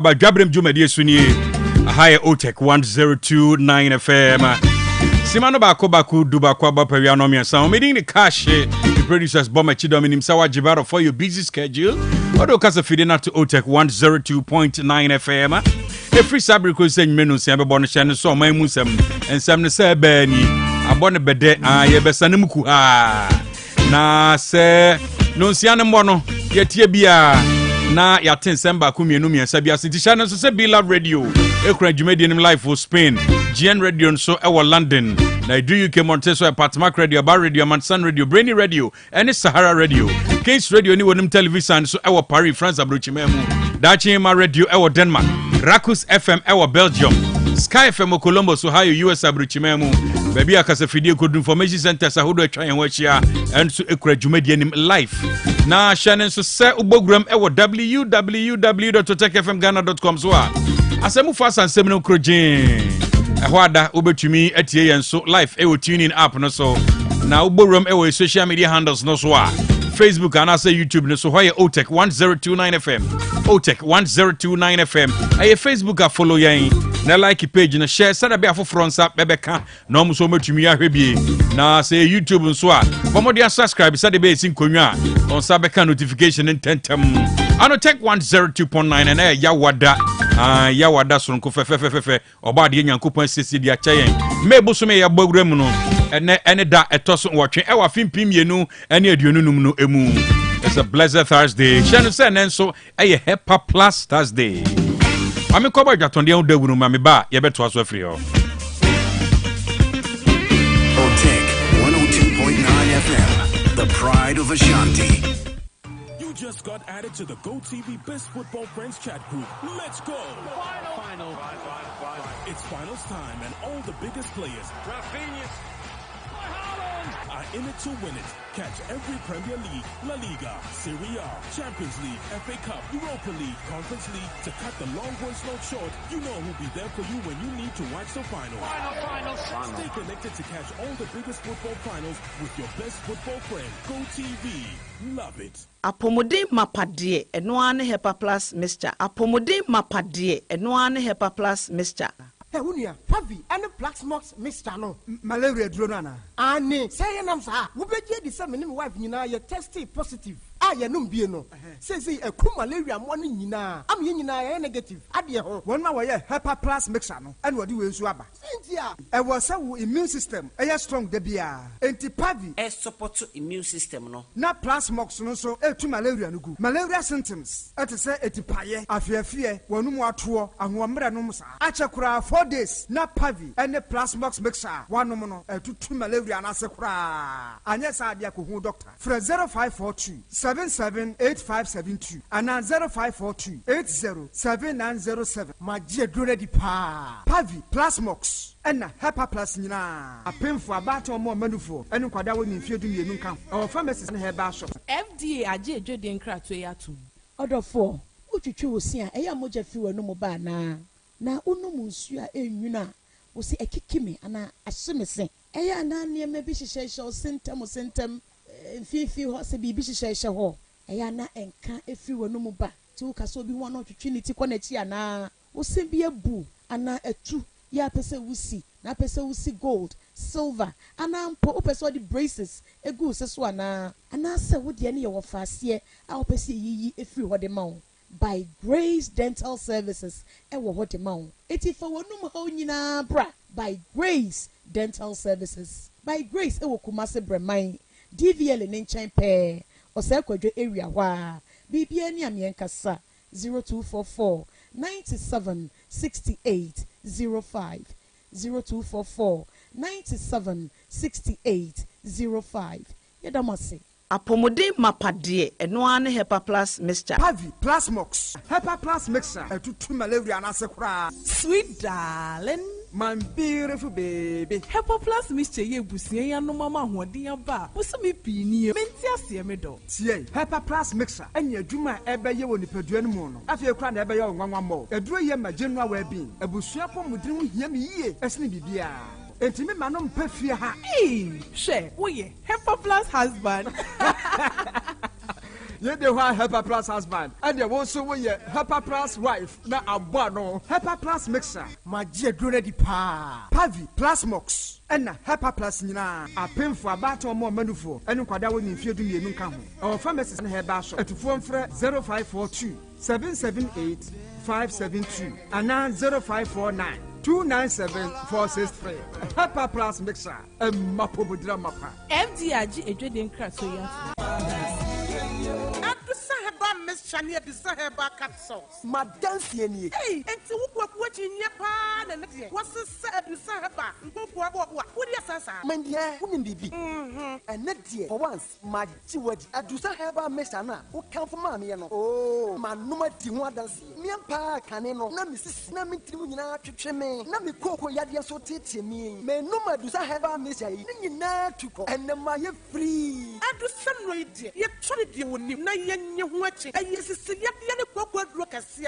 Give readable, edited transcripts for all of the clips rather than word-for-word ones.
Ba Dwabrem Jumadi Sunye High Otec 1029 FM. Simano Baku Duba Kwaba Periano Mia Sound. Meeting the cash the producers Bomber Chidominim Sawa Jibaro for your busy schedule. Odo Casa feeding out to Otec 102.9 FM. A free sabrico saying menu Samba Bonachan so my musam and Sam Nasa Benny. A bonnet bede Yebesanemuku. Na se non siana mono yet yebia. Na ya tensemba kumienu mi sabia sitisha so se Bila Radio ekura Jumedian live for Spain GN Radio so ewo London na do UK Monteso Apartment Radio Bar Radio Mansan Radio Brainy Radio and Sahara Radio Case Radio ni wonum television so ewo Paris France abrochimemu Dachima Radio ewo Denmark Rakus FM ewo Belgium Sky FM Colombo so Ohio US abrochimemu baby akase fidie code information center sahodo atwa yen wachia enso ekura Jumedian live na Shannon so se Dwabrem ewo www.otecfmghana.com so asemu fast and seminal krojin ehwada obetumi atie yen so live ewo tuning app no so na Dwabrem ewo social media handles no so Facebook and also YouTube no so hoye Otec 1029 FM Otec 1029 FM aye Facebook a follow yen na like page na share sada be afoforo nsa bebeka na omuso metumi ahwebie na say YouTube nso a komodia subscribe sada be sin konwa on sa beka notification intentem Otec 102.9 na ya wada sonko fefefefe oba de nyankopon sisi dia chayen mebo so me ya Dwabrem no ene da etoso nwotwe e wa fimpim yenu ene aduonunum no emu. It's a blessed Thursday shenu se nenso eye Hepa Plus Thursday Ami koba jatonde on Dwabrem ma me ba ye beto aso afri ho Otec 102.9 FM, the pride of Ashanti. You just got added to the GoTV Best Football Friends chat group. Let's go! Final. It's finals time and all the biggest players are in it to win it. Catch every Premier League, La Liga, Serie A, Champions League, FA Cup, Europa League, Conference League. To cut the long ones not short, you know who'll be there for you when you need to watch the finals. Final. Stay connected to catch all the biggest football finals with your best football friend. GoTV. Love it. Apomode mapadie enoane Hepa Plus mixture. Apomode mapadie enoane Hepa Plus mixture. Hey, unia, Favi, and the Black Smokes Mr. No, malaria dronana. Anne, say, and I'm sorry, we bet you the wife, you know, you're tested positive. Ah, ya no bieno. Say a coup malaria morning, yina. I'm yina negative. Adia, one my way, Hepa Plus mixture, and what do you swabba? Cynthia, I was so immune system, a strong debia. Antipavi, a support to immune system, no. Not plus mox, no so, to malaria no good. Malaria symptoms, at a say, etipaye, I fear, one more tour, and one meranomsa. Achakura 4 days, not pavi, and the plus mox mixer, one mono, two malaria and asakura. And yes, I dear doctor. For 0542 778572 and 0542 807907. My dear Grady Pa Pavi Plasmox and Hepa Plus Nina. A pin for a battle more manufo and Quada in fear doing you come. Our pharmacist in her bar shop. FDA aje Jordan Cratwayatu. Order 4. Uchu will see a moja few no mobile na unumunsu a will see a kikimi and a simisi. Aya na near maybe she shall symptom. Fifi hose bibi hyehyɛ ho ɛya na enka efi wonu mu ba ti wo kaso bi won no trinity kɔnachi ana wo se bi abu ana atu ya pese wusi na pese wusi gold silver ana mpo wo pese the braces egu se so ana se wo de ne ye wo faase a wo pese yiyi efi ho de ma wo by Grace Dental Services wo ho de ma wo eti fa wonu mu ha nyina bra by Grace Dental Services by Grace wo Kumase Breman DVL in Chain Pair or Selquadre area wa BBN Yamienkasa 0244 97 68 05 0244 97 68 05 Yadamasi. Apomode mapadie enoane Hepa Plus mixture. Pavi Plasmox Hepa Plus mixer to malaria and asakura. Sweet darling, my beautiful baby. Hepa Plus mixture ye busie ya no mama hoden aba. Usumi pini menti ase medo. Tie Hepa Plus mixer enya dwuma ebe ye woni padua no mu no. Afie kra na ebe ye onwanwa mo. Eduro ye ma general well-being. Abusua pomudin hia me yie esne bibia. Entimi manom pefie ha. Share, we Hepa Plus husband. Ye de wa Hepa Plus husband. And there also we Hepa Plus wife. Na abano. Hepa Plus mixer. Ma je drone di pa. Pavi Plus Mox. And Hepa Plus nina. A pin for about or more manufo. And kwada woni fie du yenu ka ho. Our pharmacist and herba shop. At phone for 0542 778 572 and now 0549 297-463. Papa Plus Mixer. Mapo budra mapa. MDRG Edwin Krasoya. Miss Chania Bisaheba capsules. Madame Sieni. Hey, and to what in your pan and what's the said Bisaheba? What is Sasa? My dear, wouldn't be. And next year, for once, my Tiwad Adusaheba Messana, who come from Mammy. Oh, my number Tiwa Dancy. Miampa Caneno, Namis, Namitrina, Chicheme, Nami Coco Yadia so teach me. May no Madusaheba Messa, Nina to go, and the Maya free. I do some radio. Yet tried you when you watching. Yes, it's a young cocoa rockers.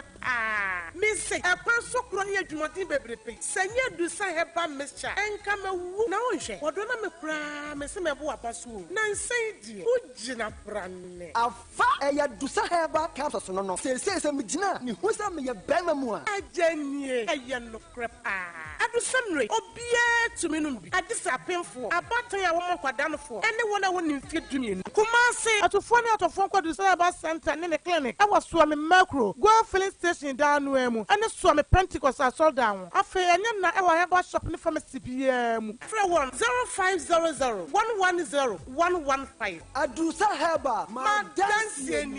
Miss, a person crying to Martin Baby. Sanya do Saheba Mr. and come a woman. What do I promise him about Pasu? Nan say, Ujina Brand. A fire do Saheba capsules. No, says a Mijina, who's a me a Benamua. A Jenny, a young crap. I do some rate. Oh, be to me. I disappear for a battery I want to down for anyone I want to fit to me. Kumasi, at a phone out of Fonko to Saheba Center in the clinic. I was swimming macro, go filling station down Wemu, and a swam Pentecost I saw down. I feel I have a shopping from a CPM. 0500110 115. I do Saheba, my dancing.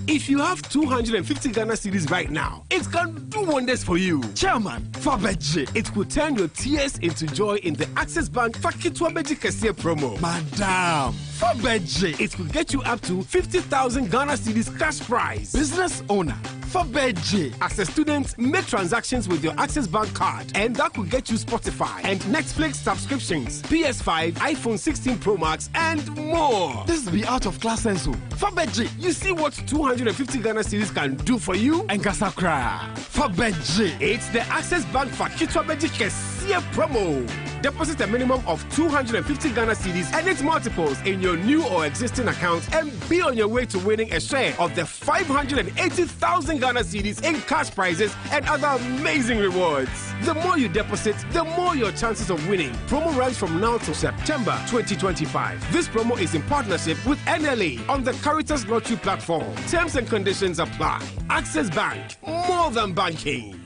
If you have 250 Ghana cedis right now, it can do wonders for you. Chairman, Fabeji, it could turn your tears into joy in the Access Bank Fakitwabeji Kesiye promo. Madam, Fabeji, it could get you up to 50,000 Ghana cedis cash prize. Business owner, Fabeji. As a student, make transactions with your Access Bank card, and that could get you Spotify and Netflix subscriptions, PS5, iPhone 16 Pro Max, and more. This be out of class senso. Fabeji, you see what 250 Ghana cedis can do for you? And Gasakra. Fabeji, it's the Access Bank Fakitwabeji Kesiye promo. Deposit a minimum of 250 Ghana cedis and its multiples in your new or existing account and be on your way to winning a share of the 580,000 Ghana cedis in cash prizes and other amazing rewards. The more you deposit, the more your chances of winning. Promo runs from now to September 2025. This promo is in partnership with NLA on the Caritas Lottery platform. Terms and conditions apply. Access Bank, more than banking.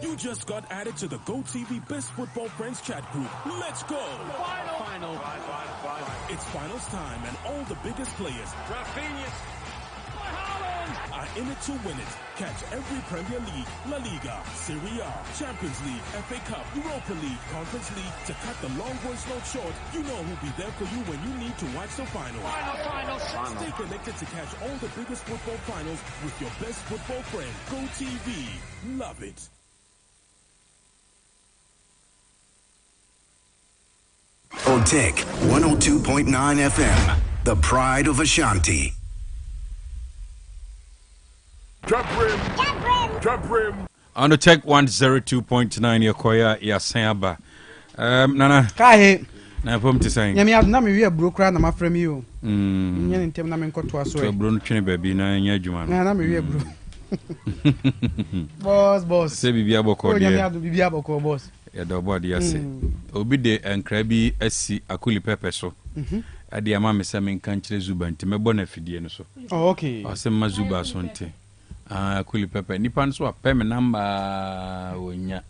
You just got added to the GoTV Best Football Friends chat group. Let's go! Final. It's finals time, and all the biggest players are in it to win it. Catch every Premier League, La Liga, Serie A, Champions League, FA Cup, Europa League, Conference League. To cut the long voice note short, you know who'll be there for you when you need to watch the finals. Final. Stay connected to catch all the biggest football finals with your best football friend. GoTV. Love it. Otec 102.9 FM, the pride of Ashanti. Dwabrem. On the Tech 102.9 Yokoya Yasamba. Nana. Kai. Na pom te saying. Nyame adna me wi aburo kra na mafrem yi o. Nya ntem na me nkoto aso e. Aburo no twene baabi na nya adwuma no. Na me wi aburo. Boss. Se bibia boko de. Nyame adu bibia boko boss. Ya do body ase. Obi de enkra bi asi akuli pepe so. Ade ama me se me nkan kire zuba nti me bo na fidie no so. Oh okay. Ase ma zuba so nti. Akuli pepe nipa nso apɛ me number wonya.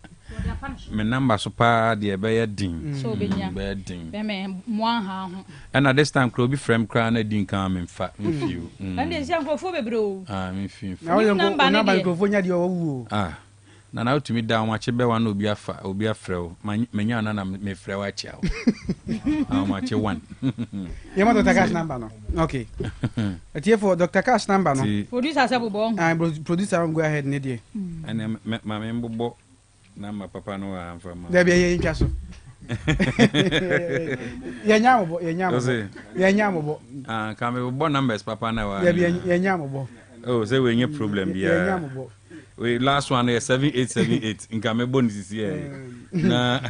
Me number so pa de be ya din. So be din. Be me mo ha ho. And at this time kro bi frame kra na din kan me mfa mfiu. And dey say nkrofo bebre o. Me mfiu. Na number nkrofo nya de owu o. Na utumi da mache be wa na obi afrɛ o manya na na me frɛ wa chia o mache 1 yema Dr. Cash number no okay atie for Dr. Cash number no producer sabobo producer go ahead ne die and ma me mbobɔ na ma papa no wa amfa ma da bia ye ntwa so yenya mo ka me bo numbers papa na wa da bia yenya mo oh say we nye problem bia yenya mo we last one is 7878 nka me bonus here na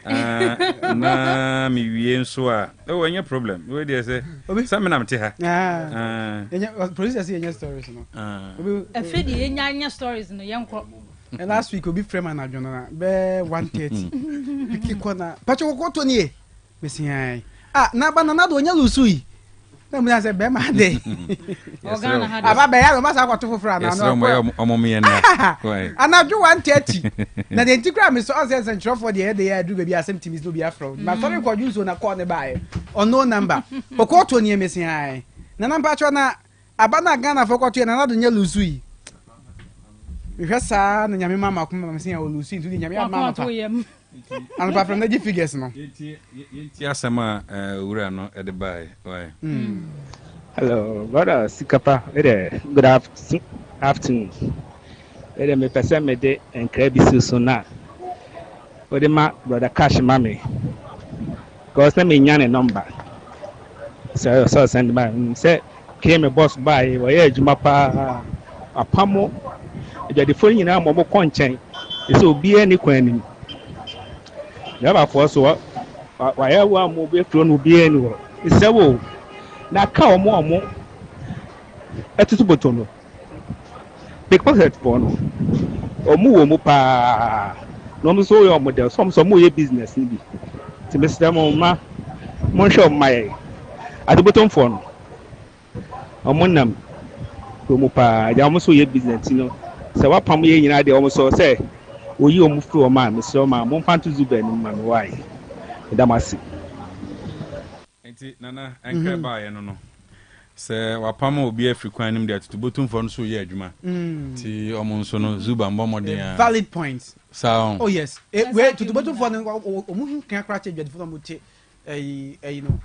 Na mi wie nso a o enye problem we dey say some na mte ha enye producer say enye stories no afedi enya stories no yenko and last week obi frame an adwono na be 1:30 pikiko na pacho kokoto ni me say ai na banana do nya lusu na mu na say be ma de Ogana ha aba be ya lo masa kwato foforo na no omomo na anadwo 1:30 na de ntikra me so say central for the dey adu baby asem timis no be afro na sorry ko ju so na call ne bae ono number kokoto ni me say ai na na pacho na aba na Ghana for kokoto na do nya lusu yi we sa na nyame mama kuma me say ya lusu ntu nyame mama pa and pa from the figures no yenti asema ura no e de bae why hello brother Sikapa good afternoon me pese me de enkra so na o de ma brother Cash mami cause na me nya ne number so send my say came boss by we adwuma pa apamo e de phone nyina mo konchen e so obi ani kwanim yaba for so wa ya wa mo be fro no bi ani wo se wo na ka omo etutu botono big pocket for no omo wo mo pa no mo so yo mo de so mo ye business ni bi ti me se mo ma mo show my ati boton for no omo nam ko mo pa ja mo so ye business no se wa pam ye nyina de omo so se oyi omu firi o ma me so ma mo fantu zuba ni ma me wai damasi enti nana enka ba ye no se wapam obi african nim de tutubotum for no so ye adwuma ti omo nso no zuba mbomode ya valid point sound oh yes we tutubotum for no omu kan kra che dwade for mo te no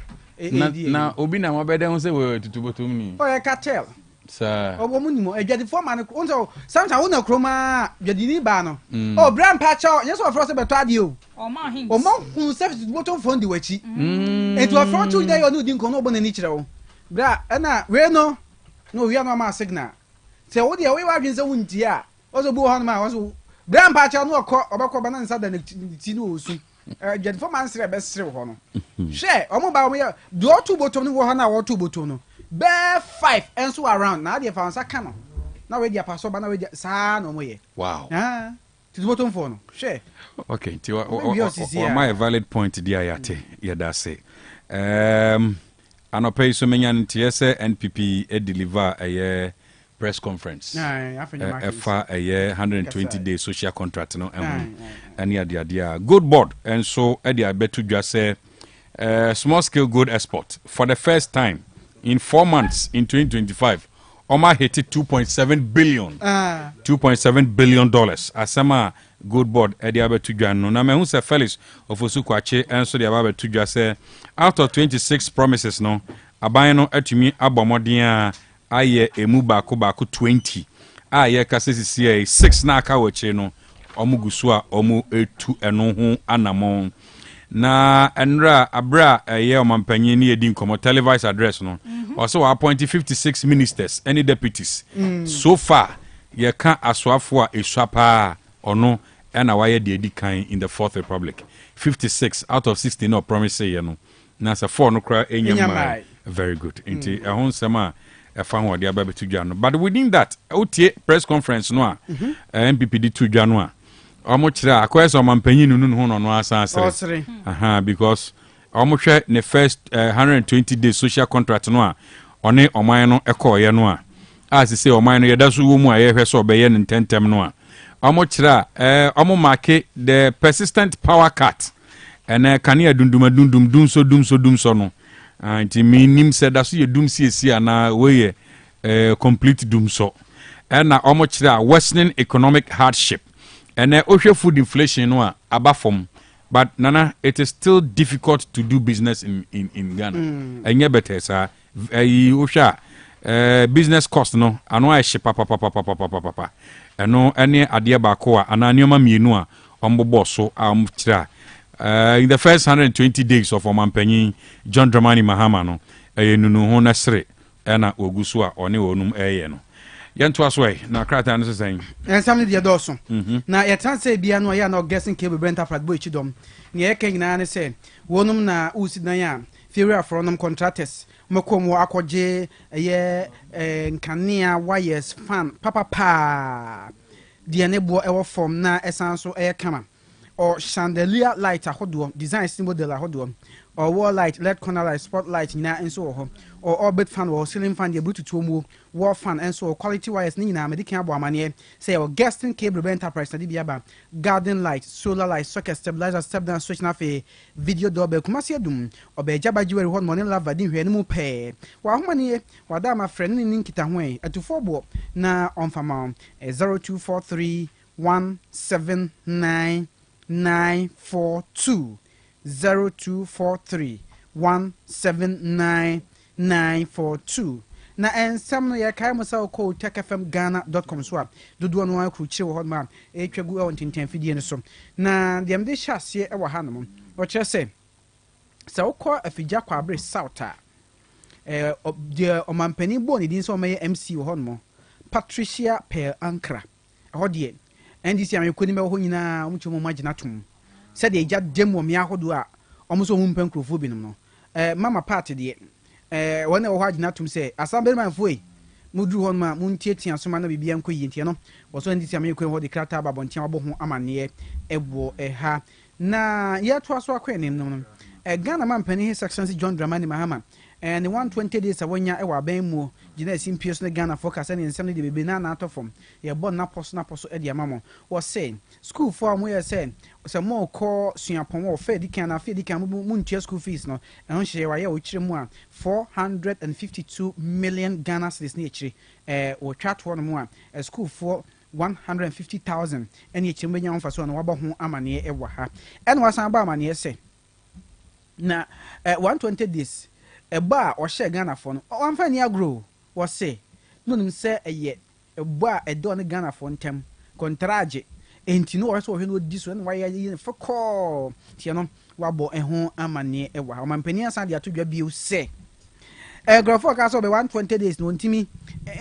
na obi na mo bede ho se we tutubotum ni oh cartel sa obo munimo edwade for man ko so sometimes wona kroma dwade ni ba no oh brand patch yes so for se beto ade o ma hin o mo kun service bottom phone di wachi etu afro tu dey onu di nko no obo na ni kire wo bra na we no we no ma signal se wo de we wa dwen se wunti a o so bu ho no ma o so brand patch no obekọ bana nsa da na ti no osu dwade for man sire be sire ho no she o mo ba o me do tu bottom ni wo ha na wo tu bottom no bear 5 and so around now they found sakano now we dia paso ba na we dia sa no mo ye wow to bottom for no share okay ti my valid point dia yate ya da say anopay so menya ntiese NPP deliver a press conference efa a 120 day social contract no and ya good board and so e betu dwa say small scale gold export for the first time in 4 months in 2025 Oma hit $2.7 billion. $2.7 billion. Asama good board Eddie Abetu Jano. Na me hu se Felix Ofosu Kwache enso de Abetu Jwa say out of 26 promises no aban no atumi abomodin aye emu baako 20. Aye kasisi 6 na aka wache no omu gusu a omu etu eno ho anamon. Na enra abra ye omampanyin ni edi nkomo televised address no also appointed 56 ministers any deputies so far ye kan aswafo a eswapa ono na waye de edi kan in the Fourth Republic 56 out of 60 no promise ye no na sa 4 no kra enyama very good inti ehon sema efa ho de ababetu dwa no but within that otie press conference no a MPP di tu dwa no a omo kira akwese omampanyin nunu ho no asa asere because omo hwe ne first 120 days social contract no a one oman no ekoye no a as say oman no yeda so wo mu a ye hwe so obeye ne tentem no a omo kira omo market the persistent power cut ene kane dundum so no anti minim se da so ye dum siesi ana we ye complete dum so na omo kira worsening economic hardship and ohwe food inflation no a abafom but nana it is still difficult to do business in Ghana enye better sa ohwa business cost no ano a hye papa eno ene ade ba ko a ananioma mienu a ombobo so kira in the first 120 days of Omampanyin John Dramani Mahama no nunu ho na sere na oguso a one wonum no Yento asway na krata no saying. And some of the adults. Now, your chance say, be no, no guessing cable brent up at Boichidom. Near King Nana say, Wonum na Usidaya, Furia from them contractors, Mokomo Aquaje, a year, and Kania wires fan, Papa. The enable our form na essential air camera or chandelier light a hodwom, design symbol de la hodwom, or wall light, LED corner light, spotlight, na and so on, or orbit fan or ceiling fan, the Bluetooth wall fan, and so quality wires, Nina, medical manier, say, or guesting cable enterprise, Dibiaba, garden light, solar light, socket stabilizer, step down switch na fe, video doorbell, Kumasia Doom, or be Jabba Jewelry, one morning love, I didn't hear no pay. While money, while that my friend in Kitaway, at 2 4 na on Famam, 0243 179 942 0243 179 942 na ensam no ye kai mo sa ko techfmghana.com so dodo no akru chi wo ma etwagu e wontintan fidie no so na dem de hyase e wo ha no o kire se wo afigya kwa abre south a de omampani bo ni din so meye MC wo no Patricia Per Ankra ho de ndc am ekoni me ho nyina omcho mo magina tum se de ja dem wo me ahodo a omso hu mpankrofo binom no mama party de wona wo agina tum se asambere man foi mudu hon ma muntiatia so ma na bibia nko yintie no wo so ndc am ekoni ho de krata babontia wo ho amane ebo ha na yeto aso akwen no Ghana man penny his excellency John Dramani Mahama and the 120 days awonya e wa ban mu gina simpios ne Ghana focus and in some de bebe na ato form ye bon na poso e dia mamo was saying school for am we say some more call suapon wo fe dikan na fe dikan mu ntua school fees no e ho hye wa ye o kire mu a 452 million Ghana cedis ne kire o chat one mu a school for 150,000 and ye chimbe nya mfa so na waba ho amane e wa ha en wasan ba amane say na 120 days eba o she Ghana for no wan fa ni agro wo say no nim say eye eba edo ne Ghana for ntem kontraje enti no wo so hwe no di so na waya yi for call tie no wabo ho amane e wa mampani asan de atodwa bi o say grofo ka so be 120 days no ntimi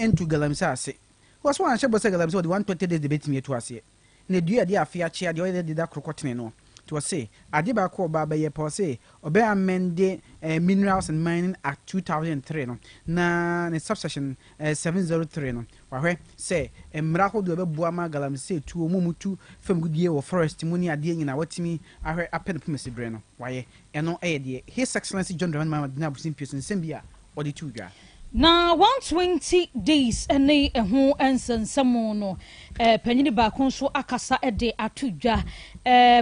into galamsa ase wo so an she bo say galamsa de 120 days de betimi eto ase na dua de afia chia de o de da krokotene no to say adiba ko baba ye po say obe amende Minerals and Mining Act 2003 no na ne subsection 703 no wahwe say emra ho do be boa ma galam say tu omumutu fam gudie wo forest mu ni ade nyina watimi ahwe apen pemesi bre no waye eno de His Excellency John Dramani Mahama na busin pius nsembia odi tu dwa na 120 days ene eho ensensamo no panyini ba konso akasa ede atudwa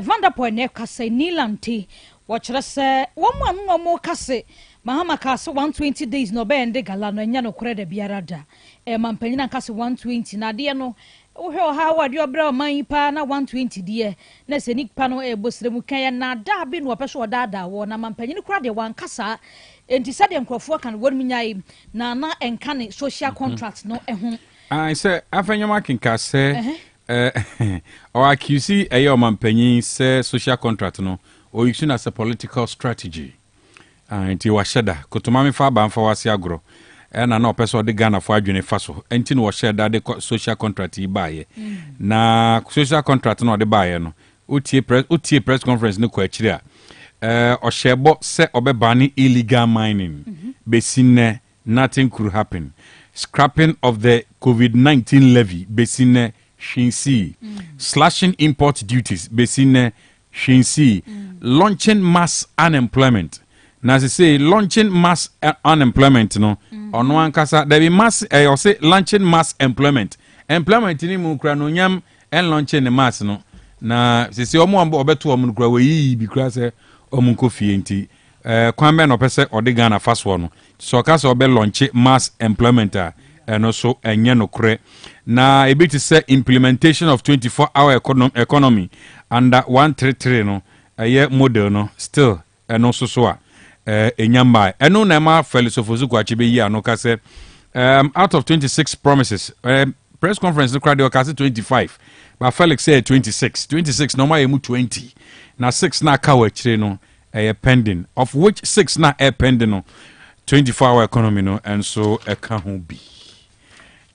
Vanderpool ne kasa nilamte wɔkyerɛ sɛ wɔn mo kase Mahama kase 120 days no be ende gala no nya no kore da biara da mampanyina kase 120 na de no wohwe ha wade obra man pa na 120 de na sɛ nipa no bosire mu kan na da bi no opeso da wo na mampanyini kora de wan kasa enti sɛ de nkrofo kan won minyai na enka ne social contract no ho I say afanyama kinka sɛ or accuse ayo mampanyin sɛ social contract no or you as a political strategy nti wa sheda kotomami fa ba mfa wase agro na na opeso de Ghana fo adwene fa so nti no sheda de social contract yi baaye na social contract no de baaye no utie press conference ne ko akiri a oshebo se obebani illegal mining besine nothing could happen scrapping of the COVID-19 levy besine shinsi slashing import duties besine shinsi launching mass unemployment na say launching mass unemployment no ono ankasa there be mass or say launching mass employment ni mu kra no nyam en launching the mass no na say omo obeto omo kra we bi kra say omo kofie nti kwambe no pese ode Ghana faso no so kasa obe launch mass employment no so enye no kre na e bit say implementation of 24-hour economy under 133 no model no still no so a enyamba eno na ma philosophers kwa chibe yi ano ka say out of 26 promises press conference no crowd ka say 25 but Felix said 26 no ma emu 20 na 6 na ka wa chire no pending of which 6 na pending no 24-hour economy no and so e ka ho bi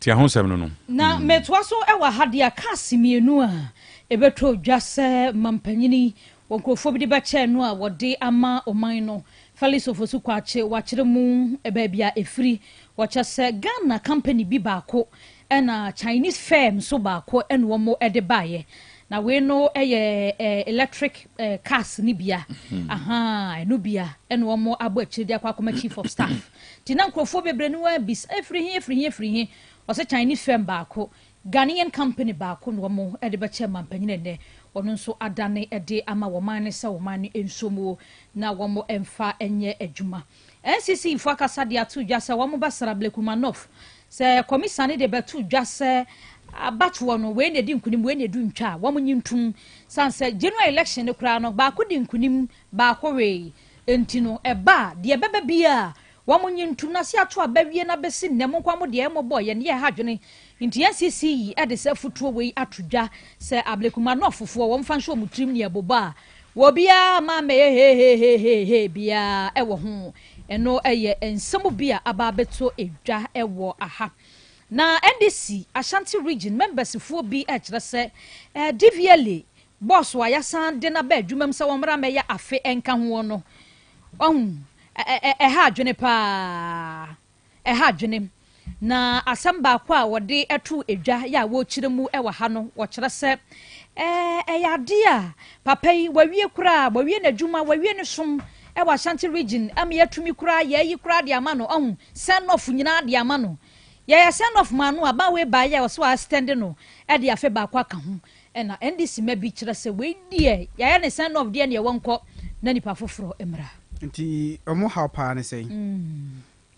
tia ho sem no na metwa so e wa hade aka simienu a ebeto dwase mampanyini wonkrofo bi de ba che no a wode ama oman no falisofo su kwache wachire mu ebabia efiri wachase Ghana company bi baako na Chinese firm so baako ene wo mo ede baye na we no eye electric cars ni bia aha eno bia ene wo mo abo achire dia kwa chief of staff tina nkrofo bebre no wa bis efiri hi wase Chinese firm baako Ghanaian company baako no mo ede ba chairman panyine ne ono nso adane ede ama woman ne se woman ensomo na womo emfa enye adwuma NCC fo akasa de atu dwa se womo basara Blekumanov se komisane de betu dwa se abatwo no we ne di nkunim we ne du ntwa womo nyintum sanse general election ne kura no baako di nkunim baako we entino eba de beba bia womo nyintum na se ato abawie na besi nnem kwamo de emo boy ne ye hadwene nti NCC e de se futuo we atodwa se Blekumanov fofo wo mfa nhwo mutrim ne aboba wo bia ma me he bia e wo ho eno eye ensemo bia aba beto edwa e wo aha na NDC Ashanti region members fo bi e kire se DVLA boss wa yasan de na ba adwumam se wo mra me ya afe enka ho no ha adwene pa ha adwene na asamba kwa a wode etu edwa ya wo kire mu e wa ha no wo kire se yade a papa yi wawie kura wawie na dwuma wawie ne som e wa Ashanti region am yatumi kura yi kura de ama no send off nyina de ama no ya send off ma no aba we ba ya so stand no e de afe ba kwa ka ho e na NDC ma bi kire se we die ya ne send off de ne wonko na nipa foforo emra nti omo how pa ne sei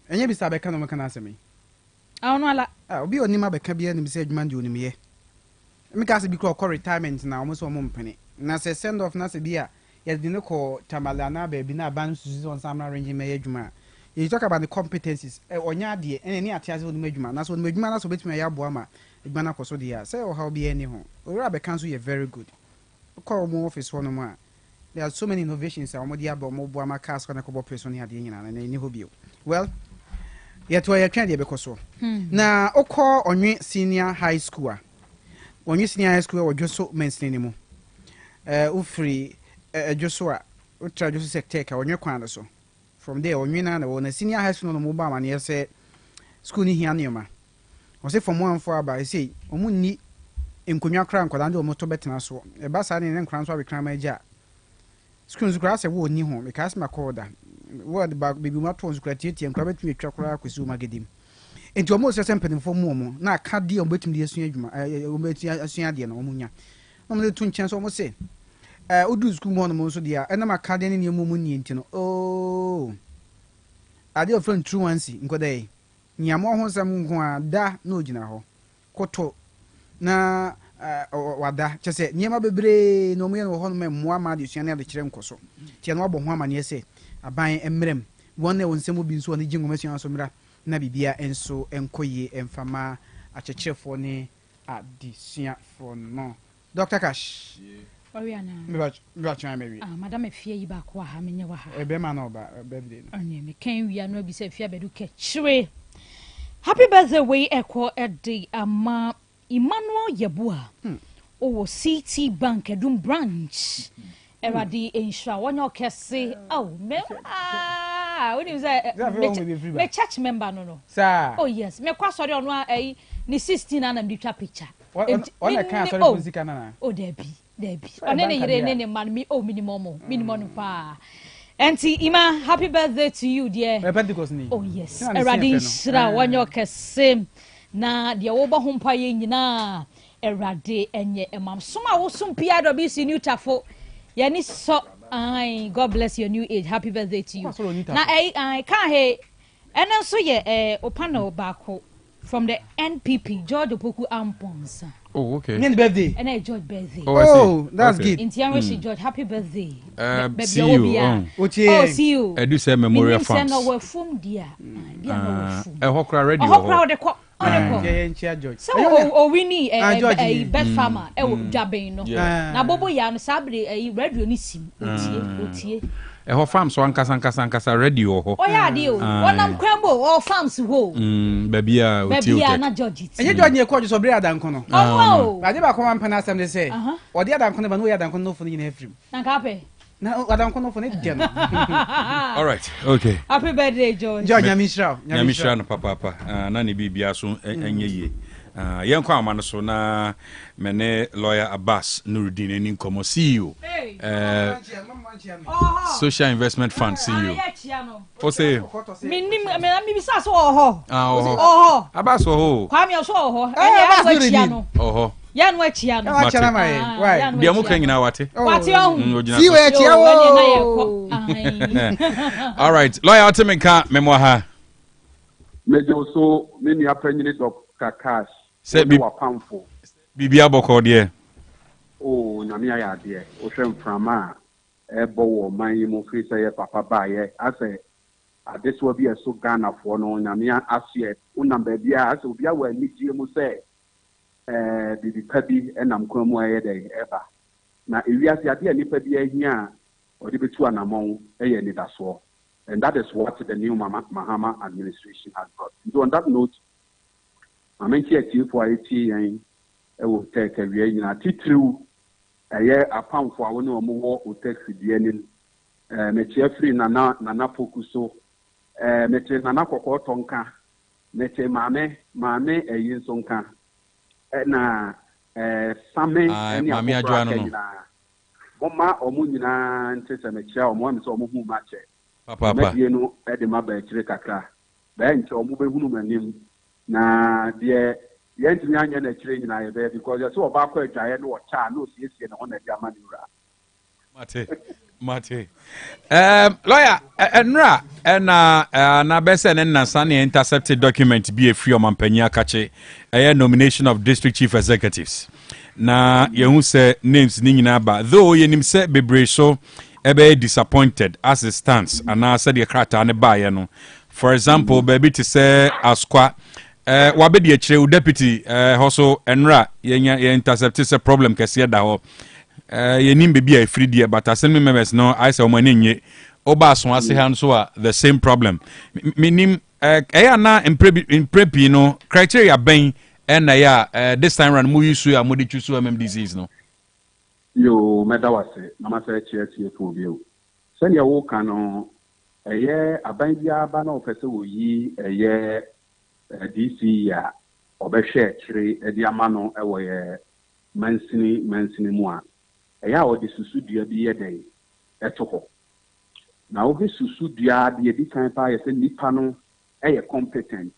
enye bi sa be ka no meka na asemi no ala obi onima be ka bia nim se adwuma de onimye because bi ko retirement na almost one mpene na se send off na se bia ya di ne ko tamalana ba bi na ban susu on samra range me adwuma you talk about the competencies onya de ene atiase onima adwuma na so onima adwuma na so betumi ya boa ma adwuma na koso de ya say o how be any ho ora be kan so ye very good ko mo office one mo a there are so many innovations a mo de aba mo boa ma cars na ko bo person ya de nyina na ni ho bio well yet we twa de be koso na okọ onwe senior high school a onwe senior high school odwoso mainstream mu ufri adwoso a utra adwoso sector ka onwe kwan so from there onwe na wona senior high school no mo ba ma na yese school ni hia nioma o se from one for aba say omu ni enkonwa kra nkwada nde omo to betena so e ba sa ne nkran so abekran ma ja school nzukura se wo ni ho because ma koda word back baby ma to nzukura tie nkra betumi atwa kra kwesi o magedim enti omo se sempene fo mu omo na aka de omo betumi de asua adwuma omo betumi asua de na omo nya omo de tu nchen so omo se odu school mo no mo so dia ena ma aka de ne mu mu ni enti no ade of friend true once nkodai nyamo ho sam nko ada na ogina ho koto na wada chese nyema bebre no mo ye no ho no memmoa ma de suane de kire nkoso tie no abo ho amane se aban emrem won na wonsemu bi nso ne jingo masua so mra na bibia enso enkoye emfama achechefo ne adisua for no Dr. Cash Oriana me ba chwa me wi madam efie yi ba ko ha menye wa ha ebe ma na oba birthday no anya me kan wi ano bi se efie bedu ke chire happy birthday we ekọ edi ama Emmanuel Yabua o CT Bank Edum branch eradi insha wonyo kese me when you say me church member no sir oh yes me kwa sorry ono ni 16 na me twa picture on kan sorry physical na oh debi one ne yire ne man me minimum pa enti Ima happy birthday to you dear Pentecost ni oh yes eradi insha wonyo kese na de wo bo hompa ye nyina erade enye emam soma wo sum PWC new tafo yani so God bless your new age happy birthday to you na I can he enen so ye opana obako from the NPP George Opoku Amponsa oh okay any birthday and George birthday oh that's good in Tianwe George happy birthday see you see you edu say memorial funds no we fum dia bia no we fum ehokra radio ehokra de ko George so we need a best farmer Dwabrem no na bobo ya no sabre radio ni sim otie ho farm so ankasa ready ho oya ade o wonam kwambo o farms ho babia babia na George enye George e ko so bre adanko no oh ba de ba ko man pana asem de say odi adanko no ba no ya adanko no fo ni na afrim na ka pe na adanko no fo ni de no all right okay happy birthday George nyamishra no papa na ne bibia so enye ye yen kwa amano so na mene lawyer Abbas Nuruddin eni nkomo CEO Social Investment Fund CEO for say minim me bisa so oho Abbas oho kwa me so oho enya achia no oho ya no achia no achia mai why dia mu kan nyina wate si we achia wo all right lawyer Otemeka memwa mejo so mini apanyini Dr. Cash se bibia boko de nyame ya de o hwem frama ebo wo man yi mo fi say papa ba ye ase adeso bi eso Ghana fo no nyame ase unam ba bia ase obi awa ni die mu say bibi pabi enam kwa mu aye de eba na ewiase ade nipa bi ahia odi betu anamon eye ni daso, and that is what the new Mahama administration has got. So on that note, I mentioned for IT and I will take a real titru a year a pound for one or more Otec the Meche free Nana Pokuso, Meche Nana Koko Tonka, Meche Mame a Yinsonka, and Same and Yamia Mama or Munina and Tessa Meche or one so much. Papa, you know, at the Mabba Chiricacra, bench or moving woman. Na the Yantian and train I there because I saw about a giant or child, no, yes, on a Yamanura. Mate. Lawyer, Enra, and Nabesen and Nasani intercepted document be a free Mampenia Kache, a nomination of district chief executives. Na Yehu say names Ninaba, though Yenim said be so. Ebe disappointed as it stands, and I said the crata and bayano. For example, baby to say Asqua, wabedi a chill deputy, also Enra, ye intercepted a problem, Cassia Dao. Ye nim be a free dear, but I send me members no, I saw my name, Obas was so the same problem. Minim, na in prepi, no criteria bang, and this time run Muyu, Mudi Chusu, disease, no. Yo medawase mama say tie for bio send your work no abandia ba na ofese wo yi DC ya obehwe kire edi ama no ewo ye mansini mu a odi susu dua bi ye den etoko na obi susu dua de edi kan pa ye se nipa no competent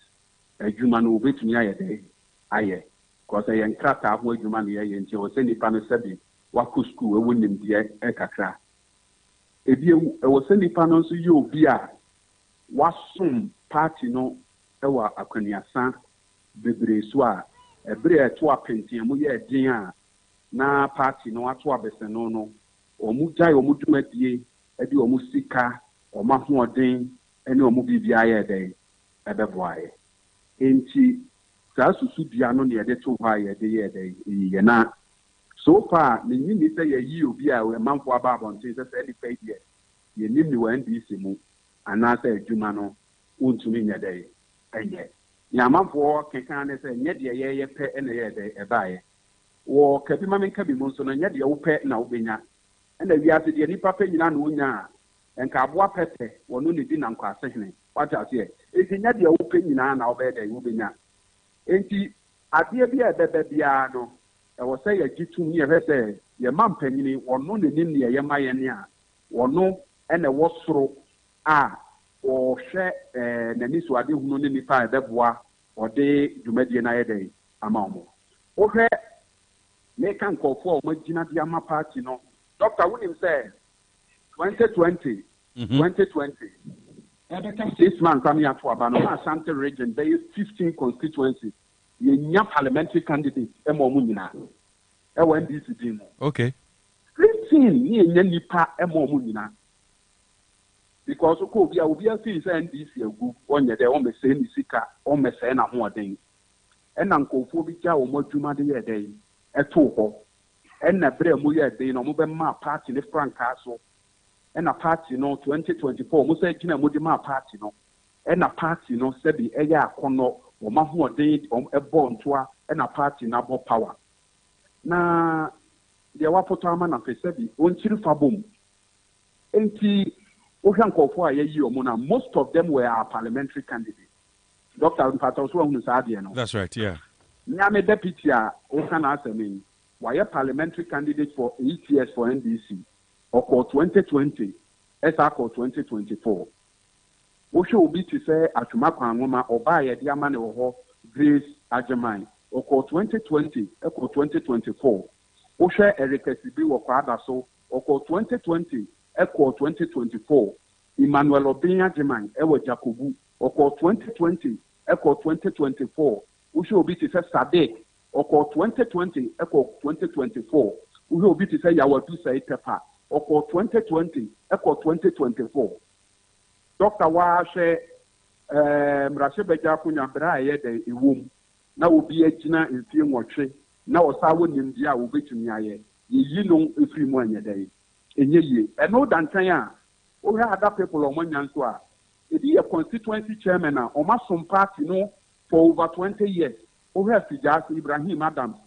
adwuma no obetumi aye den aye because ye nkrata ho adwuma no ye nti o se nipa no sebi wako school ewo nimdie kakra ebi ewo se nipa no so yi obi a wasum party no ewa akwaniasa bebre so a ebre eto apentiam ye din a na party no ato abese no omu jai omu dumadie edi omu sika omu hoden ene omu bibia ye den ebeboaye enti sa susu bia no ne ye de to ha ye de ye den ye na so far, the new say a year be a man for about on things as any paid yet. You need to end this move, and I say, Jumano, won't to mean a day. And yet, Yaman for can say, yet ye pay and a day a buy. Or Capiman Cabimonson and yet your pet now binya. And the Yasi, the Nipa Penan, and Cabua Pete, or no need in question. What I say, it's in yet your opinion now better, you binya. Ain't he? I dear be a bebiano. I was say a G2 near say, your mum penny, or no, the name near Yamaya, or no, and a was through, or share Naniswadi who no need fire that war, or day, you made the night day, amamo. Okay, make can call for Majina Yama party, no. Dr. William said 2020, 2020. 6 months coming up for Abano, Ashanti region, there is 15 constituencies. You parliamentary candidate, Munina. NDC. Okay. 15 year nipa Munina. Because of course, we are seeing NDC group on the home saying Sika, on the Sena Hoarding. And Uncle Fobia or Mojuma de day, a two, and a Bremuya day, no mobile party in the Frank Castle. ɛna party no 2024 mo sɛ gyina mo de ma party no ɛna party no sɛbi ɛyɛ akɔnɔ wɔn ahoɔden ɛbɔ ntoa ɛna party na bɔ power na deɛ wapoto ama na fɛ sɛbi ɔnkyiri fa bom enti wohwɛ nkɔfoɔ a yɛyi ɔmo na most of them were our parliamentary candidates. Dr. Mpata so ahunu saa deɛ no. That's right, yeah. Nyame deputy a woka na asɛm wayɛ parliamentary candidate for 8 years for NDC ɔkɔ 2020 ɛsa akɔ 2024. Wohwɛ obi te sɛ atwoma kwan nwoma ɔbaa yɛde ama ne wɔ hɔ Grace Agyemang ɔkɔ 2020 ɛkɔ 2024. Wohwɛ Erika Sibi wɔ kwada so ɔkɔ 2020 ɛkɔ 2024. Emmanuel Obin Agyemang ɛwɔ Jakobu ɔkɔ 2020 ɛkɔ 2024. Wohwɛ obi te sɛ Sadek ɔkɔ 2020 ɛkɔ 2024. Wohwɛ obi te sɛ Yawadu Saitepa ɔkɔ 2020 ɛkɔ 2024. Dr. Wahye Mrashe Kunya bra ɛyɛ dɛ ewom na obi agyina mfie nwɔtwe na ɔsa wɔ nimdi a wobɛtumi ayɛ yeyi no efiri mu anyɛ dɛ enye yie ɛno dantan a wohwɛ other people ɔmo nya nso a ebi yɛ constituency chairman a ɔmo asom party no for over 20 years wohwɛ Fijasi Ibrahim Adams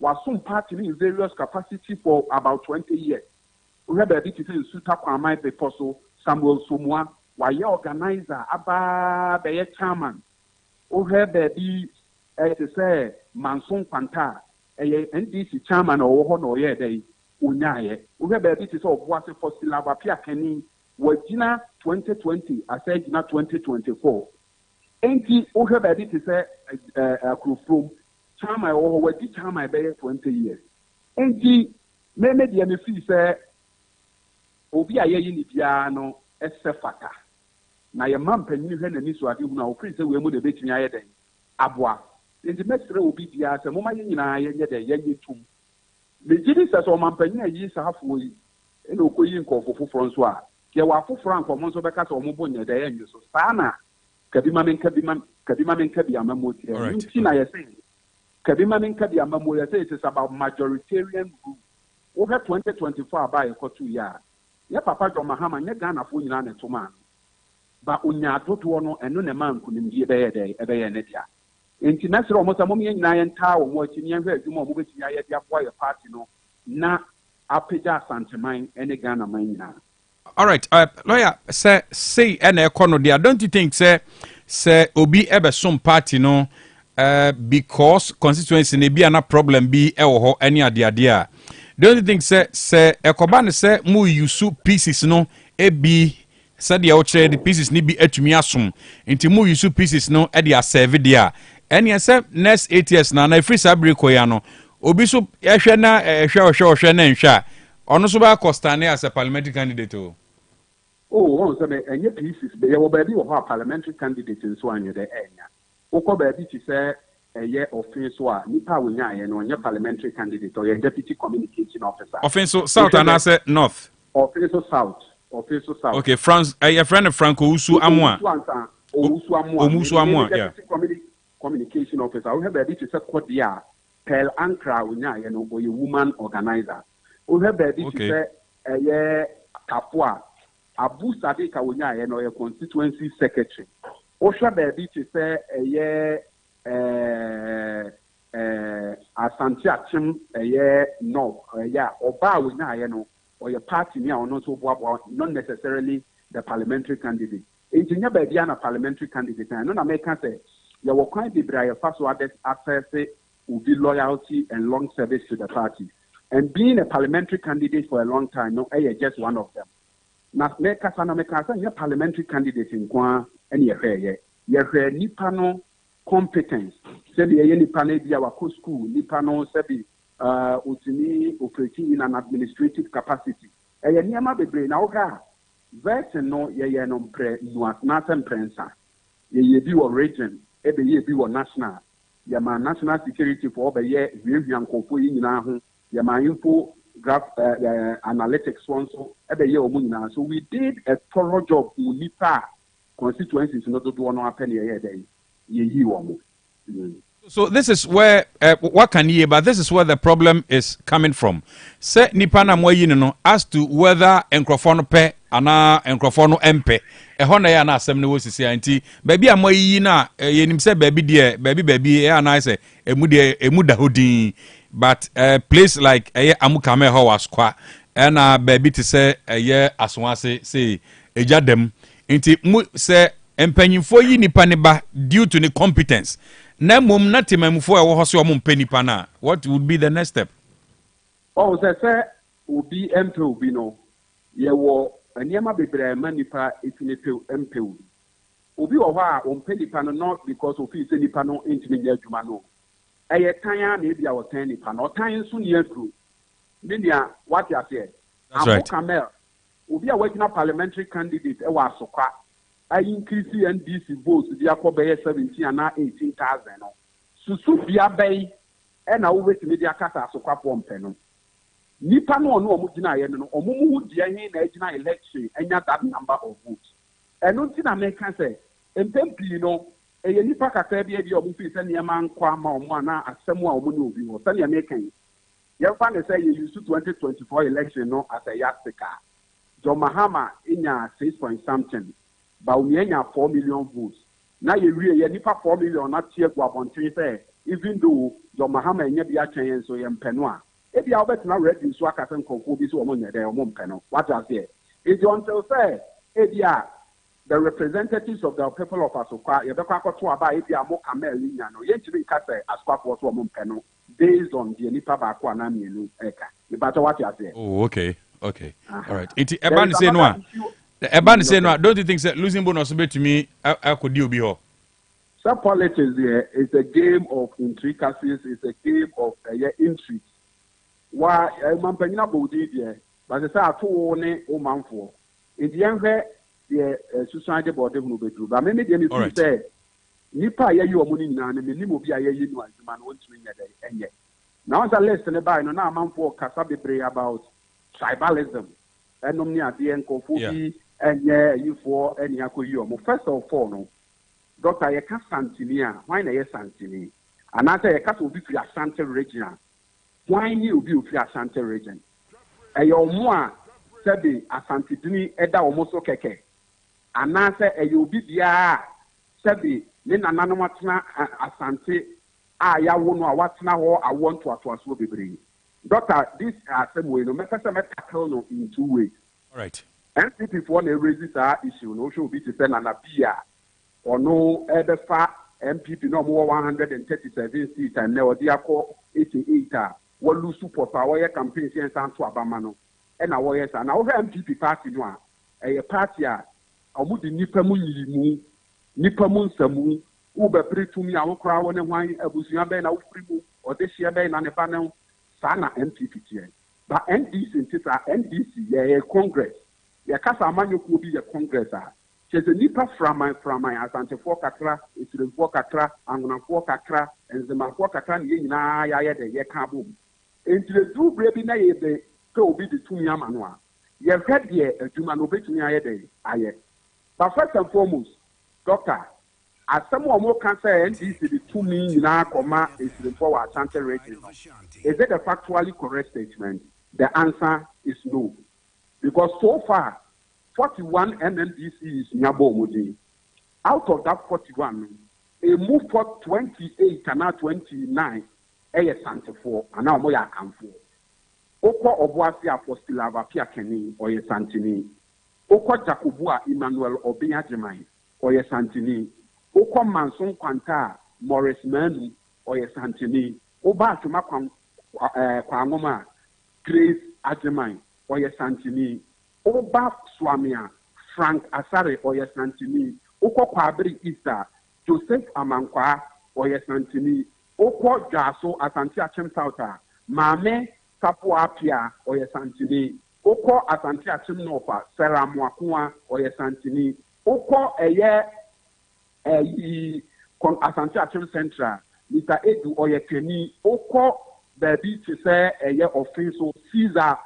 wasom party no in various capacity for about 20 years wohwɛ baabi te sɛ Nsuta Kwamai Bepɔ so Samuel Somua wayɛ organizer aba bɛyɛ chairman wohwɛ baabi te sɛ Manson Kwanta ɛyɛ NDC chairman a ɔwɔ hɔ na ɔyɛ dɛ onyaayɛ wohwɛ baabi te sɛ Ɔboase Fosila Bapia Kani wɔgyina 2020 asɛ gyina 2024 enti wohwɛ baabi te sɛ Akurofrom chairman ɛwɔ hɔ wɔdi chairman bɛyɛ 20 years enti mɛmɛ deɛ me fii sɛ obi a yɛyi ne biara no ɛsɛ fata na yɛ ma mpanyin hwɛ n'ani so ade hu na ofiri sɛ wei mu na ebetumi ayɛ dɛn aboa nti mɛsrɛ obi biara sɛ moma yɛ nyinaa yɛnyɛ dɛn yɛnyɛ tum megye di sɛ ɔma mpanyin a yi saafoɔ yi ɛna ɔkɔyi nkɔɔfo foforɔ nso a yɛwɔ afoforɔ a nkɔmɔ nso bɛka sɛ ɔmo bo nyɛ dɛ yɛnyɛ so saa na kabi ma menka bi amamuo tiɛ nti na yɛsɛ kabi ma menka bi amamuo yɛsɛ it is about majoritarian rule wohwɛ 2024 aba yɛkɔto yi a yɛ papa John Mahama nyɛ Ghanafoɔ nyinaa na ɛtoma ba onya adodoɔ no ɛno na ɛma nkonimdie ɛbɛyɛ ne dea nti na srɛ ɔmo sɛ mo yɛn nyinaa yɛntaa wɔ mo akyi ne yɛnhwɛ adwuma a ɔmo bɛtumi ayɛ de aboa yɛ party no na apagya Asanteman ne Ghana man nyinaa. All right, lawyer, say ɛna ɛkɔ no deɛ don't you think sɛ obi ɛbɛsom party no because constituency ne bi ana problem bi ɛwɔ hɔ ɛne adeadeɛ a don't you think sɛ ɛkɔba ne sɛ mu use pieces no ebi sɛdeɛ wɔkyerɛ de pieces ne bi atumi asom nti mu use pieces no ɛde asɛve deɛ a ɛneɛ sɛ next 8 years na ɛfiri saa bere kɔ ya no obi so ɛhwɛ na ɛhwɛ na nhwɛ a ɔno so bɛ akɔstane as a parliamentary candidate o. wɔn sɛ ɛnyɛ pieces yɛwɔ baabi wɔ hɔ a parliamentary candidate nso anyɛ dɛ ɛnya wokɔ baabi te sɛ ɛyɛ ɔfin so a nipa a wonya ayɛ no ɔnyɛ parliamentary candidate ɔyɛ deputy communication officer. ɔfin so south anaasɛ north. ɔfin so south. Okay, France. Your friend Franco Usu Amwa. Omusu Amwa. Yeah. Communication officer. We have a bit to say Kodia. Pearl Ankra unya you know or a woman organizer. We have a bit to say Kapua. Abu Sadika unya you know a constituency secretary. Osha baby to say Asante Achim no Oba unya you know or your party near or not so not necessarily the parliamentary candidate. Engineer Badiana parliamentary candidate, and non American say you will quite be bright first access will be loyalty and long service to the party. And being a parliamentary candidate for a long time, no, just one of them. Now, make us an parliamentary candidate in Kwan and your Nipano competence. Said the Nipane Biawako school, Nipano Sebi. Utini operating in an administrative capacity. Eye niama bebre na oga verse no ye no pre no nasan prensa. Ye bi wo region, ebe ye bi wo national. Ye ma national security for obe ye hwiehwian kofo yi nyina ho. Ye ma info graph analytics one so ebe ye omu nyina. So we did a thorough job to nipa constituencies no do no happen ye dey. Ye yi wo mo. So this is where what can you? But this is where the problem is coming from. Say nipa na mo yi no as to whether enkrofo no pe ana nkrofo no empe ehɔ na ya na asɛm no wosisi anti baabi a moyi na yenim sɛ baabi de baabi e ana sɛ emu da hodin but place like amukame ho was kwa na baabi te sɛ asonase say ejadam nti mu sɛ empanyimfo yi nipa ne ba due to the competence na mom na temamfo e wo ho so mo mpanipa na what would be the next step? Oh, sɛ obi empe obi no ye wo nneɛma bebree ma nipa etumi empe obi wɔ hɔ a ompe nipa no not because ofi sɛ nipa no ntumi nyɛ adwuma no ɛyɛ tan a na ebi a wɔtan nipa no ɔtan nso ne aduru ne nea wate aseɛ Abu Kamel obi a wagina parliamentary candidate ɛwɔ asokwa ayi increase NDC votes bi akɔ bɛyɛ 17 ana 18,000 no susu bia bɛyi ɛna wo wetumi de akasa asokwa pɔmpɛ no nipa no ono omu gina ye no omu mu die hin na gina election enya that number of votes eno nti na meka say empempi no eye nipa kakra bia bia omu fi se niema nkwa ma omu ana asemu a omu ne obi ho se ne meka ye fa ne say ye use 2024 election no as a yastika John Mahama enya 6 point something ba omi enya 4 million votes na ye wie ye nipa 4 million na tie gwa bonten say even though John Mahama enya bia twen so ye mpeno a ebi a obetuna ready so aka sen konfo bi so omo nyede omo mpeno what I say is until say ebi a the representatives of the people of Asokwa ye bekwa akoto aba ebi a mo kamel nya no ye ntimi nka say Asokwa for so omo mpeno based on the nipa ba ko ana mienu eka e bata what I say. Oh, okay all right iti eban say no don't you think say losing bonus betumi akodi obi ho? So politics here is a game of intricacies, it's a game of intrigue. Why mampanyina bodi there but say ato ne o manfo edi enhwe the suicide board hu bedru ba me dey me feel say nipa ye yi omo ni nyina ne me obi a ye yi no aduma no ntumi nya dey enye now as a list ne buy no na manfo kasa bebre about tribalism enom ni ade enkofo bi enye yifo eni akoyi omo first of all no Doctor ye ka santini a why na ye santini anata ye ka so obi fi Asante region why ni obi ofi Asante region eyo mo a sebe Asante dini eda omo so keke anata eyo obi bia sebe ne nananom atena Asante a ya wo no a watena ho awon to aso bebre Doctor this assembly no me pese me tackle no in two ways. All right. NPP for na raise this issue no show obi to say na bia ono ebefa MPP no more 137 seats and now they are 88 what lose support our campaign since to abama no and our yes and our MPP party no a party a omu di nipa mu nyirimu nipa mu nsamu wo be pretumi a wo kra wo ne hwan abusua be na wo frimu o de hia be na ne ba ne sa na MPP tie ba NDC ntisa NDC ye congress ye kasa amanyoku obi ye congress a chese nipa framai asantefo kakra esiremfo kakra angonafo kakra enzemafo kakra ne nyina ya de ye ka bom entire Dwabrem bi na ye de ka obi de tumi ama no a ye hwede adwuma no betumi aye de aye but first and foremost doctor asem o mo kan say NDC de tumi nyina akoma esiremfo wa Asante region is it a factually correct statement? The answer is no, because so far 41 NNDC is Nyabo Modi. Out of that 41, a move for 28 and now 29, Sante 4, and now Moya Camp 4. Oko Obuasi Apostila Pia Kenny, or Santini. Oko Jakubua Emmanuel Obiya Jemai, or Santini. Oko Manson Quanta, Morris Manu, or Santini. Oba Tuma Kwangoma, Grace Ajemai, or Santini. Oba Swamia, Frank Asare, Oye Santini, Oko Kwabri Issa, Joseph Amankwa, Oye Santini, Oko Jaso Asante Achem Sauta, Mame Sapua Pia, Oye Santini, Oko Asante Achem Nofa, Sarah Mwakua, Oye Santini, Oko Eye Asante Achem Central, Mr. Edu Oye Keni, Oko Baby to say Eye Offenso, Caesar.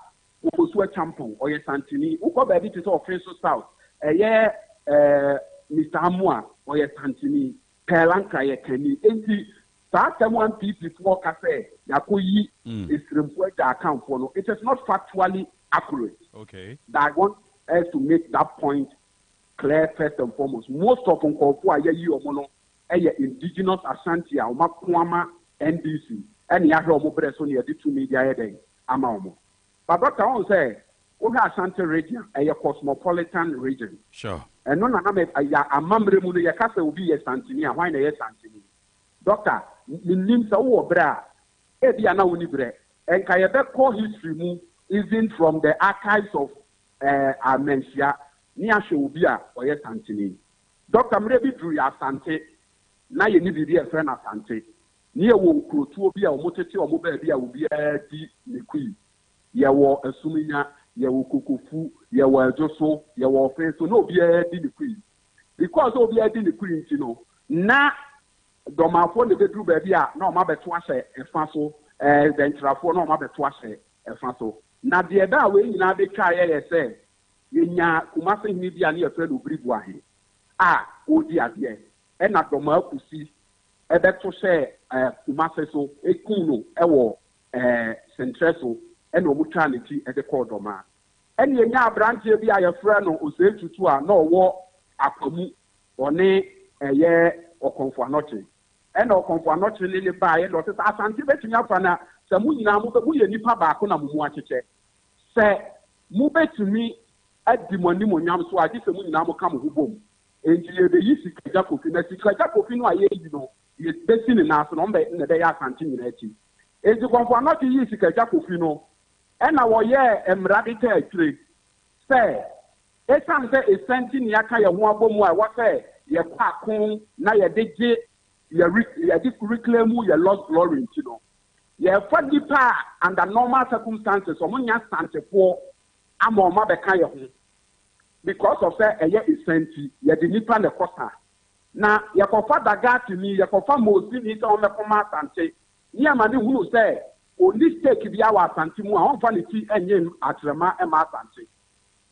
Ukosua Champion or Santini, Uko baby to offensive south, Mr. Amua or Santini, Pelanka ye Kenny, 80, that one people for cafe, Yakuyi is reported account for no. It is not factually accurate. Okay. That one has to make that point clear first and foremost. Most of them call for indigenous Ashanti, Kwama, NDC, and Yahoo Mobile Sonia, the two media day, Amamo. But Dr. On say, Oha Ashanti region, a cosmopolitan region. Sure. And no, a mamre Munia Casa will be a Santinia, why a Santini. Doctor, Nim Sao Bra, Ediana Unibre, and Kayabe call history move even from the archives of Amensia, Nia Shobia, or yes, Santini. Dr. Mrebi drew Asante, na ye ni bibi e friend Asante. Ni e wo krotuo bi a o motete o mobile bi a wo bi di ne kui. Ye wo asuminya, ye wo kokofu, ye wo ajoso, ye wo ofenso no bi di ne kui. Because obi di ne kui nti no, na domafo ne bedru ba bi a na o ma beto ahye efa so, dentrafo na o ma beto ahye efa so. Na de da we nyina be twa ye se, ye nya kumase hini bi a ne e friend obribu ahe. Odi ade e na doma akusi e beto hye kumase so ekun no e wo centreso e na omutwa ne ti e de call doma ene ye nya abrantie bi a ye frɛ no osetutu a na owo akwamu one ye okonfo anoche e na okonfo anoche lele ba ye do se Asante betunya fa na se mu nyina mu be ye nipa ba ko na mu akyeche se mu betumi adi moni monyam so agi se mu nyina mu ka mu hubom enti ye be yisi kaja kofi na si kaja kofi no aye yi no ye besi ni na so no mbe ne be ya Asante nyina achi enti konfo anoche yisi kaja kofi no e na wo ye emrade ta atire se esan se esenti ni aka ye ho abomu a wo se ye kwa kon na ye deje ye di curriculum ye lost glory nti no ye fa dipa under normal circumstances o munya santefo ama o ma be ka ye ho because of say eye esenti ye di nipa ne kosa na ye kofa dagati ni ye kofa mozi ni se o mekoma sante ni ama ni hunu say only stake bi awa Asante mu a on fa ne ti enye atrema e ma Asante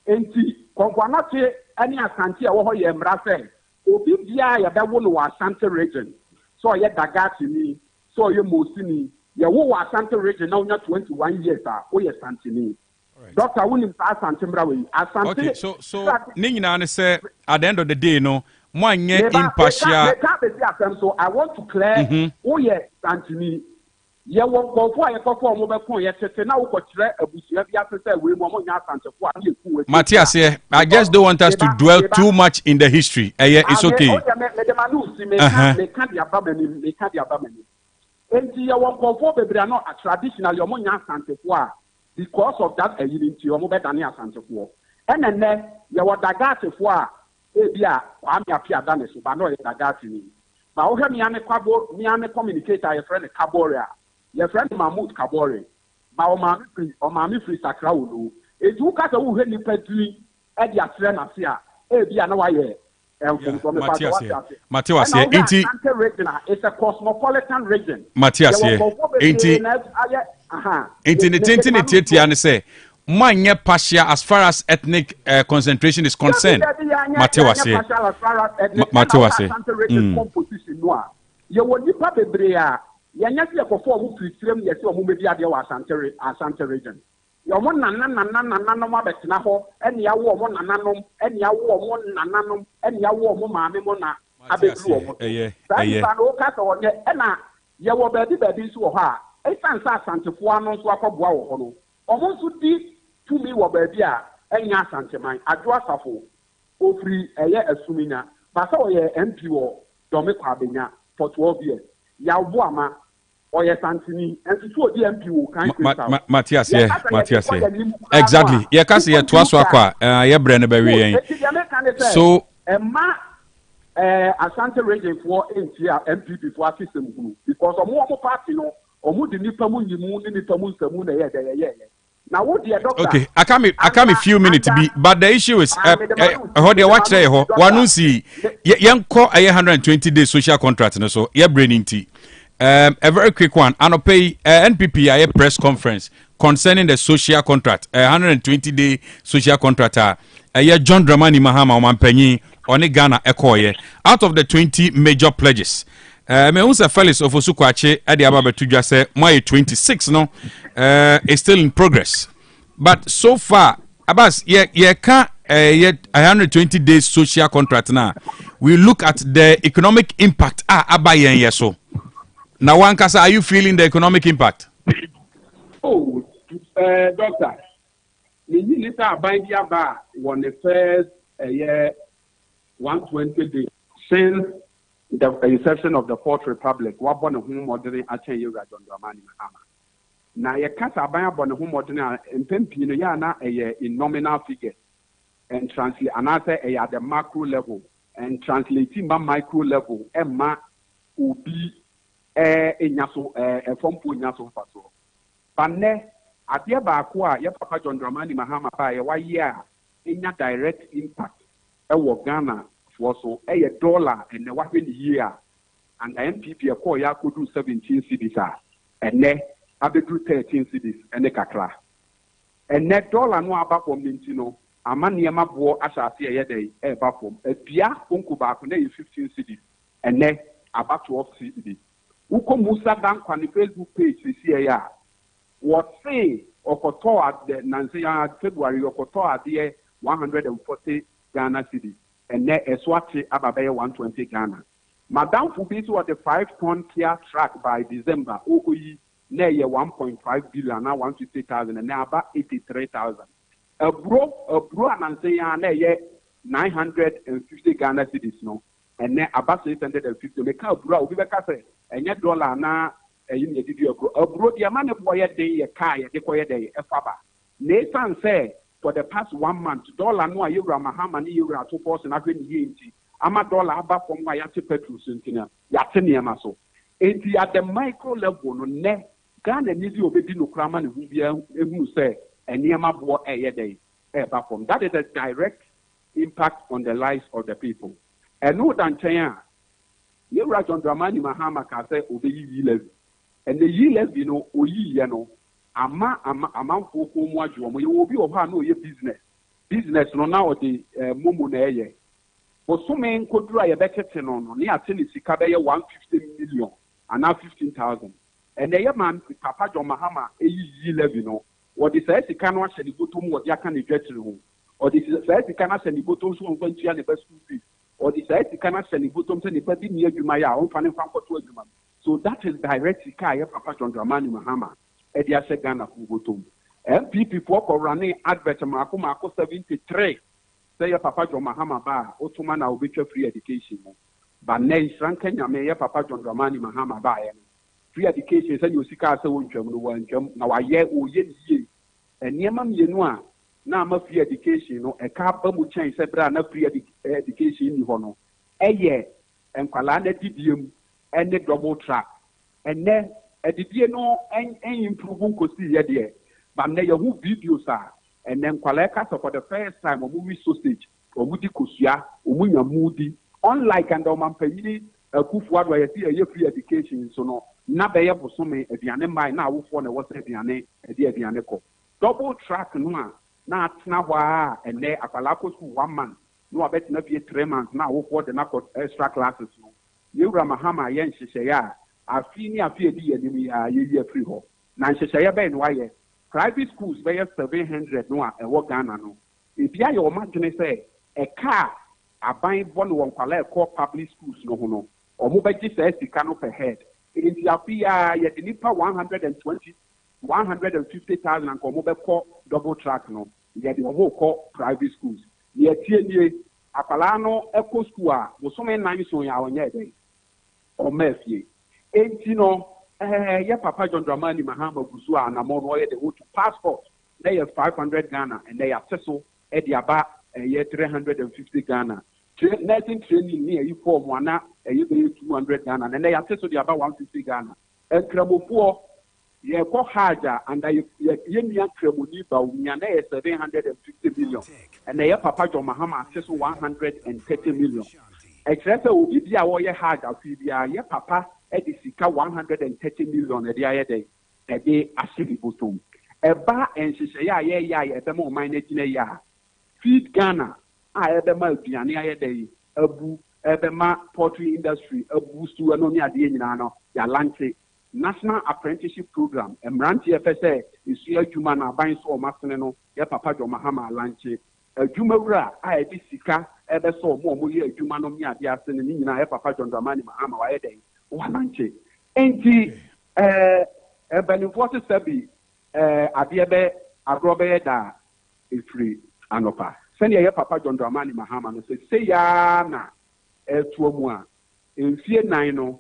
enti konkwanote ani Asante a wo ho ye mra say obi bia ya be wo no Asante region so ye dagati ni so ye mosi ni ye wo Asante region na onya 21 years a o ye Asante ni Doctor William Asante mra we Asante. Okay, so ni nyina ne say at the end of the day no mo anye impartial. So I want to clear o ye Asante ni ye won kofo a ye kofo mo be kon ye tete na wo ko kire abusua bi afese we mo nya Asantefo a ye ku we. Matthias here, I just don't want us to dwell too much in the history. It's okay. Me can dia abamani. Enti ye won kofo bebre no traditionally mo nya Asantefo a because of that ayinti o mo be dane Asantefo. Enene ye wo dagatefo a ebia kwame apia dane so ba no ye dagati ni. Ba wo hwe mi ame kwabo mi ame communicator ye friend Kabore your friend Mahmoud Kabore, but Omami Free Sakraulu. If you cut a who any petri at your friend Asia, be an away. Matthias, it's a cosmopolitan region. Matthias, ain't the say, mine partial as far as ethnic concentration is concerned. Matthias, you will be probably Yanyasi a perform with Trim, yes, or maybe at your Asante region. Your one nananum betnaho, and ya war one nanum, and ya war one nanum, and ya war mamma, Abetu. Enna, ya were baby so ha. A fancy Santa Fuano, Swap Wow, almost would be to me were baby, and ya Santa mine, a drasafo, O free a year assuming, but so ye MPO, Domic Habina, for 12 years. Yawama or yes, Anthony, and to the MP can Matthias, exactly. Yeah, because you twice wakwa, yeah, Brennerberry. So, Asante region for MP before system group because of more party no, or would the Nipamun you moon in the Tamun Samun, now what the doctor? Okay, I come a few minutes to be, but the issue is, how they watch there, one see, young call a 120 day social contract, and so, yeah, braining tea. A very quick one. I pay NPP a press conference concerning the social contract, 120 day social contract. John Dramani Mahama Mampenyi on Ghana Ekoye. Out of the 20 major pledges, me unsa Felix Ofosukwache at the Ababa Tuja say my 26 no is still in progress. But so far, Abbas ye can yet 120 days social contract now. We look at the economic impact. Abayen yeso. Now, one kasa, are you feeling the economic impact? Oh, doctor. The minister Abandia Bar won the first year 120 days since the inception of the Fourth Republic. What born a home ordinary action you got on Dramani Mahama. Now, your cast Abaya born a home ordinary and Pempino Yana in nominal figures and translate another at the macro level and translating by micro level. Emma will be a Yaso, a form for Yaso Faso. But adeɛ baako a yɛ papa John Dramani Mahama pa yɛ wayɛ a ɛnya direct impact ɛwɔ Ghana for so ɛyɛ dollar ɛnɛ wahwɛ ne yie a and MPP ɛkɔɔ yɛ akɔdu 17 cedis a ɛnɛ abɛdu 13 cedis ɛne kakra ɛnɛ dollar no aba fam ne nti no ama nneɛma boɔ ahyɛ ase ɛyɛ dɛ ɛɛba fam adua konko baako na yɛ 15 cedis ɛnɛ aba 12 cedis wokɔ Musa Dankwa ne Facebook page sisi ɛyɛ a what say Okoto at the Nancy February Okoto at the 140 Ghana cedis and then Eswati Ababe 120 Ghana. Madame Fubisu was the 5-ton Kia track by December. Okoyi near 1.5 billion now 150,000 and now about 83,000. A bro and Nancy 950 Ghana cedis no and then about 650. Make a bro we say and yet dollar now. In the video, a bro, the man of boy day, a car, a decoy day, a faba. Nathan said, for the past 1 month, dollar no euro, Mahama, euro, 2 and I've been here. I'm a dollar above from my Yati Petru Sentina, Yatini Maso. And at the micro level, no ne, Ghana needs you obey no craman who say, and Yama boy a day, a platform. That is a direct impact on the lives of the people. And no than Chaya, you write on Dramani Mahama can say, obey ye levy. And the year you know, you know, ama for what you will be of no your business no now the mumu na for so many could try a better ten on near Tennessee Cabaya 150 million and now 15,000. And the man Papa John Mahama a year you know, what the says he cannot send the bottom what you can get to home, or the says he cannot send the bottom so going to the best school fees, or the says he cannot send the bottom send the baby near you my own funny farm for 2 months. So that is direct Sikaya Papa John Dramani Mahama, Edia Segana Fugotum. MPP for running advert Mako 73. Say Papa John Mahama Ba, Ottoman Obituary free education. But Nay Shankanya Mayor Papa John Dramani Mahama Ba. Free education, say you seek us own German, now I hear O ye. And Yeman Yenua, now I'm a free education, no, a car bumble change, Sebra, free education in Hono. A year, and Kalana Didium. And the double track. And then at the no and improvement could see there. But now you videos are and then Kwaleka for the first time a movie sausage or Moody Kusia or Munya Moody. Unlike and Mampeni a Kufwa where you see a year free education so no Nabaya for so many at the end by now for the what's at the Dianeko. Double track no not now and there Apalacos 1 month. No, I bet not be 3 months now for the knuckle extra classes. Yura Mahama yen shishaya, a senior PhD enemy year free ho. Nan shishaya ben why private schools by 700 no a work Ghana no. If ya your imagine say a car a buying one call public schools no no or mobile says the cano per head. In the Apia yet the Nipa 150,000 and mobile call double track no. Yet the whole call private schools. Yet Apalano Eco School was so many names on our day. Or Murphy. And you know, Papa John Dramani Mahama Gusua and Amon Roy, they go to passport. They have 500 Ghana and they are Tesso at the Aba a year 350 Ghana. Nursing training near you form one a year 200 Ghana and they are Tesso the about 150 Ghana. And Kramo ye ko haja and ye Yemian Kremuniba, Miana 750 million. And they have Papa John Mahama Tesso 130 million. Except will be a warrior hard of Fibia, ye papa, Edisica 130 million a day actually bottom. A bar and she say, at the moment, ya. Feed Ghana, I had the Malpiania day, a boo, Ebema poultry industry, a boost to Anonia Dienano, Yalante, National Apprenticeship Program, and Ranti FSA is here human buying so Masterno, ya papa John Mahama Lanche. adwumawura a yɛde sika ɛbɛsɔ ɔmo yɛ adwuma no ne ade ase no ne nyinaa yɛ papa John Dramani Mahama wayɛ dɛn wananche enti mpanimfoɔ se sɛ bi adeɛ agorɔ bɛyɛ da ɛfiri anɔpa sɛnea yɛ papa John Dramani Mahama no sɛ yaa na ɛtoa mu a mfie 9 no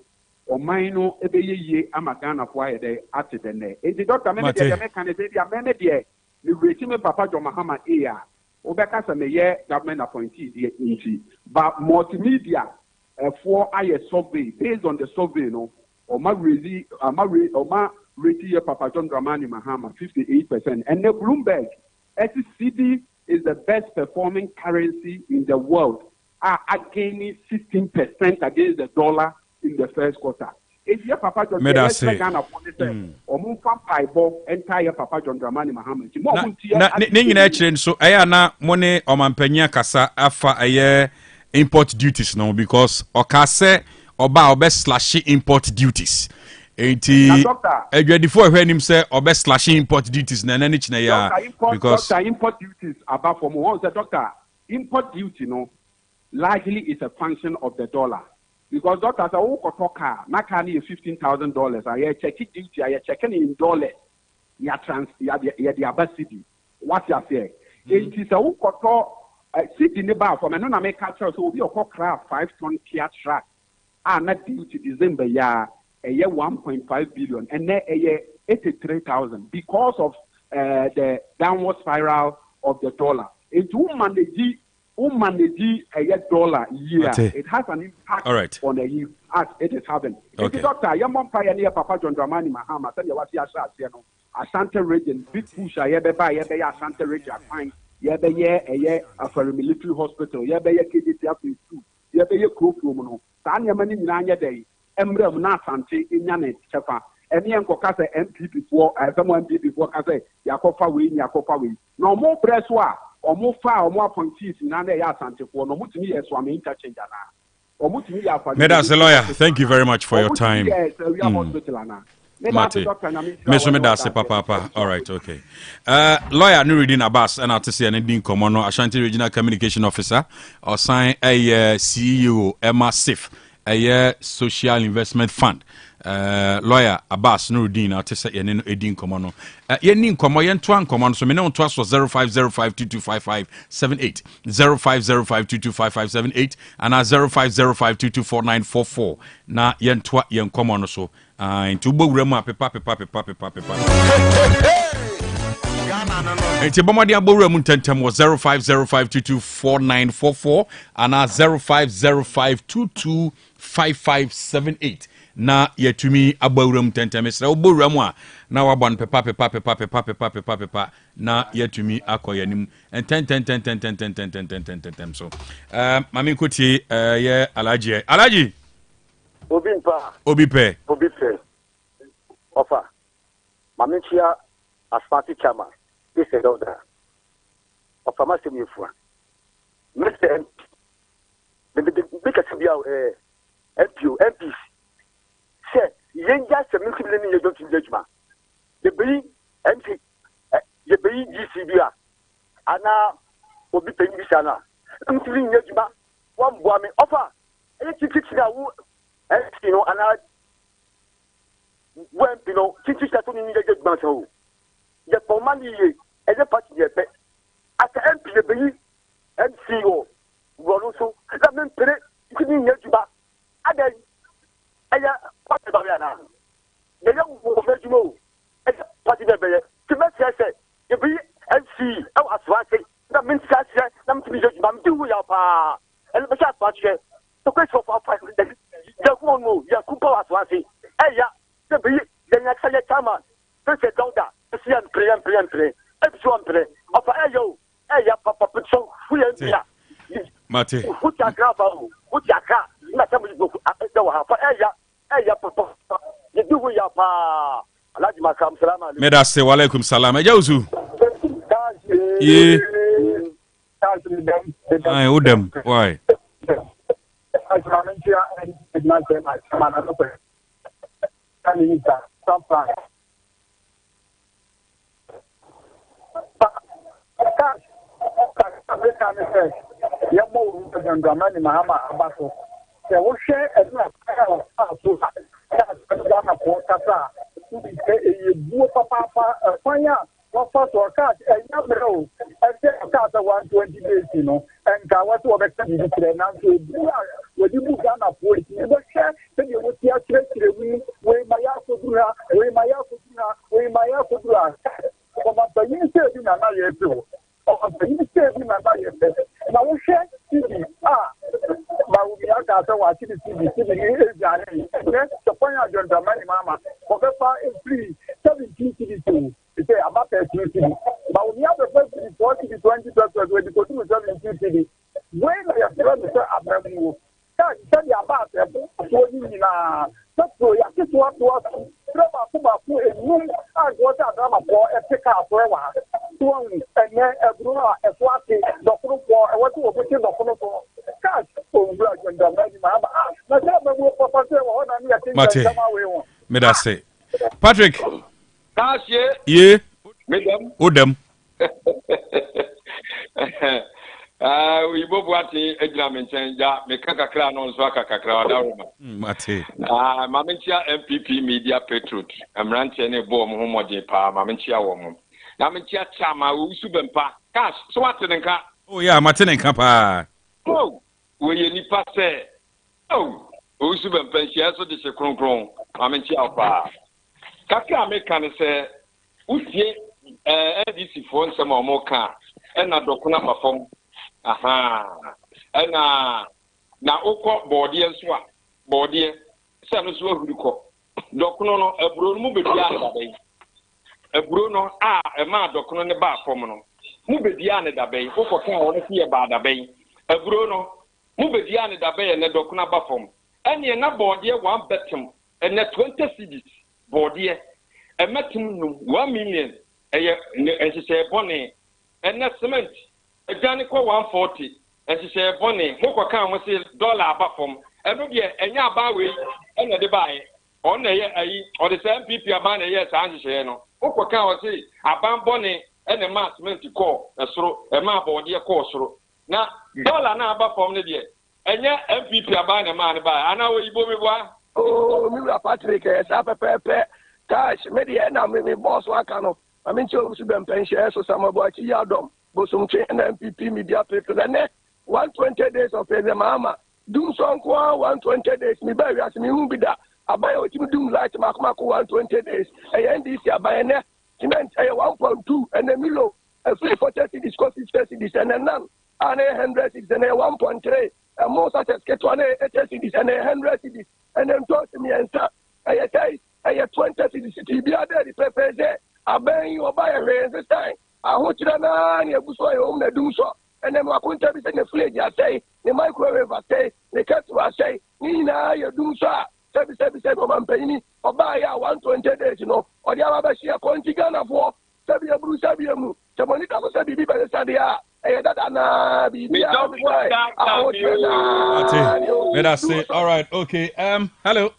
ɔman no ɛbɛyɛ yie ama Ghanafoɔ ayɛ dɛ ate dɛnɛ enti dɔkta mɛmɛ deɛ mɛka ne sɛ bia mɛmɛ deɛ mewurɛkyi me papa John Mahama a wobɛka sɛ meyɛ government appointee deɛ nti but multimedia ɛfoɔ ayɛ survey based on the survey no ɔma rate yɛ papa John Dramani Mahama 58%. And the Bloomberg, CD is the best performing currency in the world, gaining 16% against the dollar in the first quarter. If you papa John Dramani entire papa John Dramani Mahama. So I na money omampanya kasa afa aye import duties no because okase oba obe slash import duties. Enti edwadifo ehwe nim say obe slash import duties na nani china ya because import duties about for more the doctor import duty no largely is a function of the dollar because doctor say wo koto car na car ni $15,000 I check duty I checking in dollars ya the abasidi what you say it is a wo koto city ne ba for me no na make catch so obi okokra 5-ton Kia truck na duty December ya a year 1.5 billion and then a year 83,000 because of the downward spiral of the dollar. It's manage a year dollar year. It has an impact on the year as it is having. Okay. If doctor, your mom pioneer Papa John Dramani Mahama, tell you what you know, Asante region, big push, a year by year, Asante region, fine, year by year, for a military hospital, year by year, KDTF, year by year, Krupumono, Tanya Mani Nanya Day. Embrem na Asante inyane chefa eni enkoka se MP before someone MP before ka se yakofa we no mo preso a omo fa omo appointees na na ya Asante for no mutimi yeso am interchange na omutimi ya fa Medas the lawyer, thank you very much for your time. Mate. Meso Medas papa. All right, okay. Lawyer Nuruddin Abbas and Artisi and Edin Komono Ashanti Regional Communication Officer or sign a CEO Emma Sif. A social investment fund. Lawyer Abbas Nuruddin Artisa Yen Edin Commano. Yenin Como Yen Twan Common, so Minon Twas was 0505225578, 0505225578, and 0505224944. Na Yen Twa Yen Common so. Into Dwabrem Papa. Enti bomadi aboro mu tentem was 0505224944 and 0505225578 na yetumi aboro mu tentem esra oboro mu a na wabon pepa na yetumi akoyanim enten so mami koti ye alaji obi pe ofa mami chia asparti chama this is order of a massive for Mr. Because we are MPs. Say, young just a million you don't engagement. The B MP, the B GCBA, and now will be paying this. I'm feeling engagement. One boy offer. And you know, and I when you know, teachers that only need a good man. The money as a party at the MP MCO also that means it means you back and then what about the young professional as a party to make say the MC as what that means that I'm to be judged I'm do we are and the chat party the question of our the one move ya kupa as what say the the next time first daughter see and play everyone play of ayo papa put so free and yeah Mate put your car na somebody go for papa you do we pa alaji makam salam alaikum Medas wa alaikum salam ejawzu ye ai udem why America says, "You're more than Dramani Mahama Abaso." There was share and not so Ghana for Qatar. You do papa fire. What first or cat and Yamro and say a cat 120 days, you know, and Kawato of extended to now to when you move Ghana for it. You don't share, then you will see a trade to the way my Yakudura, way my Yakudura, way my Yakudura. But you say in another too. You say in another. Now we share TV. But we are got to watch TV. TV is the point of your money, Mama. For the far is free 17 TV. Say about the TV. But we have the first 40 to 20 when you go to 17 TV. When I have to say Abraham, tell you about the so you have to work to us. Room and water drama for a pick up for a while. And then a brewer, a swati, the fruit for a what to put in the front for cash. Oh, blood and the lady, Mamma. Mate, may I say, Patrick? Ye, Yeah, madam. Odem. We both watching exam change that make a clan on Swaka Kakra. Mate. Mamintia MPP Media Petrut. I'm ranching a bomb homo de pa, Mamintia woman. Namintia Chama, Usubempa, cash, swatting and cat. Oh, yeah, Martin and Kappa. Oh, will you need pass? Oh, Usubempa, she also dis a cron, Mamintia pa. Kaka American say, Usie, NDC phone some more car, and a docuna perform. Aha, and now, Oko body and swap, body, Samus Woguko, Docuno, a Bruno Mubidiana Bay. A Bruno, a man Docuno in the bar formal. Mubidiana da Bay, Oko can't see about the Bay. A Bruno, Mubidiana da Bay and the Docuna Buffum. And you're not body one betum, and the 20 cities, body, a metum 1 million, and she said, Bonnie, and that cement. A Janico 140, and she said, Bonnie, Hoko can was $1 above from, and no dear, and ya bawi, and the buy, on the or the same people are buying a yes, and she no. Hoko can was say, a ban Bonnie, and a mass meant to call, a throw, a map or dear course through. Now, $1 now above from the dear, and yet MPP are buying a man by, I know you both were. Oh, Mila Patrick, Sapa Pepe, Cash, Media, and maybe boss Wakano. I mean, you should be pension, so some about Yadom. Bosumche and MPP Media Paper. The next 120 days of the Mama. Doom song 120 days. Me buy as me who be that. I buy what you do like Makmako 120 days. A NDC I buy a net. Cement a 1.2 and a Milo. A free for 30 discourses 30 and a none. And a 100 and a 1.3. And more such as get 1 a 30 and a 100 and then talk to me and start. I say a 20 city be a daddy pepper there. I buy you buy a raise this time. I want you to know home the do so. And then I couldn't tell you the flag I say, the microwave I say, the cat I say, Nina, you do so. 77 of penny, or buy 120 days, you know, or the other share Contigana for Sabia Bruce Sabiamu, Samonica was a baby by the Sadia. Let us say, all right, okay. Hello.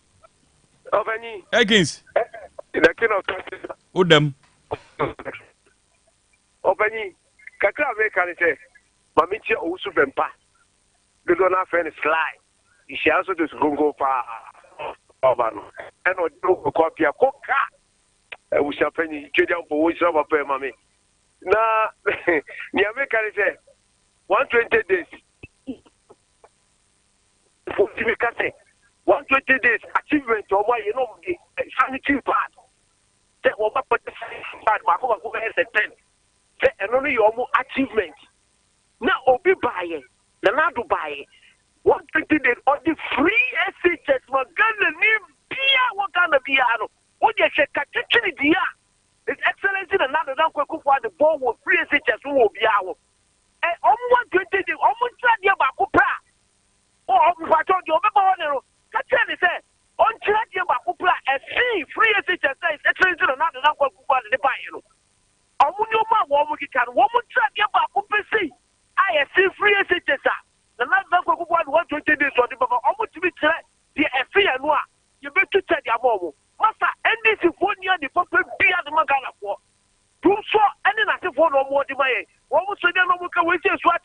Higgins. Udem. Openi, Kaka American say, Mamichi Osu Bempa. The donor friend is Sly. She also does Gongo Pa. And no copy of Coca. We shall penny, Judah for which of a pay, Mammy. Now, the American say, 120 days. 120 days achievement of why you know the sanity part. That was what the part, Marco, who has a 10. And only your more achievement. Now, Obi buy it, the Nadu buy it. 120 days on the free SHS, Magana, Pia, what kind of piano? What you say, Catching the His Excellency, the Nadu, the ball will free SHS, who will be our. And almost 20 days, almost 20 years back, oh, I told you, Catching said, on 20 years back, a free SHS, Excellency, the Nadu, the buy you. Amunoma woman can woman track your back up see. I see free SHS. The last number of 120 days on the Baba, almost to be tracked. The FIA Noir. You better tell your mom. Master, and this is 1 year the purple beer the Magana for. Do so, and then I say for no more the way. What was the number of wages what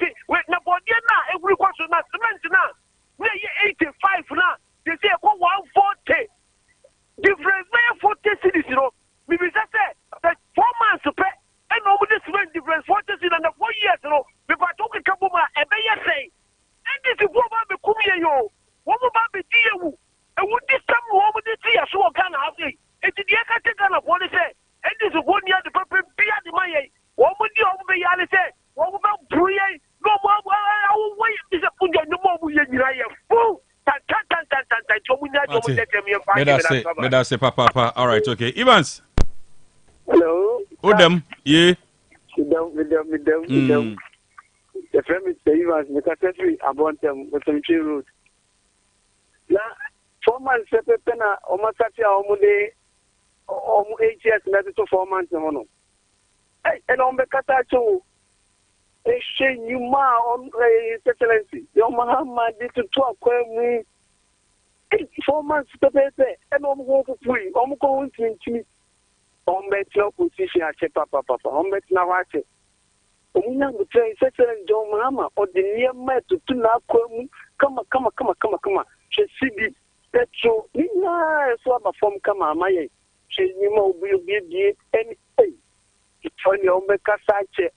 Medase, papa. All right, okay. Evans. Hello. Odem, yeah. With them. The friend is Evans, the secretary about them with some tree root. Now, 4 months, Pena, almost at your day, almost 8 years, not to 4 months. And on the Catacho, a shame you ma on excellency. Your Mahama did to 12 4 months to pay, and I'm going to free. I'm going to me. On bet your position at Papa, on bet now watch it. Omuna mutray second John Mahama or the near met to na kwemu come she sibi petro nina so aba form kama amaye she nima obi any ifani ombe kasache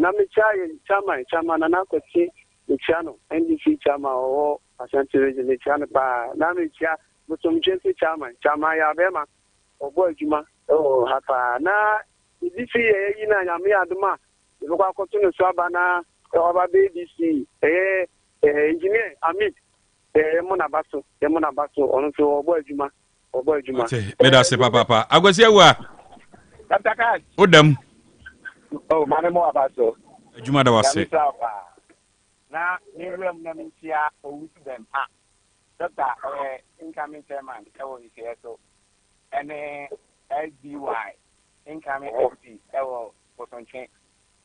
na mechaye chama na kwati mechano NDC chama o Ashanti region mechano pa na mecha mutumjensi chama ya bema obo adwuma hapa na this year, you know, I'm here. Look at continue to Sabana, our BBC, engineer, Amit, Monabaso, on to Obojuma. Medase, papa. I was here. Odem. Oh, Manamo Abaso. Jumada was it. Now, Miriam Namicia, or them. Doctor, incoming chairman, so, and SBY. Incoming MP, for some change.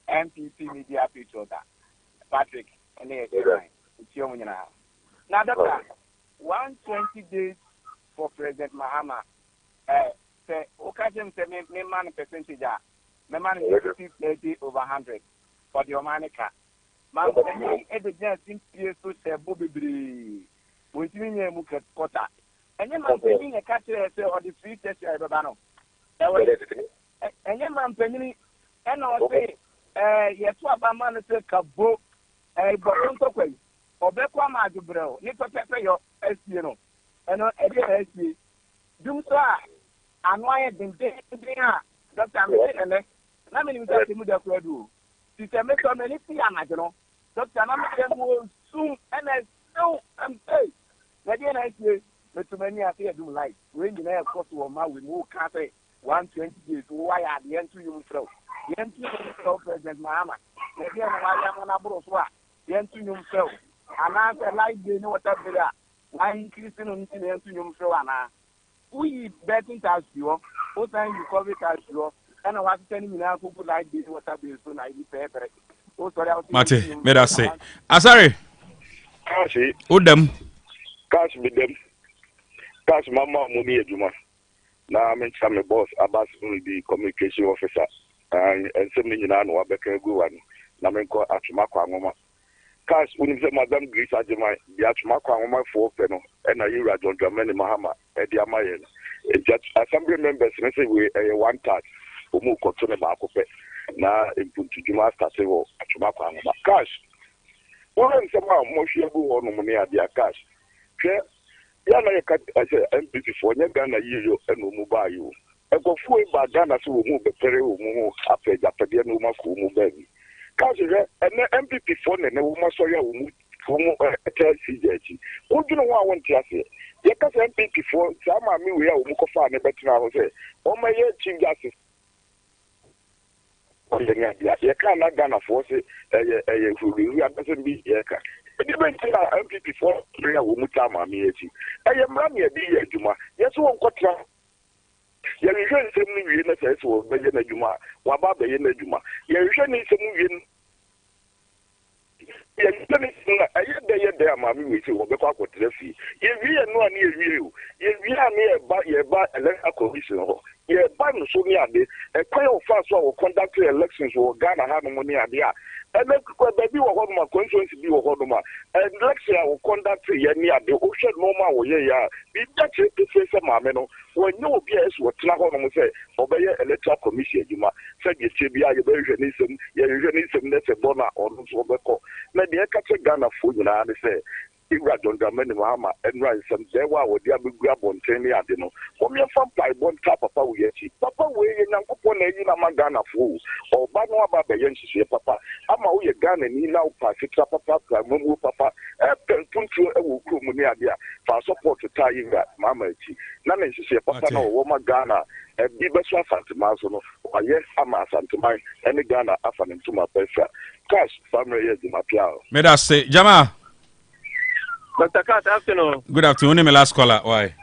MPP media picture that Patrick and the line. Now, doctor, 120 days for President Mahama. Say, occasion say, me man percentage, me man 50 over 100 for the Omanica. Man, evidence in PSO say, Bobby, with me, Muka Kota. And then man, taking a catcher or the free test, I don't know. And your man penny, and I'll say, yes, what a man says, Cabo, a Boronto, or Bequama to Bro, Nipa Pepper, your SPNO, and on every SP. Do so, and why I've been there, Dr. and I mean, without the Muda Credu. Sister make so many things, I don't know. Dr. Namakan will soon, and I know I'm paid. But then I say, but too many I do like, when you know, of course, we move cafe. 120 days, why are the end to you throw? The end to you throw, President Mahama. Maybe I'm on a broswa. The end to you throw. And after light, they know what up there. Why increasing on the end to you throw? And we betting tax you, what time you cover tax you, and I was telling me now, who like this, what up is so nice, paper. Mate, may I say, Asari, Udem, Cash with them, Cash Mama Muni Juma. Now I'm my boss, Abbas, the communication officer, and some in an Wabeka Guan, Namenko Achumaka Mama. Cash, when you say Madame Greece Ajama, the Achumaka Mama for Peno, and I hear John Dramani Mahama, Eddie Amayan. Assembly members, say we a one touch, Umu Kotone Bakope, now in Puntujuma Stasevo, Achumaka Mama. Cash, one of them Moshiabu or Nomonia, dear Cash. Yana I MPP for Ghana you and Umubayu. I go for a Ghana to move the Pere after Japadian Umaku baby. Cause and MPP for the Uma Soya tell CJG. Who do you know what I want to say? Yakas MPP for Sama me we are Umukofa and Betra say, oh my year Chief Justice. You can't Ghana force it, we are doesn't be Yaka. MPP for prayer will mutama me. I am running a day, Juma. Yes, one quarter. You usually say me, you know, so Bayana Juma, Waba Bayana Juma. You usually say me, I get there, mammy, we say, what the fuck with the fee. If we are not near you, if we are near by a commission, yeah, ban so near a kind of fast or conduct elections or Ghana have money idea. And then, baby, what my conscience be or Hodoma, and lecture will conduct near the ocean normal or yeah, be that to face a mameno, when no BS what Tlahono say, obey electoral commission, you must say, you should be a versionism, that's a bona or Robeko. Let the Ekache Ghana food, and I say, Igra John Dramani Mahama and Rice and Dewa would be grab on 10 years, you know. For me, from one tap Papa Uyechi, Papa Way and Uncle Ghana fool, or Banwa Baba Yensi, Papa. I'm a Ghana and he now pass it up, Papa, Mumu Papa, Apple Punch nsuo ɛwɔ kurom ne ade a fa support taa yi nga mama akyi na ne nhyehyɛ papa na wɔwɔ ma Ghana bi bɛso asantema so no ɔyɛ ama asantema ɛne Ghana afa ne ntoma pɛsa cash family yɛ dwuma pia me da say Jama Dr. Kat, afternoon. Good afternoon. My last caller. Why?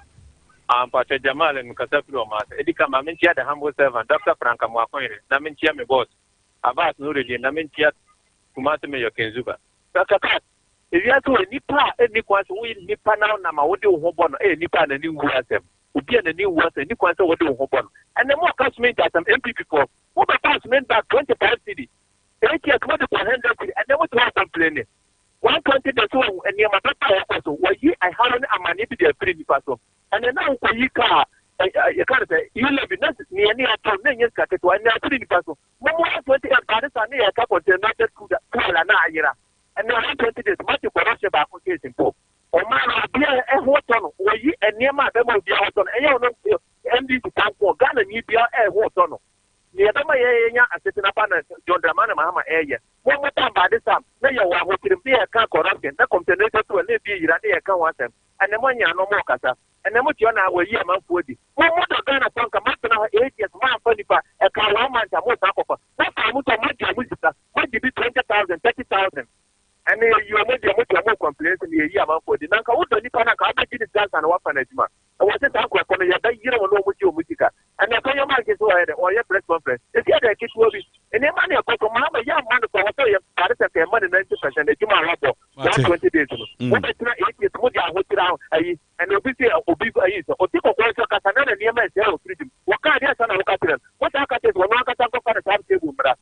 Pastor Jamal and Kasapiro Mas. Edika Mamintia, the humble servant, Dr. Franka Mwakoire, Namintia, my boss. Abbas Nuridi, Namintia, Kumatame Kenzuba. Dr. Kat, if you are to a Nipa, any quantity, we Nipa now, Nama, what do you hope on? Nipa and a new Wasem. Would be a new Wasem, Nipa, what do you hope on? And the more customers that some MP people, what the customers back 25 city. 8 years, what the 100 city, and then what to have complaining. 120 the two and near my papa were you I had a money to the free person. And then now you car you can't say you live in near a town, then you got it to a free person. No more 20 and a near a couple of united and now 20 days much for Russia back on case in Pope. Or man, a hoton, were you and near my demo be out on any of them MD to come for Ghana, you be a hoton. Near them, I sit in a panel, John Dramana, Mahama area. One more time by this time, now you are working be a car corruption, that continues to a lady, I can't want them. And the money are no more casa. And then what you are now, year man for it. One more than a song, a month now, 8 years, man, funny, a car, 1 month, a more talk of. That's how much might be 20,000, 30,000. And you are making more complaints in the year man for the Nanka. What do you can get it done and what management? I was just talking about you don't know what you musica. And the Kaya market or your press conference. If you had a kid will be and the money of Mama, young man for hotel, money 90%, the Juma Rabo, 20 days. What is 8 years, what you are holding out, and obviously, obese, or take a voice of Catana and Yemen, what kind of son of Catalan? What are Catalans when one Catalan for the time table, brother?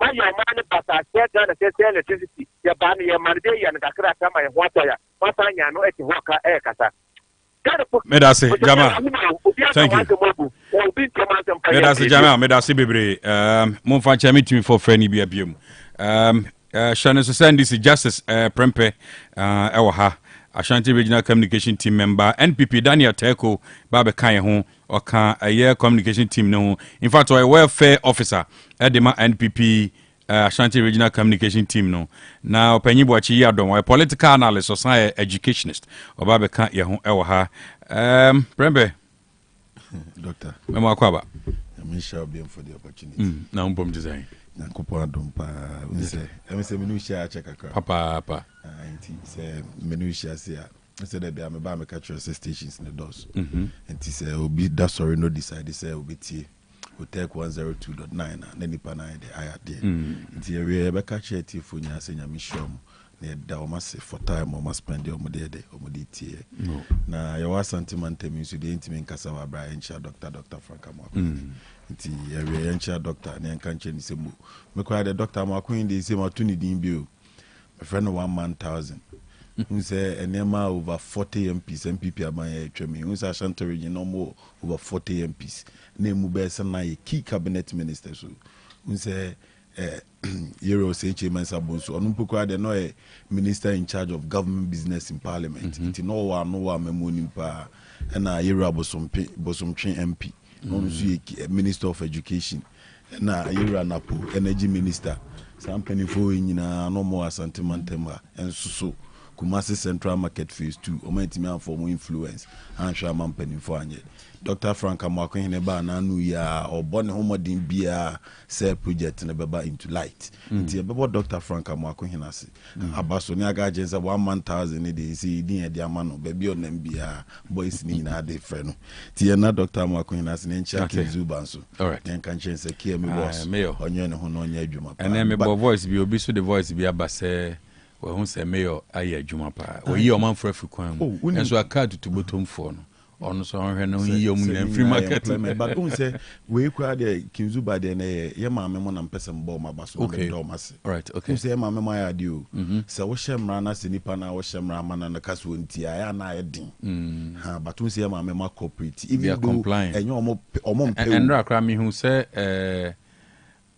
My young man, but I said, electricity, your banner, your Monday, and Kakra, my water, what I know at the Waka Air Cata. Medase Jama. Thank you. Medase Jama, Medase Bebre. Monfa chami timi for friendly bi abiam. Shane so send this justice Prempe ewo ha. Ashanti Regional Communication Team member NPP Daniel Teko ba be kan ho oka aye communication team no. In fact, a welfare officer edema NPP Ashanti Regional Communication Team no. Now Penny Boachi Yadon, a political analyst or science educationist or Babeka Yahoo Ewaha. Prembe Doctor Memo Kwaba. I shall be for the opportunity. Now bomb design. Nakopo Dompa we say menu share check Papa. Say menu share say said that I'm about to catch stations in the doors. And he said obi that sorry no decide say obi tie. Otec 102.9 and then the pana the IRD. Nti we be catch it if we nya say nyame shom na da o mase for time o must spend o mo de tie. Na your sentiment me so the intime nkasa wa bra encha Dr. Franka Mwako. Nti we encha doctor na enka nche ni semu. Me kwa the Dr. Mwako ndi say ma tuni din bi o. My friend 1 man 1,000. Who say enema over 40 MPs MPP aban twemi. Who say Ashanti region no more over 40 MPs. Name be na key cabinet ministers. Who say Euro say chairman Sabonso. Onumpuko de no a minister in charge of government business in parliament. It no wa memoni pa na Euro bosomtwe MP. No so minister of education. Na Euro napo energy minister. Some penny for nyina no more Asante Mantema and so Kumasi Central Market Phase 2 o mentimi for more influence and sure man penny for anye Dr. Franka Mwako hineba na anu ya obone homodin bia say project na beba into light nti beba Dr. Franka Mwako hinase abaso ni aga agenza 1 man 1,000 ni dey see din e dey amano bebi onam bia boys ni na dey frɛ no ti na Dr. Mwako hinase ne ncha Zuba nso den kan chen say kia me boss onye ne ho no onye adwuma pa and me voice bi obi so the voice bi abase we hu say mayor aye adwuma pa we yi o man fra fikwan mu enso aka tutu bottom for no ono so hwe no yi om na free market but who say we kwa de Kinzuba de na ye maame mo na mpese mbo ma baso de do mase right okay say maame mo ya de o say wo hyemra na se nipa na wo hyemra mana na kaso nti aya na ye din ha but who say maame ma corporate even though enyo omo mpe and rakra me hu say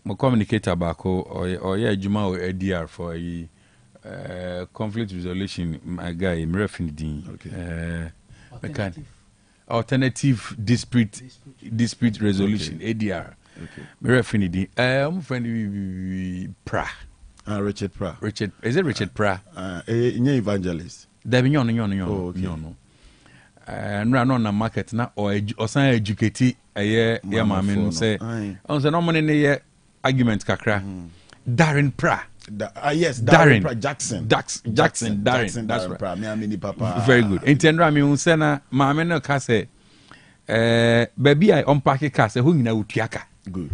mo communicator bako or ye adwuma o ADR for yi conflict resolution my guy Mrefindin alternative dispute resolution ADR Mrefindin friend Richard Pra is it Richard Pra evangelist There be no. No na market na or san educate ya maame no say on say no money ne argument kakra Darren Pra yes Darren Pra Jackson Darren that's right Pra me amini papa very good entendra me say na maame no ka say baby I unpack car say ho nyina wotuaka good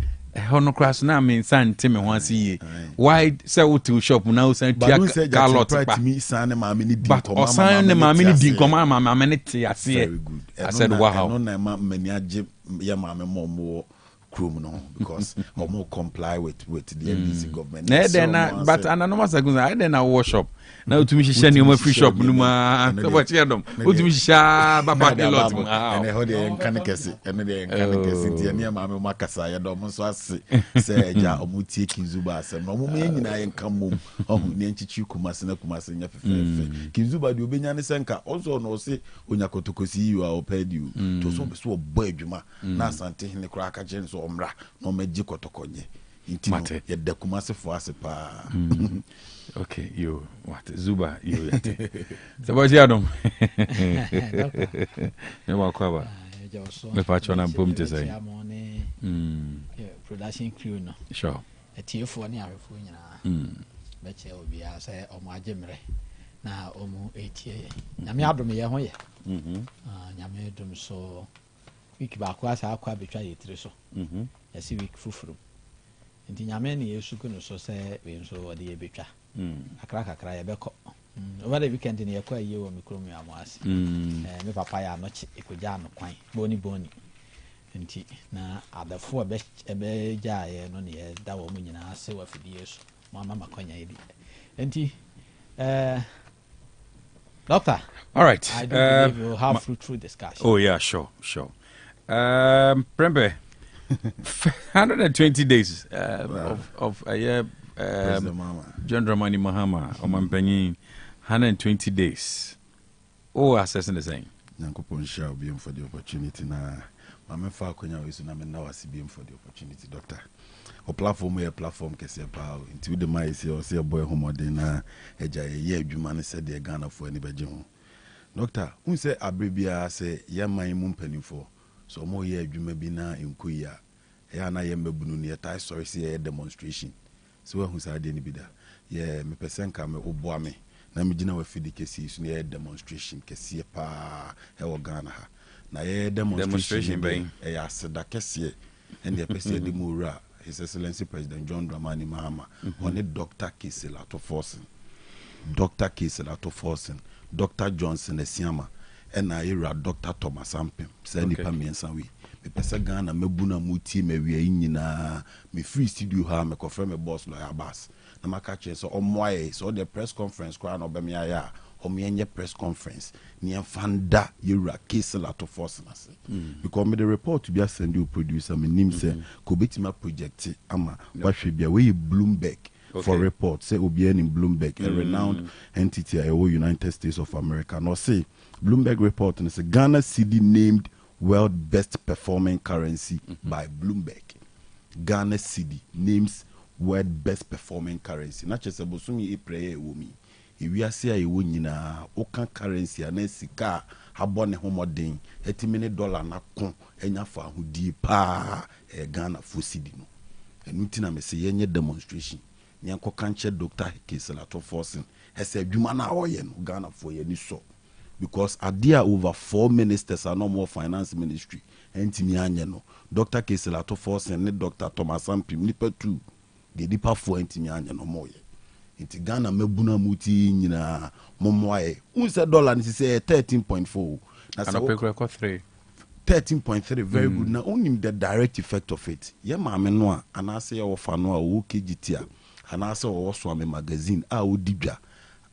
no cross na me san te me ho asiye why say wo to shop na wo san tuaka car lot pa me san ma me ni din but osan ne ma me ni din ko ma me ne te ase very good I said wow no na ma me ni age ya ma me mo chrome no because or more comply with the NDC government but anonymous agunza I then na workshop na utumi shisha ni mo free shop no ma so what you dom utumi shisha baba de lot and e hold the kan kesi and the kan kesi ti na ma me makasa ya dom so ase say eja omutie Kinzuba asem no mo me nyina ye nka mom ohu ne nchichi kumase nya fefe Kinzuba de obenya ne senka also no se onyakotokosi you are paid you to so boy adwuma na asante ne kura aka jen so omra no meji kotokonye intino ye de kumase fo ase pa okay you what Zuba you so what you adom me wa kwa ba me pa chona bom te say production crew no sure etiefo ne arefo nyina be che obi a say omo agemre na omo etie nyame adom ye ho ye nyame dom so week ba kwa sa akwa betwa yetire so yesi week fufuru nti nyame ne yesu ko no so se we nso wode ye betwa akra ye beko over the weekend ne yakwa ye wo mikromu amwase me papa ya no chi ekoja no kwan boni nti na adafo ebe ja ye no ne da wo mu nyina ase wa fidi yesu mama makonya idi nti doctor all right I do believe we'll have fruitful discussion. Oh yeah, sure Prembe 120 days of a year John Dramani Mahama Omampanyin 120 days assessing the same Nyankopon shall be for the opportunity na mama fa konya we so na me na wasi be for the opportunity doctor o platform e platform kese pa nti we the mai se o se boy homodin na eja ye adwuma ne se de Ghana fo ani beje ho doctor un se abrebia se ye man mu mpanifo so mo ye adwuma bi na enkoya ya na ye mabunu ne tai sorry se ye demonstration so hu sa de ni bi da ye me pesen ka me oboa me na me gina wa fidi kesi so ye demonstration kesi pa e wo Ghana ha na ye demonstration ben e ya seda kesi and the person de mura His Excellency President John Dramani Mahama on a Dr. Kiselato Forsen Dr. Johnson Esiama and I era Dr. Thomas Ampem say nipa miensa we me pesa Ghana mebuna muti me wie nyina me free studio ha me confirm me boss lawyer Abbas na maka che so omoye so the press conference kwa no be me aya omienye press conference ni enfanda yura Kiselato Forsen because me the report to be send you producer me nim say ko betima project ama wahwe bia we Bloomberg for report say obi in Bloomberg a renowned entity in the United States of America no say Bloomberg report and say Ghana cedi named world best performing currency by Bloomberg. Ghana cedi names world best performing currency not just abosumi e prayer e womi e wiase a e wo nyina oka currency ana sika habone homodin $80 na ko enya fa hudi pa Ghana fo cedi no enu na me say yenye demonstration nyanko kanche Dr. Kiselato Forsen ese adwuma na oye no Ghana for ye ni so because adia over 4 ministers are no more finance ministry entimi anye no Dr. Kiselato Forsen ne Dr. Thomas Ampim nipa 2 de nipa 4 entimi anye no moye nti Ghana mebuna muti nyina momoaye unse dollar ni say 13.4 na say 13.3 very good na onim the direct effect of it ye maame no a anase ye wo fa no a wo kegitia anase wo so ame magazine a wo didwa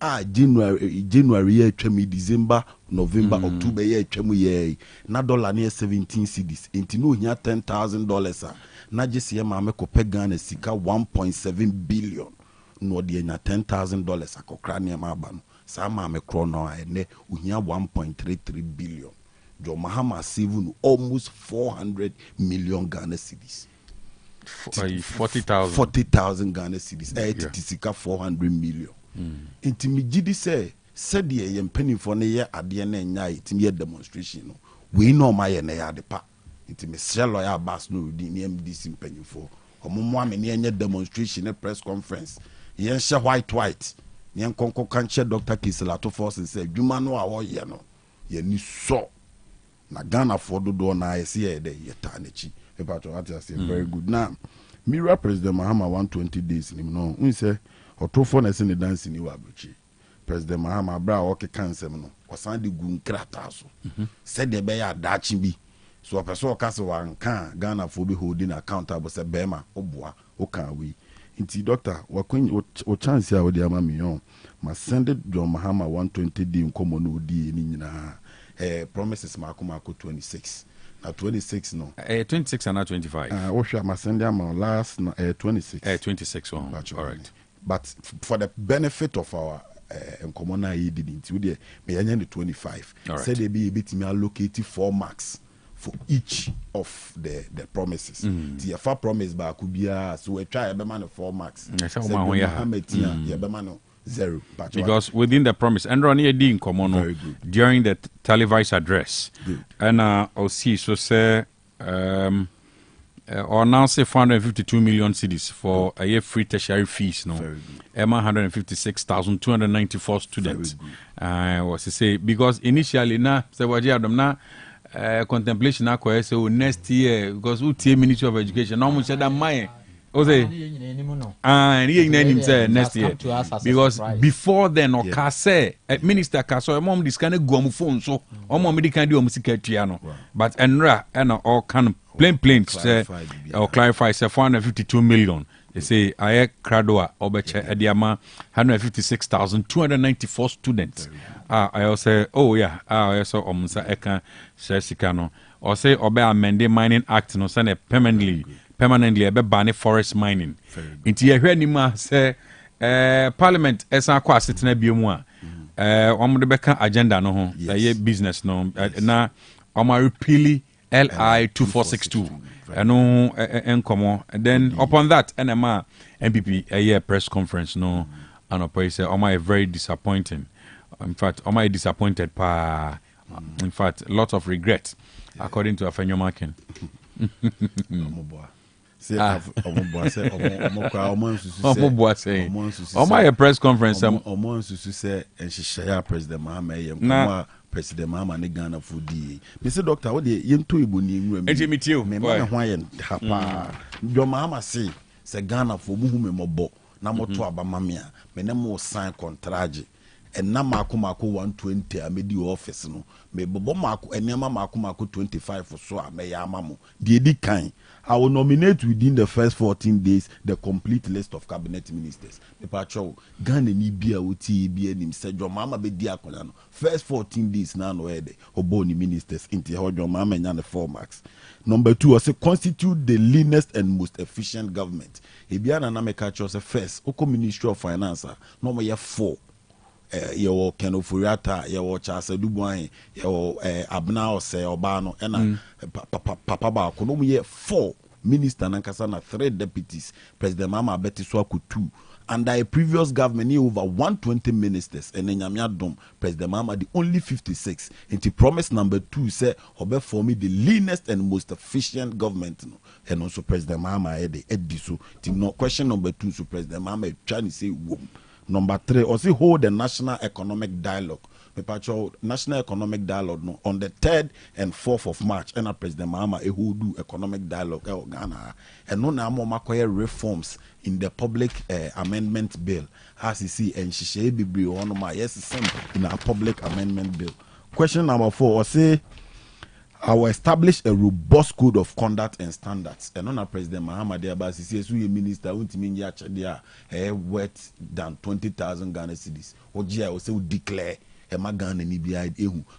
a January ye atwam December November October ye atwam ye na dollar ne 17 cedis enti no hia $10,000 a na gese ye maame ko pe Ghana sika 1.7 billion no de nya $10,000 akokra ne ma aba no sa maame kro no a ne ohia 1.33 billion John Mahama saving almost 400 million Ghana cedis. 40,000 Ghana cedis. Sika 400 million. Intimidity say said ye pennyfo ne ye adeɛ na nya it me demonstration no we no ma ye na ya de pa it me sell lawyer bass no di ne MDC pennyfo omomo ame ne nya demonstration ne press conference ye hye white ne konko kanche Dr. Kiselato force say dwuma no a wo ye no ye ni so na Ghana for do na ye see de ye ta na chi paper to what say very good now Mira President Mahama 120 days ni no un say otofo na se ne dance ni wa abrochi President Mahama bra o ke kansem no osan de gu nkrata so said de be ya dachi bi so person o kase wa nka Ghana for be holding accountable say bema oboa o kan we nti doctor wakwen o chance a o de ama me yon ma send John Mahama 120 day nkomo no di ni nyina promises mako 26 na 26 no 26 and 25 o hwa ma send am last 26 26 one. All right, but for the benefit of our nkomo na yi did nti we dey me yanya the 25 said they be betimi allocate 4 marks for each of the promises. The fa promise ba ku bia so we try e be man 4 marks. Zero. Because within the promise, and Ronnie Edin Komono during the televised address, and I'll see so say or now say 452 million cedis for a year free tertiary fees. No, Emma 156,294 students. Was to say because initially na say what you na contemplation na ko say next year because who Ministry of Education no much that my say next year because before then or say minister kaso mom this kind of go phone so mom me kan do musika no but enra and all kind plain say or clarify say 452 million. They say I Kradoa Obeche Ediama 156,294 students. I also I also Omsa Eka Sesikano or say Obe amende mining act no send permanently a ban forest mining. Into a nima say parliament esa kwa sitina biomwa the beka agenda no ho business no na repeal LI 2462 and then upon that NMA MPP a year press conference no and I say very disappointing. In fact disappointed in fact lots of regret according to Afenyo Makin. A press conference President Mahama President Mahama ne Ghana for di. Mr. Doctor, what the yento iboni nwura mi. Enti mitio. Me ma ho ayen hapa. John Mahama say Ghana for mu hu me mobo na moto abamame a me ne mo sign contract. And na mako 120 amedi office no me bobo mako enema mako 25 for so me ya amamo de edi kan. I will nominate within the first 14 days the complete list of cabinet ministers. The patrol Ghana ni bia oti bia nim se John Mahama be di akola no first 14 days na no ede obo ni ministers inti John Mahama nya 4 marks. Number 2 was constitute the leanest and most efficient government. E bia na me catch us first oko Ministry of Finance no mo ye 4 your Ken Ofuriata, your Charles Dubois, your Abna Ose Obano, and Papa Bakonomi 4 ministers and Kasana 3 deputies, President Mama Betty Swaku 2. Under a previous government, over 120 ministers, and then Yamiadom, President Mama, the only 56. And the promise number 2 said, Obe for me the leanest and most efficient government. And also President Mama Ediso. No question number 2, so President Mama trying to say, womb. Number 3, also hold the national economic dialogue. National economic dialogue no, on the 3rd and 4th of March. And President Mahama who do economic dialogue Ghana. And no na mo makoye reforms in the public amendment bill. As you see, and she be on my yes in a public amendment bill. Question number 4, say I will establish a robust code of conduct and standards. And on President Mahama thereby says we minister won't mean ya worth than 20,000 Ghana cedis. Oji will say declare Ghana ni bi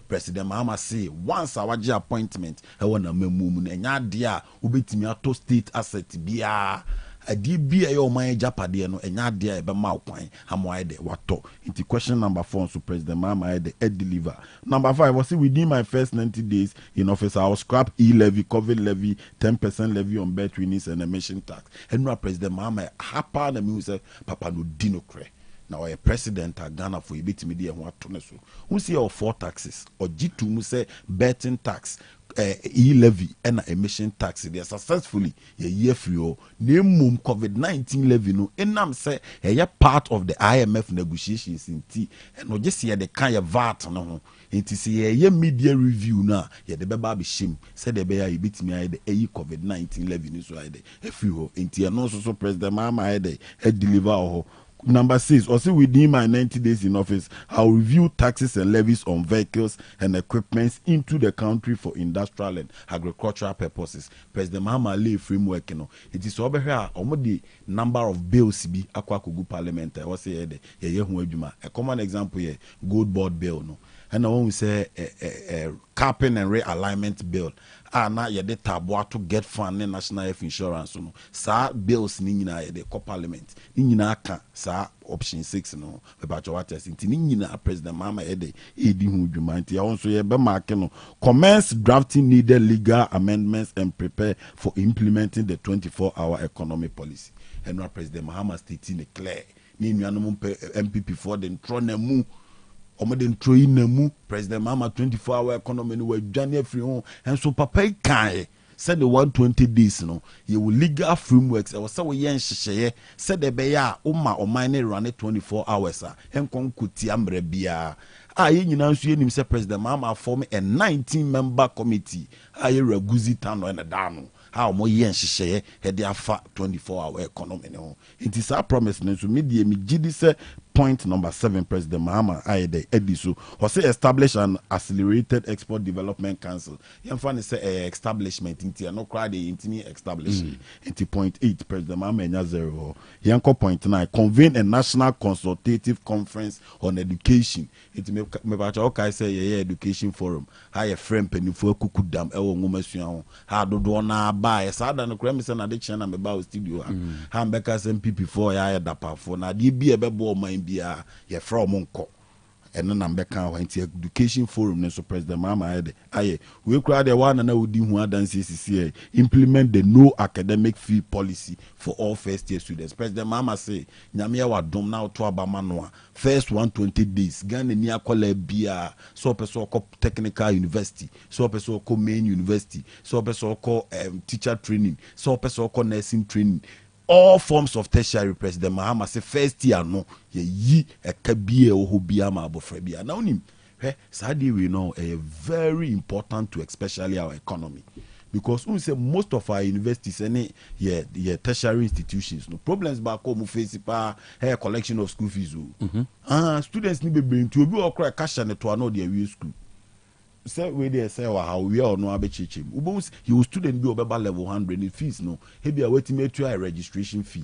President Mahama say once our appointment na memu and ya dia ubetimi ato state asset bia adi bia yo man japade no enya dia e be ma kwan amoa de wato. Into question number 4 so President Mahama deliver. Number 5 was within my first 90 days in office I will scrap e-levy, COVID levy, 10% levy on bet winnings and emission tax. And no President Mahama hapa na me say papa no dinokre. Now a president at Ghana for a bit media and what to so. Who see our 4 taxes or G2 mu say betting tax, e-levy and emission tax. They are successfully a year free. Name COVID-19 levy no. And say a part of the IMF negotiations in T and no just here the kind of VAT no. It is a media review now. Yeah, the baby shame said the baby bit me the COVID-19 levy so I if you into no so President Mama I deliver. Number 6, also within my 90 days in office, I'll review taxes and levies on vehicles and equipments into the country for industrial and agricultural purposes. President Mahama lay framework, you know. It is over here, the number of bills be akwakugu parliament. I was say a common example here, gold board bill, no. And I want to say a capping and realignment bill. Now you de tabwa to get fund national health insurance no sa bills ni nyina ye de parliament ni nyina ka sa option 6 no be ba what is ni nyina president mama ye de edi hu dwuma nti ya wonso ye be mark no commence drafting needed legal amendments and prepare for implementing the 24-hour economic policy. And now President Mahama stating clear ni nuanom MPP for the ntronamu Omoden troyi namu President Mama 24-hour economy no wadwane free home and so papa kan said the 120 days no you will legal frameworks I was so yen hyehyeye said the be ya oma omane run 24 hours enkon kuti amre bia ye nyina nso yenim say President Mama form a 19-member committee reguzi tano and dano how mo yen hyehyeye he dey afa 24-hour economy no it is our promise no so media me gidi say point number 7 President Mahama Aide Ediso or say establish an accelerated export development council. Yan fan say establishment inti no cry the intimi establish. Into point 8 President Mahama enya 0. Yanko point 9 convene a national consultative conference on education. It me bacha okay say education forum. Ha ye friend penifo kukudam e wo ngomasua ho. Ha dodo na ba e sa da no kra me say na de chena me ba studio ha. Mbeka MPP4 ya dapa for na de bi e bebo man bia ye from monko eno na mbeka ho anti education forum ne so President Mama aye we kura de one na odi hu adanse sisi implement the no academic fee policy for all first year students. President Mama say nyame ya wadom na to abama no first 120 days Ghana ni akola bia so person ko technical university so person ko main university so person ko teacher training so person ko nursing training all forms of tertiary. President Mahama say first year no ye a kabie o bia ma abofra bia now nim sadi we know very important to especially our economy because we say most of our universities any tertiary institutions no problems back home face pa collection of school fees students ni be bring to obi okra cash and to no dey school say we dey say how we all know abechichim ubos you student be obeba level 100 in fees no he be waiting me to a registration fee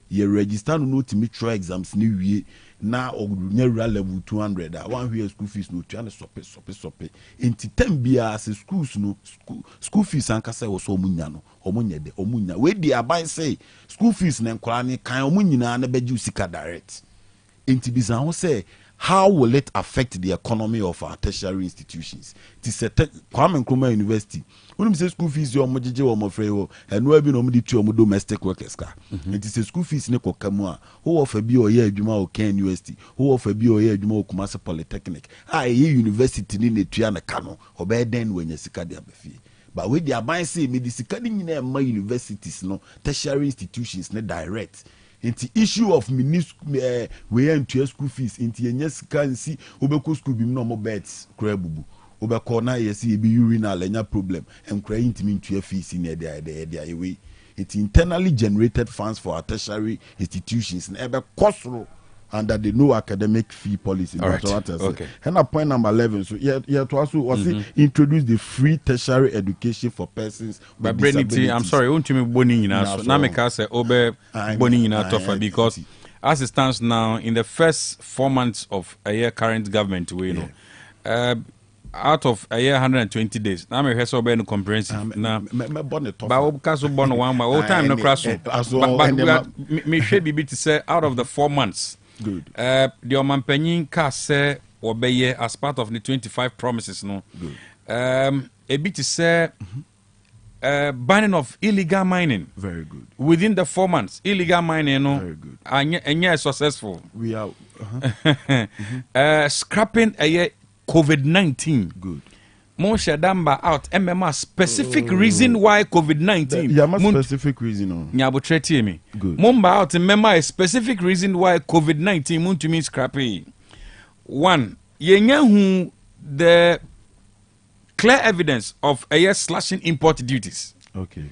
ye register no to me try exams ni wie na ogunya level 200 one year school fees no to an sope enti tem bia as schools no school fees anka say wo so omunya no omunya de omunya we dey aban say school fees na nkora ni kan omunyina na beji usika direct enti bizan ho say how will it affect the economy of our tertiary institutions? It is a Kwame Nkrumah University. When we say school fees, you are mojeje or mofreo, and we have been only to domestic workers. It is a school fees ne kokamua. Who of a bio year Juma or Ken University? Who of a bio year Juma or Kumasi Polytechnic? University ni ne tuyana kano or bad then when you sika dia befi. But with the abide say me this my universities no tertiary institutions ne direct. Into issue of we into school fees into yes can see ubeko school be no more beds krebubu ubeko na yes be urinal enya problem and cry into into fees in there way it's internally generated funds for our tertiary institutions and ebe cost under the no academic fee policy. All right. Okay. And point number 11. So to also was introduce the free tertiary education for persons with disabilities. I'm sorry, won't you boni ina so na make us obe boni ina tofa because as it stands now in the first 4 months of a year current government we know out of a year 120 days now me so be no comprehensive na ba wo kaso bon one all time no crash me should be to say out of the 4 months. Good. The Omanpenyin ka say obeye as part of the 25 promises no. Good. A bit to say banning of illegal mining. Very good. Within the 4 months, illegal mining no. Very good. And successful. We are scrapping a COVID-19. Good. Mo shadamba out MMA specific reason why COVID-19. Yeah, specific reason. No. Nyabo treti me. Good. Mumba out MMA a specific reason why COVID-19 mun to me scrapping. One, yenya who the clear evidence of a year slashing import duties. Okay.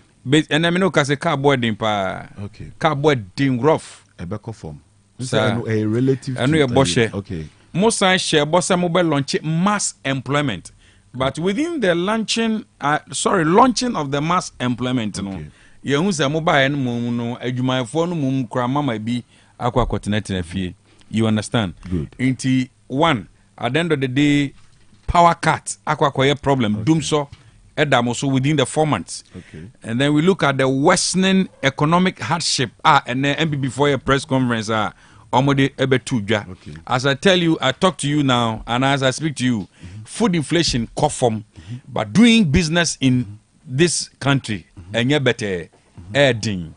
And I mean, no, cardboard in pa. Okay. Cardboard in rough. A back form. A relative. I know a boss. Okay. Most signs share bossa mobile launch mass employment. But within the launching of the mass employment, no, you use a mobile and no, a juma phone mum crama might be aqua continent in a fee. You understand? Good. Into one, at the end of the day, power cut, aqua problem, doom so, also within the 4 months. Okay. And then we look at the worsening economic hardship. And then MP before a press conference, Okay. As I tell you, I talk to you now, and as I speak to you, food inflation cough but doing business in this country and you better adding.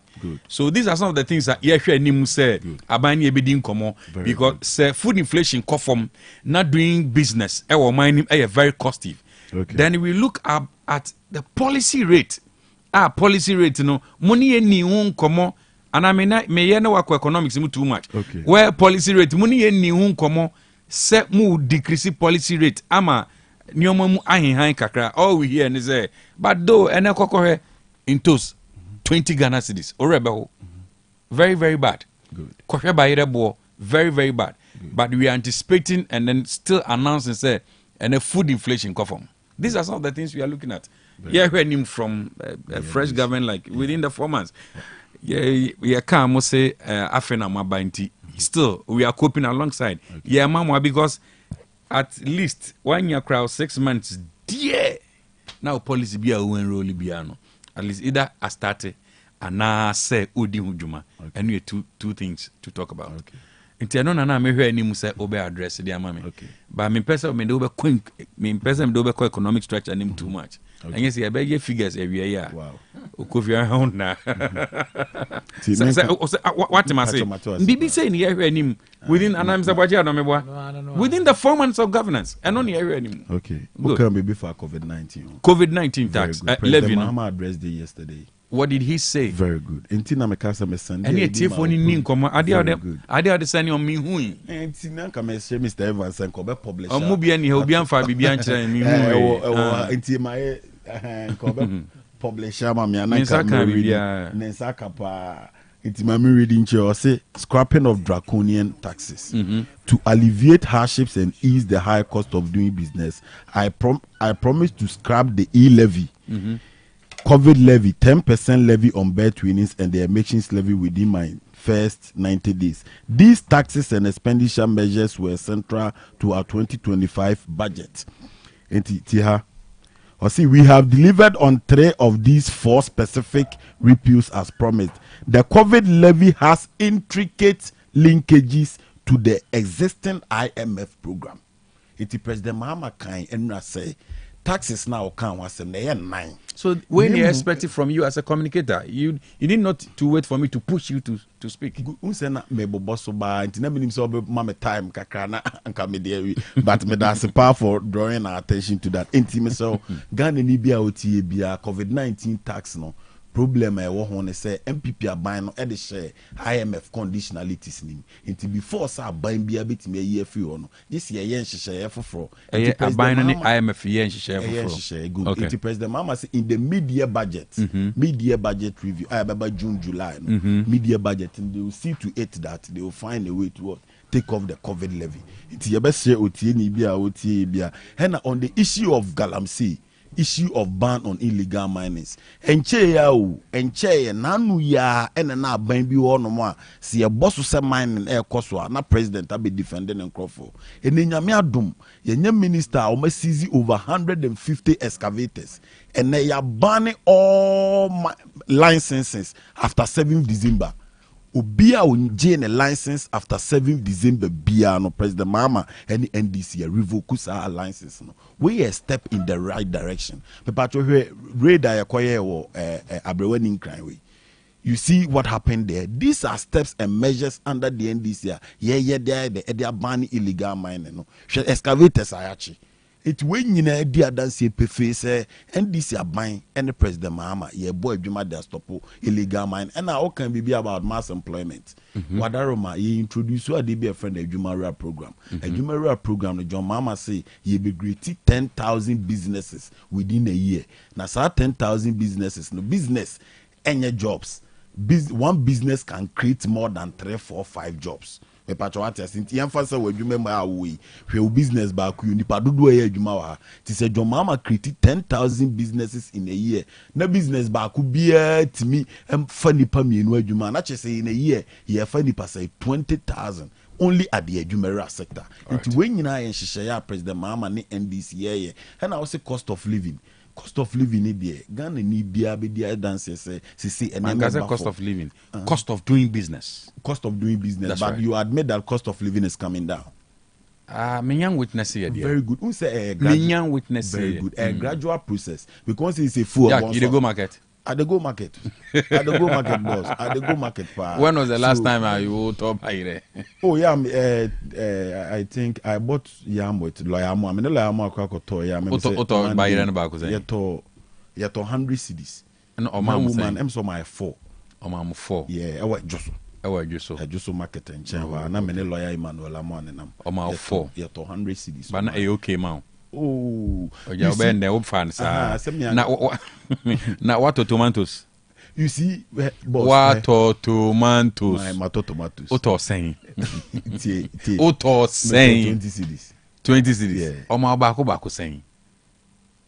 So these are some of the things that Nimu said about because say food inflation cough not doing business mining very costly. Okay. Then we look at the policy rate. Policy rate, money ni komo. And I mean, may no work economics too much. Okay. Where policy rate, money ni komo set mu decrease policy rate. Ama nyomo mu ahin kakra. All we hear is say, but though ene kokore in toast 20 Ghana cedis. Orebe very very bad. Good. Kokore bayere very very bad. Good. But we are anticipating and then still announcing say and a food inflation confirm. These are some of the things we are looking at. Yeah, we him from a fresh government like within the 4 months. Yeah, we can't say Afena Mabanti. Still, we are coping alongside. Okay. Yeah, mama, because at least 1 year crowd 6 months, dear. Now policy be a role biano. At least either I started and now say Udi Hujuma. And we have two things to talk about. Okay. Nti no na me hwe anim say obe address dia mama. Okay. But me person me do be economic structure anim too much. And yes, I beg figures every year. Wow. Okofia hound na. What am I saying? Bibi say ni hwe anim within anam sabaji adomeboa. Within the 4 months of governance and only hwe anim. Okay. What can be before COVID-19? COVID-19 tax levy. Mahama addressed it yesterday. What did he say? Very good. Intina mekasa me Sunday. Any telephone ni nkomo ade de send on me hu. Intina ka me share Mr. Evans and ko be publish. Omu bia ni obi anfa bibia nkyere me hu. Inti my ko be publish ma me anaka me nsaka pa. Inti ma me reading che say scrapping of draconian taxes to alleviate hardships and ease the high cost of doing business. I promise to scrap the e-levy. COVID levy, 10% levy on bed winnings and the emissions levy within my first 90 days. These taxes and expenditure measures were central to our 2025 budget. We have delivered on 3 of these 4 specific repeals as promised. The COVID levy has intricate linkages to the existing IMF program. President Mahama Kane and say taxes now can was 9. So when you expect it from you as a communicator, you need not to wait for me to push you to speak. Unsena mebo bosso ba ntina minim so be mama time kakra na anka me dey but me that's for drawing our attention to that. Enti so Ghana ni bia otie bia COVID-19 tax no problem e wo ho ne say MPP aban no e de share IMF conditionalities ni. Enti before sa aban bia betime ye afi ho no this year ye nhyehyɛ foforo. Aban no ni IMF ye nhyehyɛ foforo. Good. Okay. Enti President Mama say in the mid-year budget, mid-year budget review, about June, July, no? Mid-year budget, and they will see to it that they will find a way to take off the COVID levy. It's your best share OTA, and on the issue of Galamsey, issue of ban on illegal minings. Enche nanu ya na ban bi wo no mo se ye boss se mining e koso na president be defending Nkrofo. Enyame adom ye minister o ma seize over 150 excavators and they are banning all licenses after 7th December. Obia unje a license after 7th December bia no President Mahama and NDC revoke our license no. We a step in the right direction. Me patro radar yakoye wo abrewaning crime we. You see what happened there. These are steps and measures under the NDC. They are banning illegal mining. No, excavators are actually. It when you know the adansi pefe say NDC are buying any President Mahama. Yeah, boy, Juma they stop illegal mine. And now can be about mass employment. Wadaroma he introduced what they be a friend of Juma program. A Juma program. John Mahama say he be creating 10,000 businesses within a year. Now, so 10,000 businesses. No business, any jobs. One business can create more than 3, 4, 5 jobs. Me patriote sinti emphasize we dwuma ma awi hwe business ba ku nipa dodo e adwuma wa ti se John Mahama create 10,000 businesses in a year na business ba ku bia timi emfa nipa mienu adwuma na che say in a year ye fa nipa say 20,000 only at the adwumera sector. Nti we nyina ye nhihye ya President Mahama ne NDC ye and I say cost of living there. Ghana need be dia dance say and cost of living, cost of doing business. Cost of doing business. That's but right. You admit that cost of living is coming down. Menyan witness here. Very good. Who say menyan witness very good. A gradual process because it's a full. Yeah, you go market. At the go market. At the go market, boss. At the go market. When was the last time you talk here? Oh yeah, I think I bought yam with loyamo. I mean loyamo akwa to yam. Oto buy yam back say. Yeto 100 cedis. And woman am so my 4. Omam 4. Yeah, I work just. Juso market and chain. Na many lawyer Emmanuel Amon and Omam 4. Yeto 100 cedis. But na okay man. Oh, you bend the fans. Now what tomatoes? You see, what tomatoes? My tomatoes. Oto saying. Oto saying 20 cities. 20 cities. Yeah. Oma bako saying.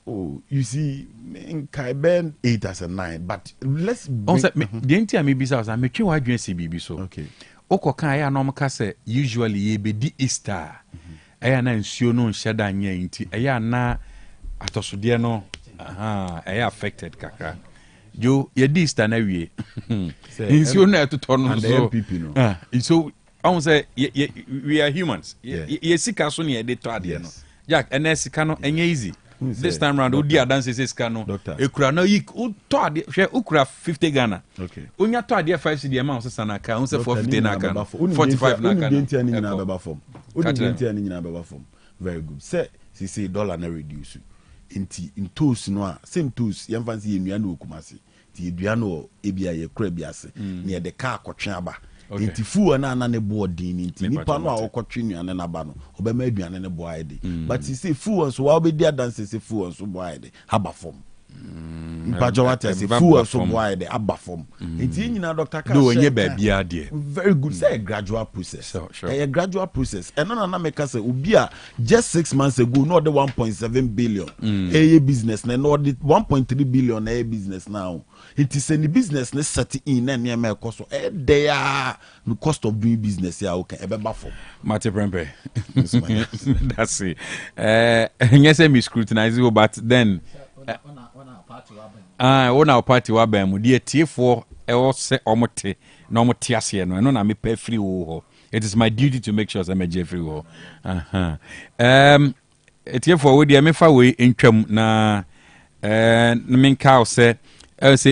Oh, you see, in Kaiben 8 as a 9, but let's. Also, the entire maybe so. I'm making why you CBB so. Okay. Oko kaya no makase usually ye be di Easter. Eya na nsuo no nhyeda anya nti eya na atosode no eya affected kakra jo ye Easter na wie nsuo na etoto no so I say we are humans ye sika so na ye de to ade no Jack ene sika no enye easy this time round odi adanse sika no ekura na yi to ade hwe ukura 50 Ghana okay onya to ade 5 cedi ma so sana ka on say 450 na ka 45 na ka very good say dollar na reduce inti in tools no same tools yem fancy enua na okumase ti edua no ebia ye kura biase na ye de ka akotwe aba inti fu na ne boarding inti nipa no a okotwe nua na ba no obema aduane ne boa ide but say fu so wa obedi adanse say fu so boa ide haba form Mpajawati say fu so boa ide haba form inti nyina Dr. Ka do enye ba bia de very good say a gradual process a gradual process and na make say obi a just 6 months ago no the 1.7 billion a business na no the 1.3 billion a business now it is any business na set in na near me cost there the cost of doing business ya okay e be ba for Mate Prempe that's it yes me scrutinize you but then on our party Dwabrem the tie4 e wo se omote na omote ase no na me pa free wo it is my duty to make sure that me free wo tie4 we dia me fa we ntwam na me nka say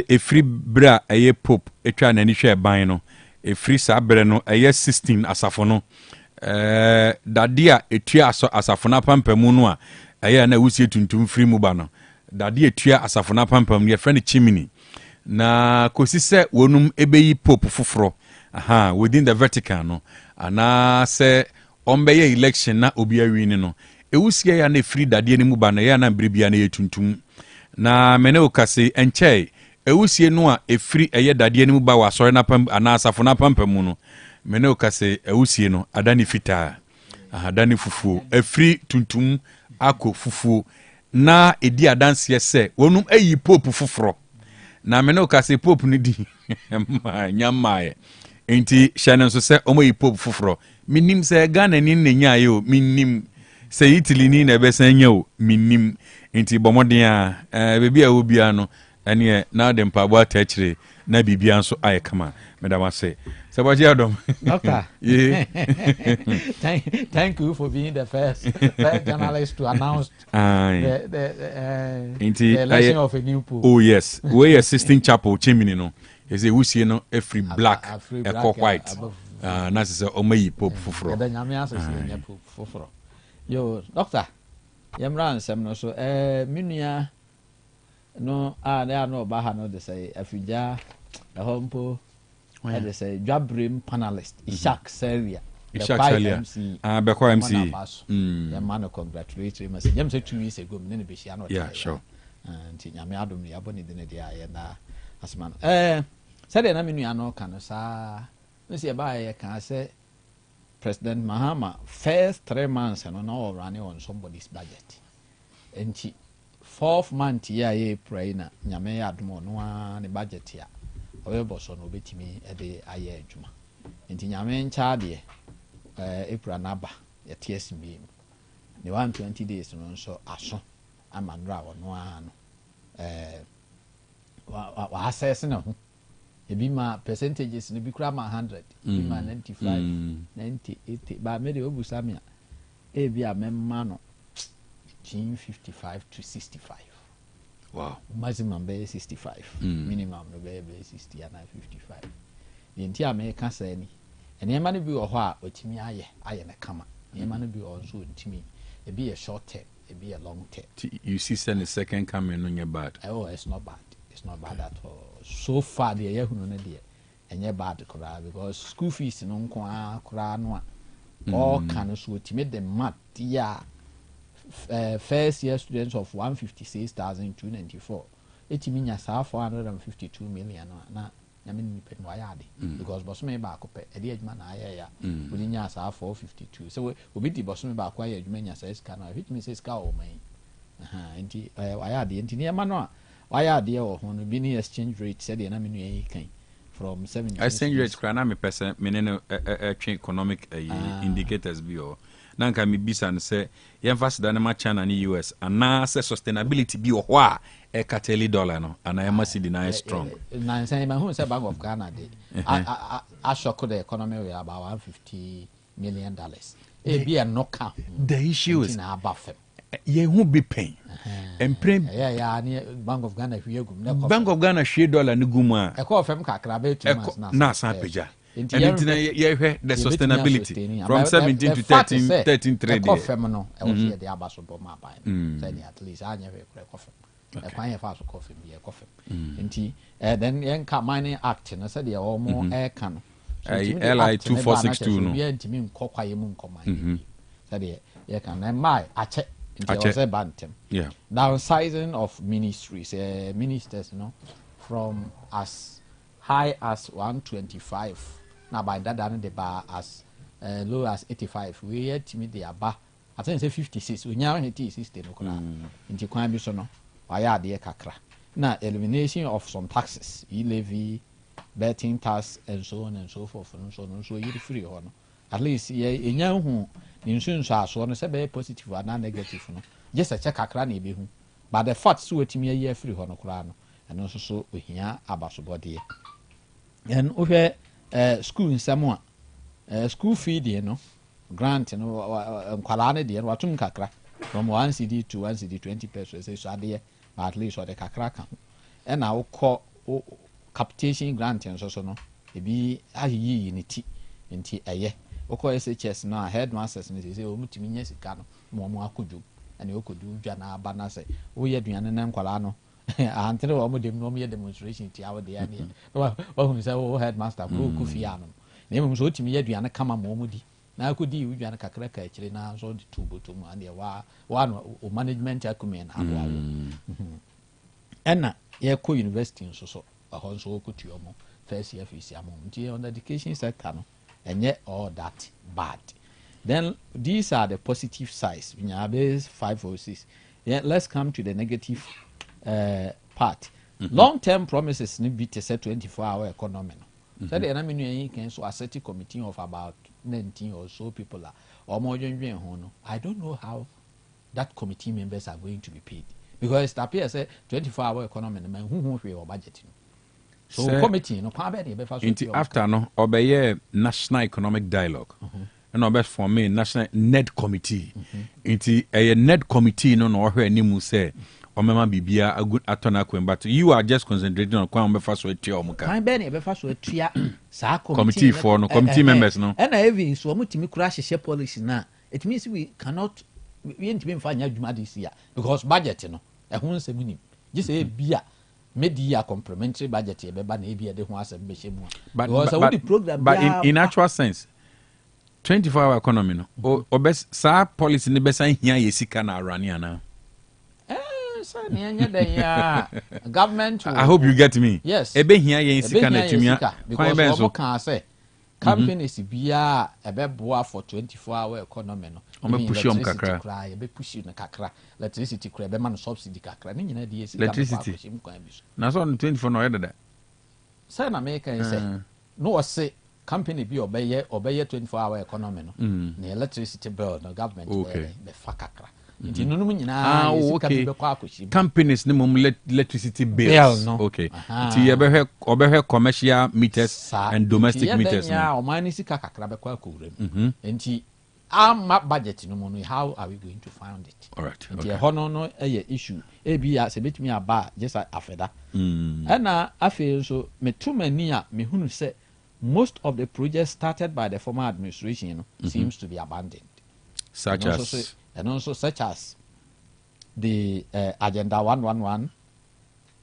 a free bra a pope etwa na ni hwe ban no a free sabre no a 16 asafo no dadia etua asafo na pampamu no a aya na wusie tuntum free mu ba no dadia etua asafo na pampam ne friend chimney na kosi se wonum ebeyi pope foforo within the Vatican no ana se ombeye election na obi awini no ewusie ya na free dadia ne mu ba no ya na bribia na yetuntum na mene okase enche ewusie no a efiri eye dadeɛ no ba wa sɔre na pam ana asafo na pampa mu no mene okase ewusie no adani fita adani fufuo efiri tuntum akɔ fufuo na edi adanse se wonum ayi pope fufuro na mene okase pope ni di nyamaye enti hyɛne nso sɛ ɔmo yi pope fufuro minim sɛ Ghana ni nya yo minim sɛ Italy ni na ɛbɛsan nya o minim enti bomoden a bebi a obia no ene na de mpabo atachire na bibia nso aye kama medama say sabaji adom doctor thank you for being the first journalist to announce the election of a new pope. Oh yes, we assisting chapel chimney no Is a wusie no every black echo white. Na se omayi pope foforo. Ebe nyame asese nya pope foforo. Yo, doctor. Yemra nsem no so menua no na no ba ha no de say afija hompo de say Dwabrem panelist Ishak Seria. Beko MC. Man congratulatory message. Yem say 2 years ago me be share no. Yeah, sure. Nti nyame adom ya boni de ne de aye na asman. Said na menua no kan sa me say ba ye kan say President Mahama first 3 months and now running on somebody's budget. And 4th month ye pray na nyame adom no ne budget ya. Obo so no betimi e de aye adwuma. Nti nyame ncha de April naba ya TSB. The 120 days no so aso amandra no ano. Wa assess na ho. Ebi ma percentages no bi kura ma 100, ebi ma 95, 90, 80. Ba me de obusa me a ebi a memma no 55 to 65. Wow. Maximum be 65. Minimum no be 60 and 55. The entire American say ni. And the man be or what otimi aye na kama. The man be also otimi. It be a short term, it be a long term. You see send the second coming on your bad. Oh, it's not bad. It's not bad at all. So far the year who no dey enye bad kora because school fees no nko kora no all can so ultimate the mat ya first year students of 156,294 etimi nya sa 452 million na nyame ni pe no ayade because bosome ba akopɛ ade adwuma na ayɛ ya odi nya sa 452 so obi di bosome ba akwa ayɛ adwuma nya sa iska na which means iska o man enti ayade enti ne ma no a why dear or one be exchange rate said the enemy can from 7 years. Exchange rate crana me person meaning economic indicators be or nanka me bisa and say emphasis than China and US and now say sustainability be or why a cartelli dollar no and I must see deny strong. Nine saying my home say Bank of Ghana I shock the economy we about $150 million. It be a knockout. The issue is above them. Ye won't be paying. And pray, Bank of Ghana, Bank of Ghana share dollar Nuguma. A call from Kakrabe to Nasapeja. And the sustainability from 17 to 13 trade. A feminine, I was here the Abbas of Boma by at least I never coffee. A pint of coffee, be a coffee. And tea, then young mining acting, I said, you're more air can. LI 2462 no. Yeah, to me, Coquayum command. Said, you can my I check. Yeah. Downsizing of ministries, ministers, from as high as 125. Now by that down the bar as low as 85. We had to meet the bar. I think say 56. We now it is system. Into crime be so no. Why dear kakra. Now elimination of some taxes, levy, betting tax, and so on and so forth, and so on. So you free or no. At least in young insurance so on say positive and negative no just a check akra na be hu but the fact so wetimi year free hono kra no and also so ohia abasobode and ohwe school nsamo a school fee de no grant no nkwala ne de no watum kakra from 1 cedi to 1 cedi 20 pesos say so ade at least or the kakra kan and na wo capitation grant and so no e bi ayi unity nti eye oko SHS na headmasters ni say o mutimi nya sika no mo akoju ani okodu dwa na aba na say wo ye duane na nkwala no antere wo mo dem no mo ye demonstration ti awo de ani wa hu say wo headmaster ko kufi ano na mo so timi ye duane kama mo di na akodi wo duane kakra ka akire na so di tubo mu ande wa no o management akumen abo enna ye ko university so ahon so okutu omo first year fees amo nti on the education sector no and yet all that bad. Then these are the positive sides. We have 5 or 6. Yeah, let's come to the negative part. Long-term promises need be to set 24-hour economy. So the enemy can so a certain committee of about 19 or so people are or more than I don't know how that committee members are going to be paid because it appears 24-hour economy man who or budgeting. So committee no after no obey national economic dialogue and obey for me national NED committee a NED committee no hwe ni mu say Omema bibia a good atona kwen, but you are just concentrating on kwan befa so etua omuka. Kwan be na befa so etua saa committee for no committee members no. And even so omutimi kura hyehyɛ policy na it means we cannot we ntimi mfa nya adwuma this year because budget no ɛho nsɛm nim just say bia media complementary budget e beba na ebia de ho asɛm be hyɛ mu but in actual sense 24-hour economy no obes sa policy ne besa hia ye sika na arane ana government I hope you get me. Yes. Ebe hia ye sika na tumia because we can say companies bia ebe boa for 24-hour economy no omo push am kakra ebe push na kakra electricity kra ebe man subsidy kakra ni nyina de sika electricity na so 24 no yeda say na me kan say no was say company bi obeye 24-hour economy no na electricity bill no government be fa kakra nti nunu nyina sika bi be kwa akoshim companies ne mom electricity bills no okay nti obehwe commercial meters and domestic meters no o man sika kakra be kwa akowrem nti ama budget no mo no how are we going to fund it all right nti e hono no issue ebi ya se betumi aba just afeda na afi so metumani a mehunu se most of the projects started by the former administration seems to be abandoned such as the agenda 111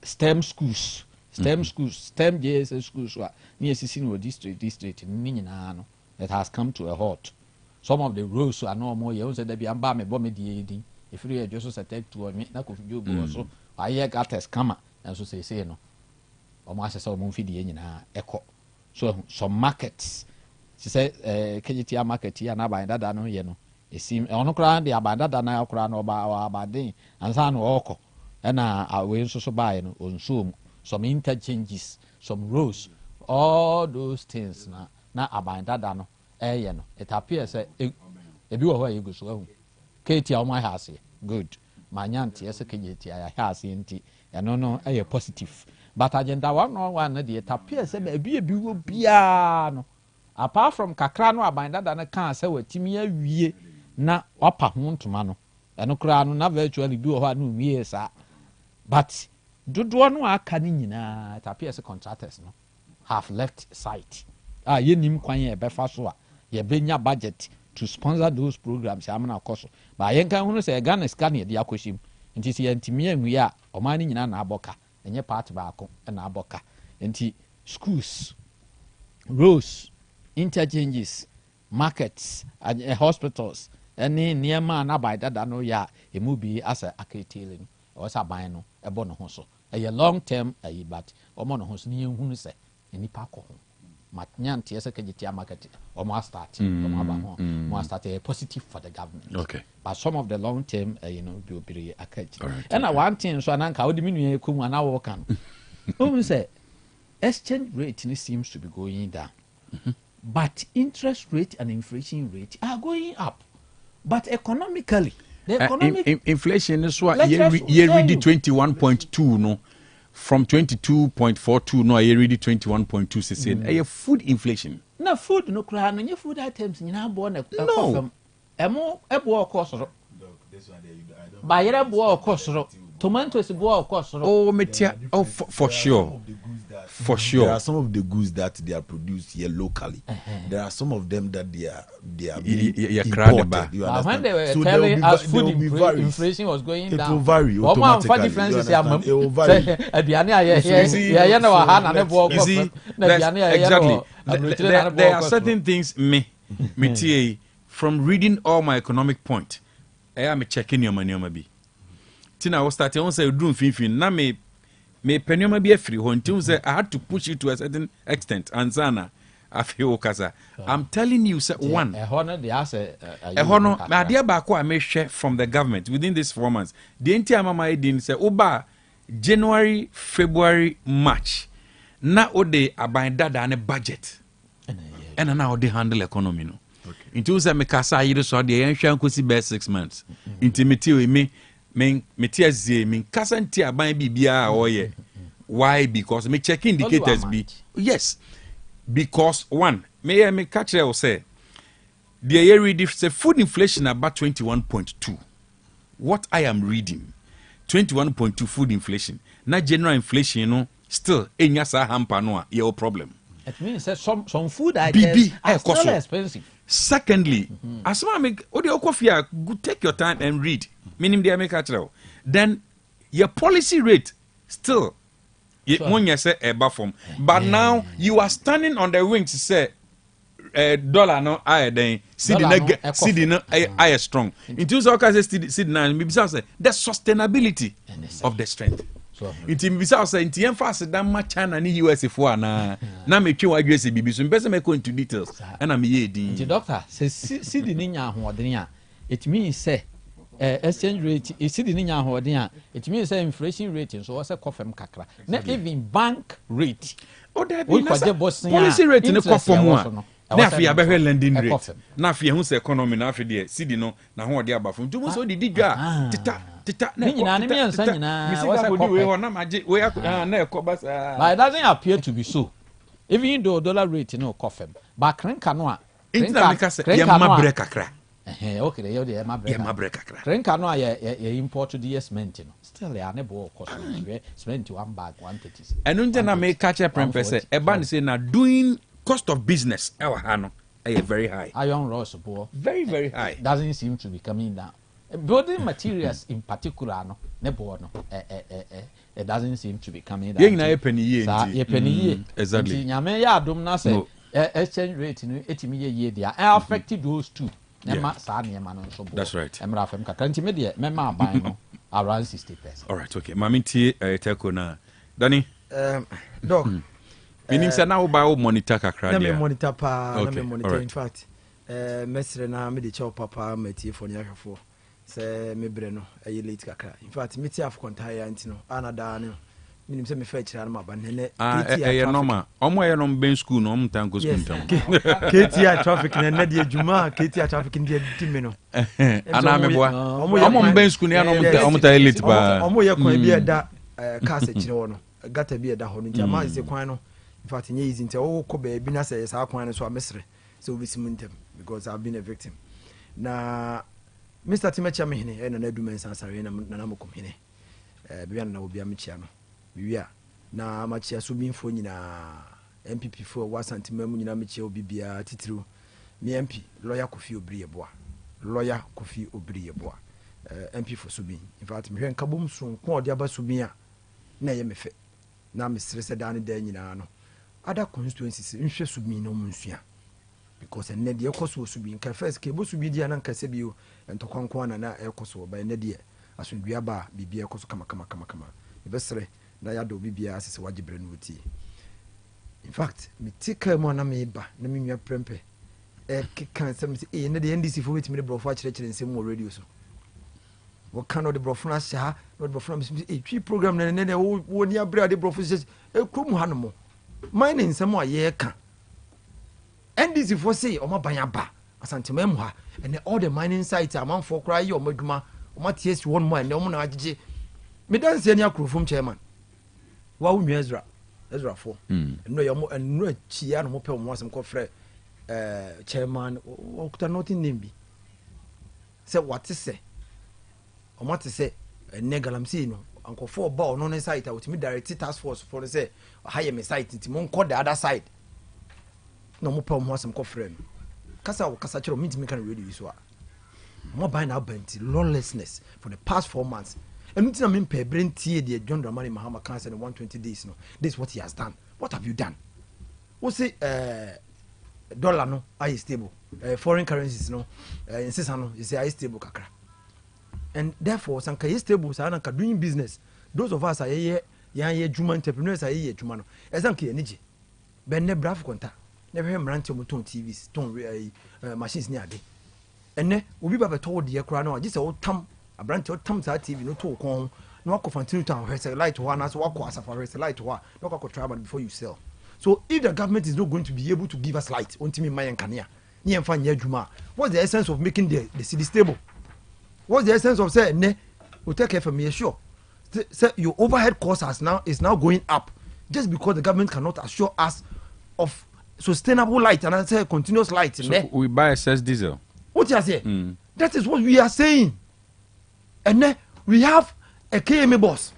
STEM schools STEM JSS schools near Sisino district ni nyina no it has come to a halt. Some of the roads are no more you said there be amba me bomb di if you just take to me na ko jogo so aye gates kama and so say no o ma say o mo fi di nyina ekọ so some markets she say KGT market here na by dada no ye no esim ono kra de abadada na kra no ba abadin ansa no okọ na we so buy no onso some interchanges some roads all those things na abadada no no it appears say ebi wo ho ayego so ahu KT o my house good manyanti ese KGT ya house nti eno no positive but agenda 111 na it appears say ebi wo bia no apart from kakra no abadada na kan say watimi awie na wapa ho ntoma no eno kra no na virtually bi wo ho na wie sa but dodo no aka ni nyina it appears contractors no have left site yenim kwan ye befa so a ye benya budget to sponsor those programs amana akoso ba yen kan hunu se Ghana scan ye dia akoshim nti se yantimi anwi a o man ni nyina na aboka enye part ba ako na aboka nti schools roads interchanges markets hospitals any niema na by dada no ya emu bi asa aketele no o sa ban no ebo no ho so a long term but omo no ho so ni ehunu se enipa ko ho matnyanti ese KGT market omo start omo aba ho mo start a positive for the government okay but some of the long term will be aketi and one thing so ananka odi minu ekomu ana wo kan o say exchange rate seems to be going down but interest rate and inflation rate are going up. But economically, the economic inflation is what year ready 21.2 no from 22.42 no year ready 21.2 say a food inflation. Na food no cry no food items nyina bo na ekofam. Emo ebo okosoro. Bayere bo okosoro. Tomatoes bo okosoro. Oh metia for sure. For sure, there are some of the goods that they are produced here locally. There are some of them that they are imported. You understand? When they were telling us food inflation was going down, it will vary automatically. Exactly. There are certain things me from reading all my economic point. I am checking your money. Tina was starting on say doing fin na me penoma be free until say I had to push it to a certain extent and sana I feel kasa I'm telling you say one a honor the asset a honor my dear bako I may share from the government within these 4 months the entire mama didn't say oba January February March na ode abanda than a budget and now they handle economy no into say me kasa yire so de yen hwan kosi be 6 months intimate we me tiazie me kasa nti aban bibia oye why because me check indicators be yes because one me catch you say the year read say food inflation about 21.2 what I am reading 21.2 food inflation. Na general inflation, no, still, enya sa hamper no, your problem. It means that some food items are still expensive. Secondly, as I make, take your time and read. Meaning the American. Then your policy rate still, when you say a buffer. But now you are standing on the wing to say, dollar no I then see the I strong. In two occasions, see the sustainability of the strength. Inti mbisa say inti emphasis that much China ni US for na me twe wa US bibi so mbese me go into details and am ye din. Inti doctor say see the nya ahoden a it means say exchange rate see the nya ahoden a it means say inflation rate so was kofem kakra na even bank rate that policy rate ne kofom a na afia abehwe lending rate na afia hu say economy na afia de see no na ho de abafo ntumo so de didwa tita ni nyina ni miensa nyina was we ho na maje we na ekoba but it doesn't appear to be so even though dollar rate no kofem but krenka no a krenka mabre kakra okay you dey mabre kakra krenka no a ye import the cement no still ya ne bo cost cement one bag 130 enu nje na me catch up say e ban say na doing cost of business very high. Iron rods, very, very high. Doesn't seem to be coming down. Building materials in particular, no, it doesn't seem to be coming down. Exactly. Exchange rate, they are affected those two. That's right. Around 60%. All right, okay. Mamiti, teko na. Danny? Doc. Meaning say now about monitor kakra. Na me monitor pa, na me monitor in fact. Mesre na me de chow papa metie for nyahwefo. Say me bre no e late kakra. In fact me tie af kontaya anti no anada no. Minim say me fa kira na maba nene. Eh normal. Omo ye no ben school no omo tanko school tam. KTR traffic na de adwuma, KTR traffic ndi adimi no. Ana me boa. Omo ben school ne na omo ta elite ba. Omo ye kwan bi eda cars e kire wo no. Gata bi eda ho no nti ama se kwan no. In fact, it's easy to go baby na say sa kwan so amesre so we simuntem because I've been a victim. Na Mr. Timecha me hene na du men sansare na namokom hene. Bia na obi amechia no. Bia na amachia so bi info nyina MPP for wasantima mu nyina mechia obi bia titiro. Me MP lawyer Kofi Obriyeboa. Lawyer Kofi Obriyeboa. MP for Subin. In fact, me hwen kabom so nko odi aba Subin a na ye mefe. Na mesre se dan da nyina no. Other constituencies nhwe Subin no munsua because enne de ekoso Subin ka first ke bo Subin dia na nkase bio entokwankwa na ekoso ba enne de asundua ba bibia ekoso kama ibesre na ya do bibia asese wagibre no ti. In fact me tika mo na me ba na me nwa prempe kan sem se enne de NDC fo wetimi de brofo a kire nsem mo radio so wo kan no de brofo na sha no de brofo na me twi program na wo ni abra de brofo se krom ha no mo mining nsem a ye ka NDC for say o mabanya ba asantema mu ha and all the mining sites amount for cry your madwuma o maties one more and o na agege me dance any akrofom chairman wa wu Ezra for no yo and no chia no mo pe mo asem ko frɛ chairman o kuta nothing name bi say what is say o mate say negalamsi no anko for ball no site out me direct task force for say hire me site nti mon call the other side no mo pa mo asem ko frame kasa wo kasa chiro minti me kan radio so a mo buy na banti lawlessness for the past 4 months and nti na me pay brentie the John Dramani Mahama can say 120 days no this is what he has done. What have you done? We say dollar no are stable, foreign currencies no insist no you say are stable kakra. And therefore sanka is stable sa na ka doing business. Those of us are ye juma entrepreneurs are ye juma no esanka ye niji ben ne braf konta ne be mrante mo ton TVs ton machines ni ade enne obi ba beto de kra na agise o tam abrante o tam sa TV no to kon no akọ continue to have light ho na so akọ asafa light ho no akọ travel before you sell. So if the government is not going to be able to give us light ontimi mayen kanea ni emfa nya adwuma, what's the essence of making the city stable? What's the essence of say ne Otec FM sure say your overhead cost is now going up just because the government cannot assure us of sustainable light and I say continuous light. So we buy excess diesel. What you say? That is what we are saying. And then we have a KMA boss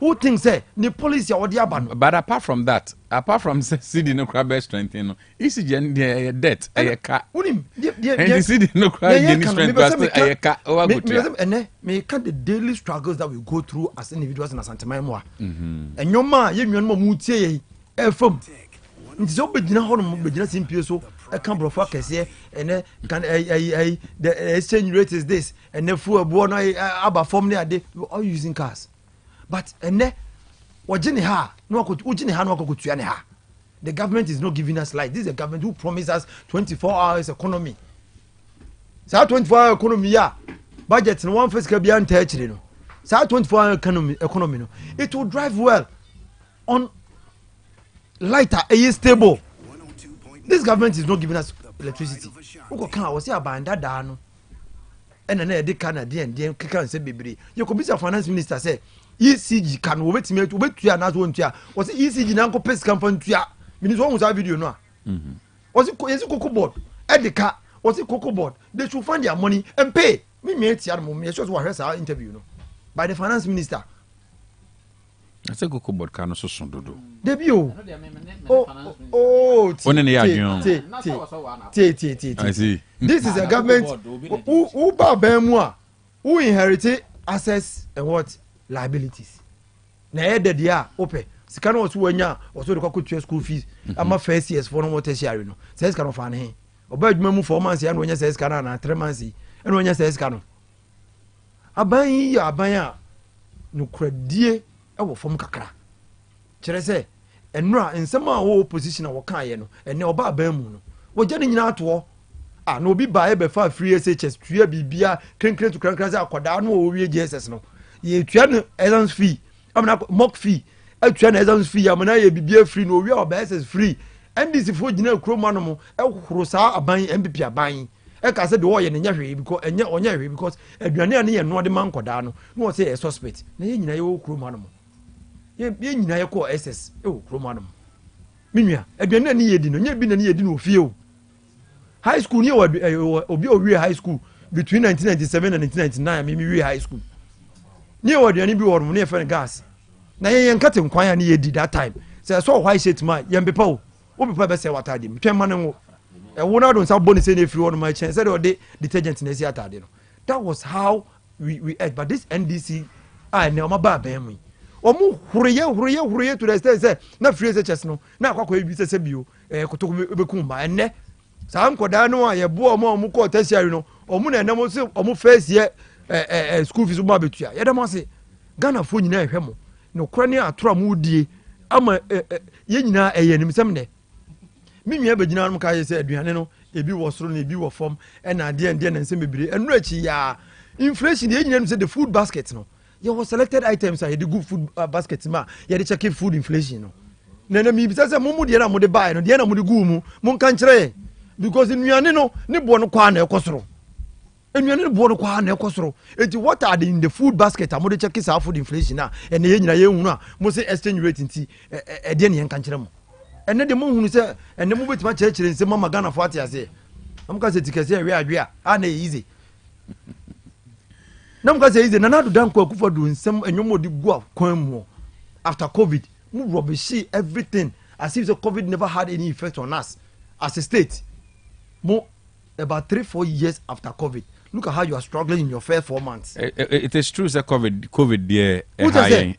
who thinks say the police or the aban. But apart from CD no crab strength, you know, ECG debt a car. And the CD no crab strength a car. May cut the daily struggles that we go through as individuals in Santa Maria. And your ma, you mutie from. It's so big now, but just in so a camera focus here, and can the exchange rate is this, and the full born about form there, they were all using cars. But and what Jenny ha, no could Ujini ha, no could ha. The government is not giving us light. This is a government who promises us 24 hours economy. So 24-hour economy, yeah. Budget no one first can be untouched, you know. So 24-hour economy, no. It will drive well on lighter, a stable. This government is not giving us electricity. Who can was here by that down? And then they can can say baby. You could be a finance minister say ECG can wait me to wait to another one to was ECG now go pay company to ya. Means one was our video no. Was it cocoa board? At the car was it cocoa board? They should find their money and pay. Me it's your mom. Just what our interview no by the finance minister. I say cocoa board can also do. Debut. I see. This is a government who inherited assets and what liabilities. Na headed ya open. Sikano was wenya was the cocoa school fees. I'm a first years for no more tertiary no. Says cano fan he. Obey me 4 months and when you says cano and 3 months and when you says cano. Abaya no credit. Ewo fom kakra kire se enura nsema wo opposition wo kan ye no ene oba ban mu no wo je ne nyina to na obi ba e be fa free SHS tua bibia krenkren to krenkren se akoda no wo wie GSS no ye tua no exams fee amna mock fee atua na exams fee amna ye bibia free no wie oba SS free NDC fo gina kroma no mo ehoro sa aban MPP aban e ka se de wo ye ne nya hwe because enye onya hwe because aduane ane ye no de man koda no no say e suspect na ye nyina ye wo kroma no mo ye nyina ye ko SS kroma no minua aduane ani ye di no nya bi na ni ye di no ofie o high school ni obi o wie high school between 1997 and 1999 me wie high school ni o aduane bi wo no ne fe gas na ye nkate nkwan ya ni ye di that time say so why shit ma ye mbepa o bepa be say watade me twema ne wo e wo na don sa boni say na free one my chance say the detergent na si atade no. That was how we ate. But this NDC na ma ba ban mu omu hureye to the extent say na free SHS no na akwa bi say bio kotoko bekum ba enne sa nkoda no a ye bo omu ko tertiary no omu na enam so omu first year school fees mo abetua ye dem ase Ghana fo nyina ehwe mo no kora ne atora mu die ama ye nyina eyenim sem ne minua begina no ka ye say aduane no ebi wo soro na ebi wo fom na ade na nsem bebire enu achi ya inflation ye nyina no say the food basket no you was selected items are the good food basket ma you dey check food inflation no na mi bi say mo de na mo de buy no de na mo de gu mu mo kan kire because nuane no ne bo no kwa na ekosoro nuane ne bo no kwa na ekosoro enti what are in the food basket mo de check sa food inflation na e na ye nyina ye hunu a mo say exchange rate nti e de ne kan kire mo ene de mo hunu say ene mo betima kire nse mama Ghana for ati ase am ka say tikase we adwe a na easy nam ka say easy na do dan ko akufo do nsem enyomo di gu akwan mu after COVID mu rubbish everything as if the COVID never had any effect on us as a state. More about 3-4 years after COVID, look at how you are struggling in your first 4 months. It is true that COVID there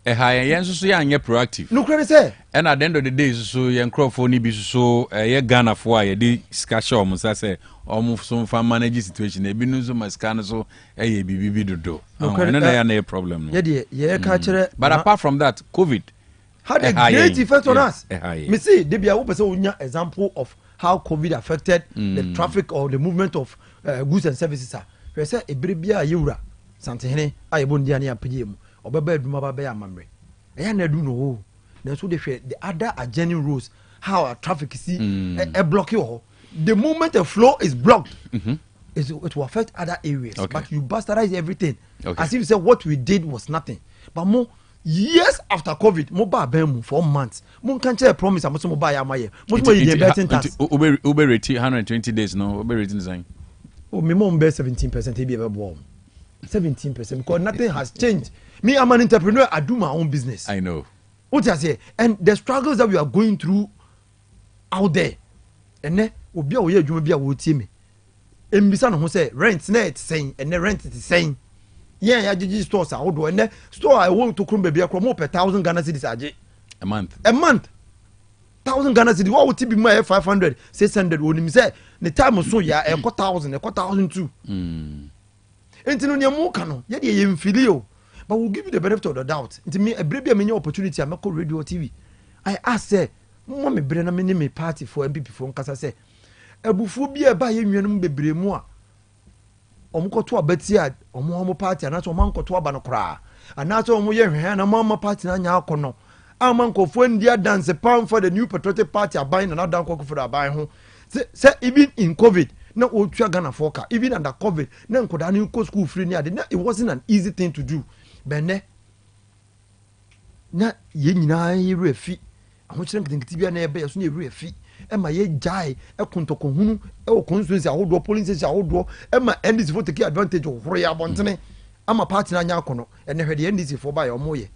a high yen so ya proactive. No credit say. And at the end of the day so yen crofo ni bi so ye Ghana for ye di skasha omo say omo so fa manage situation e bi no so maskana so ye bibi dodo. No na problem no. Ye ka kire. But apart from that COVID had a great effect on us. Me see dey be a wo person unya example of how COVID affected the traffic or the movement of goods and services. We say ebrebia yewura santehene ayebo ndia ne apeye mu obeba aduma ba ya mamre eya na adu no na so the other adjoining roads how our traffic see block you. The moment the flow is blocked it will affect other areas, but you bastardize everything as if you say what we did was nothing. But more years after COVID, mo ba bemu for months. Mo kan che promise am so mo ba ya maye. Mo mo dey betting tax. Uber rate 120 days no. Uber rate design. Oh, me mo be 17% e be ebe bo. 17% because nothing has changed. Me, I'm an entrepreneur. I do my own business. I know. What I say, and the struggles that we are going through out there, and then we'll be away. You will be able to me. And be some who say rent net saying, and the rent is saying, yeah, I stores I would and the store I want to come baby a more per 1,000 Ghana cedis a month. 1,000 Ghana cedis. What would it be more 500, 600? When him say the time was so yeah, a 1,000 too. And you know, more canon, yet you feel. But we'll give you the benefit of the doubt. It's me a baby many opportunity. I'm call radio TV. I asked say, Mommy Brenna me party for MPP from Casa say, a buphobia by you be more. Omko to a betia, or more party, and that's a manco to a banocra. And that's all my hand, a mamma party and yacono. Our uncle when dear dance a pound for the new patriotic party are buying another cocoa for a buy home. Say, even in COVID. No old Gana Foka, even under COVID, no could I go school free near. It wasn't an easy thing to do. Bene na yenina yere fi ahokyere nketenkete na ebe yaso na yere fi e ma ye jai e kontoko hunu e wo constituency ahodo polling station ahodo e ma NDC for take advantage of hore ya bontene ama party na nya akono e ne hwede NDC for ba ya omo ye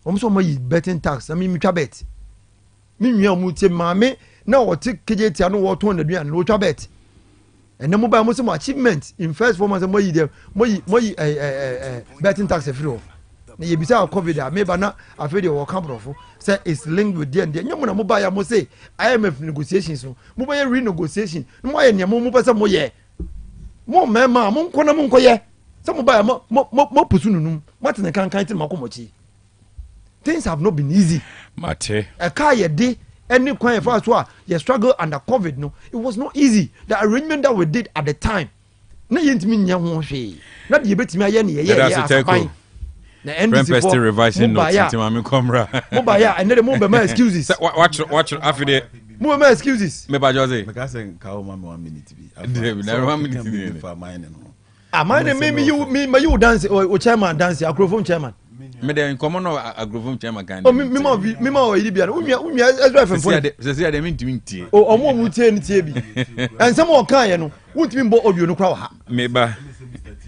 omo so mo yi betting tax na mi twa bet mi nwia omo tie maame na wo te kejeti ano wo ton na duan no twa bet and then mobile most achievement in first 4 months mo yi betting tax free off na ye bisa COVID maybe na afedi wo camp say it's linked with there and nyamo na mobile ya mo say IMF negotiations no mobile renegotiation no mo ye ne mo pese mo ye mo mema mo nko na mo nko ye say mobile mo pusu nunum what na kan tin makomochi things have not been easy mate e ka ye de any coin for us who you struggle under COVID, no, it was not easy. The arrangement that we did at the time, na yintimi nya ho hwe. Na de yebetimi aye ne ye asaban. Na NDC for revising notes intimami komra. Mobile and then mo be my excuses. Watch afide. Mo be my excuses. Me ba Jose. Me ka say ka o ma me 1 minute bi. Never 1 minute bi for mine no. Ah mine me you dance o chairman dance akrofom chairman. Me dey common no agrovum chairman kan. Oh me ma o yidi bia no unya Ezra FM phone. Se dey me ntimi ntie. O omo mu tie ntie bi. En sem o kan ye no, wuntimi mbo audio no kra wa ha. Me ba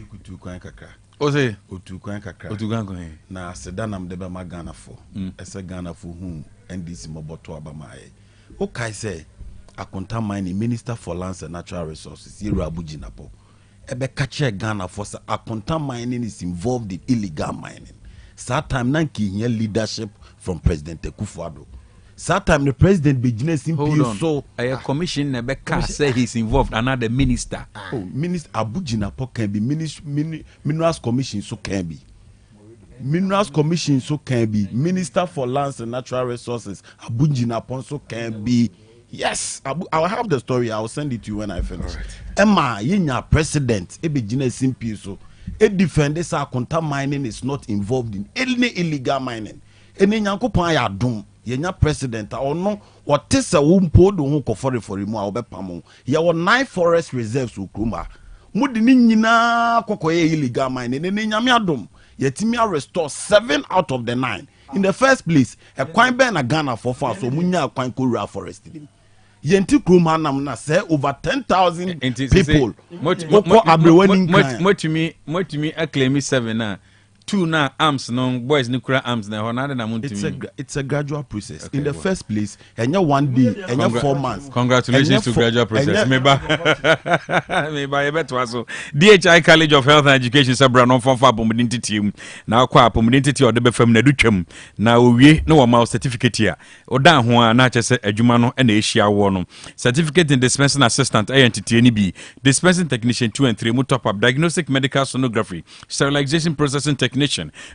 kutu kwan kakra. O say otu kwan kakra. Otu kwan kwan. Na seda nam de be ma Ghana for. Ese Ghana for hu NDC moboto abamaye. O kai say akonta mining minister for lands and natural resources Yero Abujinapo. Ebe kache Ghana for say akonta mining is involved in illegal mining. That time nanki here leadership from President Akufo-Addo. That time the president begin simply so a commission Nebeka say he's involved another minister. Oh, Minister Abujinapo can be minerals commission so can be. Minerals commission so can be. Minister for lands and natural resources Abujinapo so can be. Yes, I'll have the story. I'll send it to you when I finish. Right. Emma, yenya president e begin simply so. A defender say contact mining is not involved in any illegal mining. Any nyankopon ya dum yenya president or no what is a wumpo do ho kofore for mu a obepamo ye wo 9 forest reserves ukruma mudi ni nyina kokoye illegal mining any nyame adum yetimi restore 7 out of the 9 in the first place a kwan ben na Ghana for far so munya kwan kora forest dim yenti kruma nam na say over 10,000 people motumi acclaim 7 na 2 na arms no boys nuclear arms na honada na mutumi it's a gradual process. Okay, in the first place enya 1 day enya 4 months. Congratulations to gradual process meba yebeto aso DHI College of Health and Education sabra no fonfa apomudin titium na akwa apomudin titi ode befam na dutwam na owie no wa certificate here odan ho a na chese adwuma no na ehia wo no certificate in dispensing assistant entity ni bi dispensing technician 2 and 3 mu top up diagnostic medical sonography sterilization processing technician,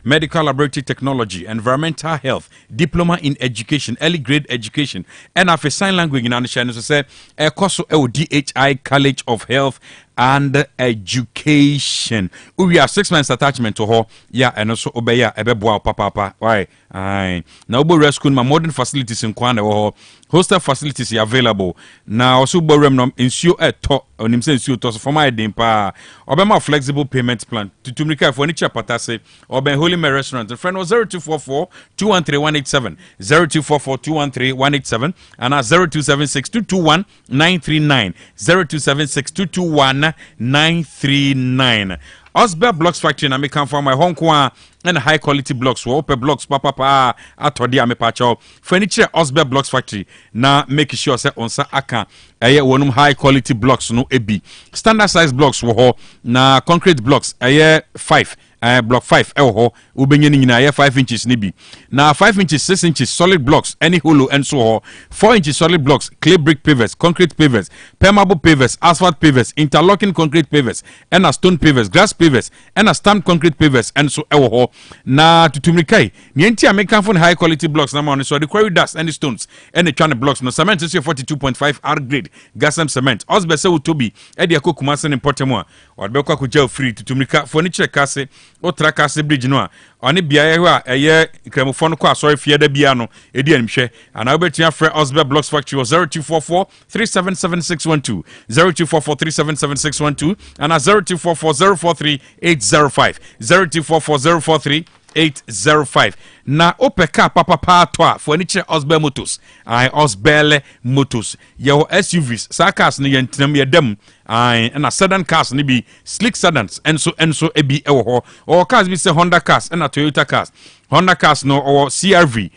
medical laboratory technology, environmental health, diploma in education, early grade education, and a sign language in Anishan. So say a course of DHI College of Health and Education. We are 6 months attachment to her. Yeah, and also obey ya ebeboa papa. Why? Aye. Now Ubo rescue my modern facilities in Kwana or hostel facilities are available. Now also Dwabrem ensure a to on himself to for my dimpa. Obema flexible payment plan to tumika furniture patase or Ben Holy Mary Restaurant. The friend was 0244 213 187 0244 213 187 and 0276 221 939 0276 221 939. Osber Blocks Factory na me come from my Hong Kong and high quality blocks wo open blocks papa atodi ame pacho furniture Osber Blocks Factory na make sure say onsa aka eye wonum high quality blocks no ebi standard size blocks wo ho na concrete blocks eye 5 block 5 ho ubenye ni nyina 5 inches ni bi na 5 inches 6 inches solid blocks any hollow and so ho 4 inches solid blocks clay brick pavers concrete pavers permeable pavers asphalt pavers interlocking concrete pavers and a stone pavers grass pavers and a stamped concrete pavers and so ho na tutumrikai ni enti American for high quality blocks na man so the quarry dust and the stones and the channel blocks no cement is 42.5 R grade gasam cement osbe se utobi e de akokuma se importemo a odbekwa ko jaw free tutumrika furniture kase otra kase bridge no a oni bia ye a eye kramofo no kwa sorry fie da bia no edi animhwe ana obetia frɛ Osber Blocks Factory 0244 377612 0244 377612 ana 0244 043 805 0244 043 805 na opeka papa toa furniture Osber Motors ai Osber Motors yo SUVs sa cars no yentinam yedam ai na sedan cars ni bi slick sedans enso ebi ewo ho or cars bi say Honda cars na Toyota cars Honda cars no or CRV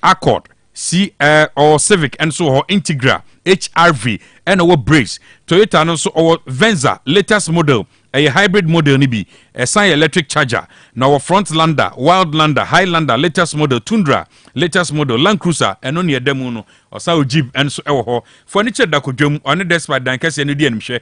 Accord or Civic enso ho Integra HRV and our brakes Toyota no so or Venza latest model a hybrid model ni bi a sign electric charger now our Frontlander Wildlander Highlander latest model Tundra latest model Land Cruiser and only a demo no or sao Jeep and so ewo furniture da ko dwom on despite dan kase no di animhwe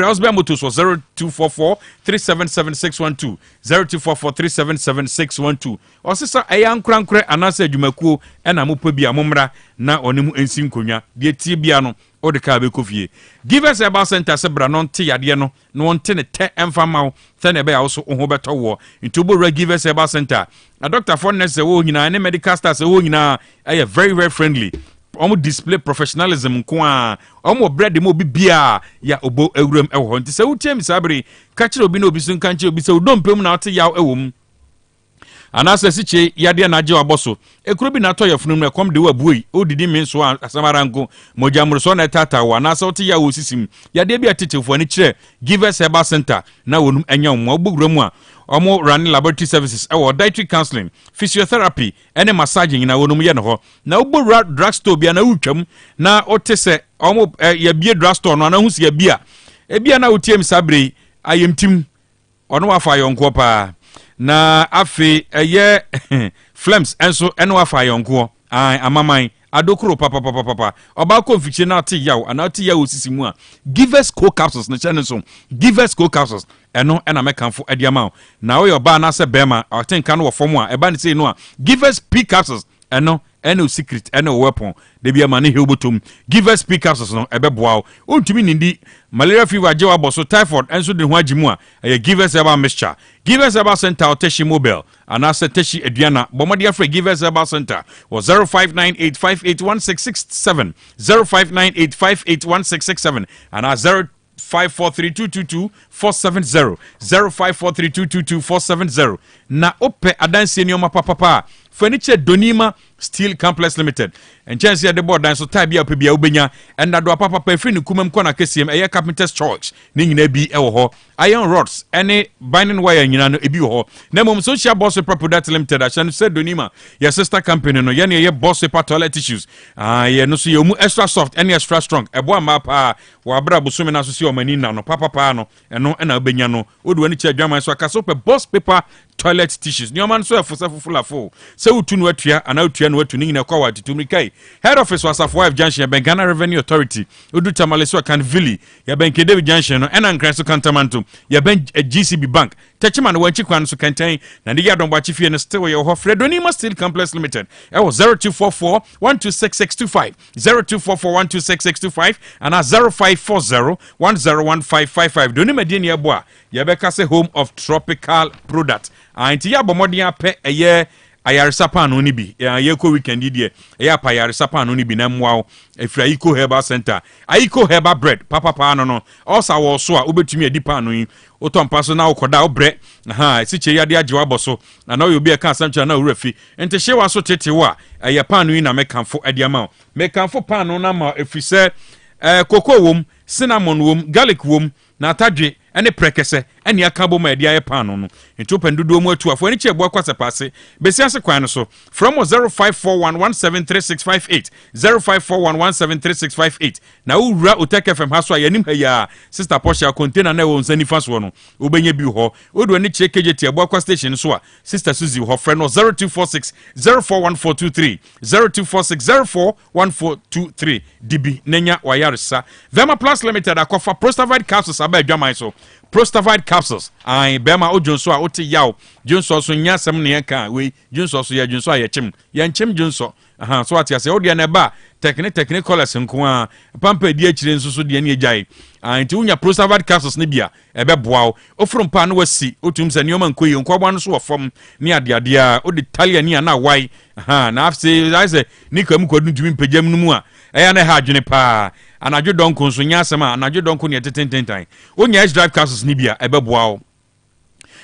Osber Motors was 0244 377612 0244 377612 osisa ayan krankre anasa adwumakuo na mopa bia momra na onimu ensi nkonwa de tie bia no o de ka be kofie give us about center se bra no nte yade no no nte ne te emfa mawo te ne be ya so ho beto wo ntubo give us about center a doctor for nurse wo nyina ne medical staff wo nyina very very friendly omo display professionalism nko a omo bread mo bibia ya obo ewuram ewo nti se wutem sabere ka kire obi na obi sun kan kire obi se udompem na ote yaw ewom anasa siche yade na je waboso ekuro bi na to yafunu no ekom de wabuoi odidi min so asamara nko mojamro so na tata wa anasa ote yaw osisim yade bi atitefo ani kire give us herbal center na wonum enya mo ogbuguramu a omo running laboratory services or dietary counseling physiotherapy and massaging na wonum ye no ho na obo drugstore bia na utwam na otese omo ya bie drugstore no na husi ya bia ebia na utiem sabre ayemtim ono afa yonko pa na afi eye flames enso eno afa yonko amaman adokuro papa oba konfiche na ati yaw ana ati yaw sisimu a give us co capsules na channel so give us co capsules eno na mekanfo adiama na we oba na se bema I think kan wo form a eba ne say no a give us p capsules eno secret eno weapon de bia ma ne hewbotom give us p capsules no ebeboa ontumi nindi malaria fever jewa boso typhoid enso de ho agimu a give us about mixture give us about center Oteshi mobile and asa Teshi Ediana bomadi afre give us about center was 0598581667 0598581667 and our 0543222470 0543222470 na ope adanse nioma papa furniture Donima Steel Complex Limited and chance the board dan so tabia pebia ubenya and na do papa free ni kumam kona kesiem eye carpenter's choice ni nyina bi ewo ho iron rods any binding wire nyina no ebi ho na mom social boss product limited a chan said Donima your sister company no ye na ye boss toilet tissues ye no so ye mu extra soft and extra strong ebo ama pa wa bra busumi na so si o mani na no papa no eno na ubenya no odu ani cha dwaman so aka so pe boss paper toilet tissues ni oman so efusafufulafo se utunu atua ana utua no atu nyina kwa watitumrikai head office was of wife junction Bengana Revenue Authority odu tamaleso kan vili ya benke David junction no ena nkran so kantamanto ya ben GCB bank techima no wanchi kwan so kantan na ndi yadon ba chifie no still your Donima Steel Complex Limited it was 0244 126625 0244 126625 and 0540 101555 Donima dini eboa ya beka se home of tropical product anti ya bomodin ape eye ayaresa pan no ni bi ye ko weekend die ya pa ayaresa pan no ni bi na mwa efra iko herbal center iko herbal bread papa no osa wo so a obetumi edi pan no yi otompa so na ukoda obre siche yade ajewa boso na na obi e kan sancha na urafi ente hyewa so tete wa ya pan no yi na mekanfo adiama mekanfo pan no na ma efise koko wom cinnamon wom garlic wom na tadwe ene prekese ɛne aka bɔ ma ɛde ayɛ pan no nti open dodo mu atu afo ani kye eboa kwase passe besi ase kwan no so from 0541173658 0541173658 na wura Otec FM ha so a yanim ha ya sister Portia container na wo nsani fa so no obenye bi ho odu ani kye KJT eboa kwa station so a sister Suzy ho friend no 0246 041423 0246 041423 dibi nenya wayaresa Vema Plus Limited akofa Prostavide capsules aba adwaman so Prostavide capsules ai bema ojonso a ote yaw jonso so nya sem ne ka we jonso so ya jonso a ye chem jonso aha so ati ase odi na ba technique colors nko a pampa di akire nso so de ne ejai anti unya Prostavide capsules ne bia ebe boawo ofrum pa no wasi otum se nioma nkoyi nkwa no so wofom ne ade a odi Italia ni na wai aha na afse I say ni kam kodu ntumi mpejam no mu a eya na ha adwene pa anadwo donko nso nya asema anadwo donko ne tetententan onya H drive capsules ni bia ebe boawo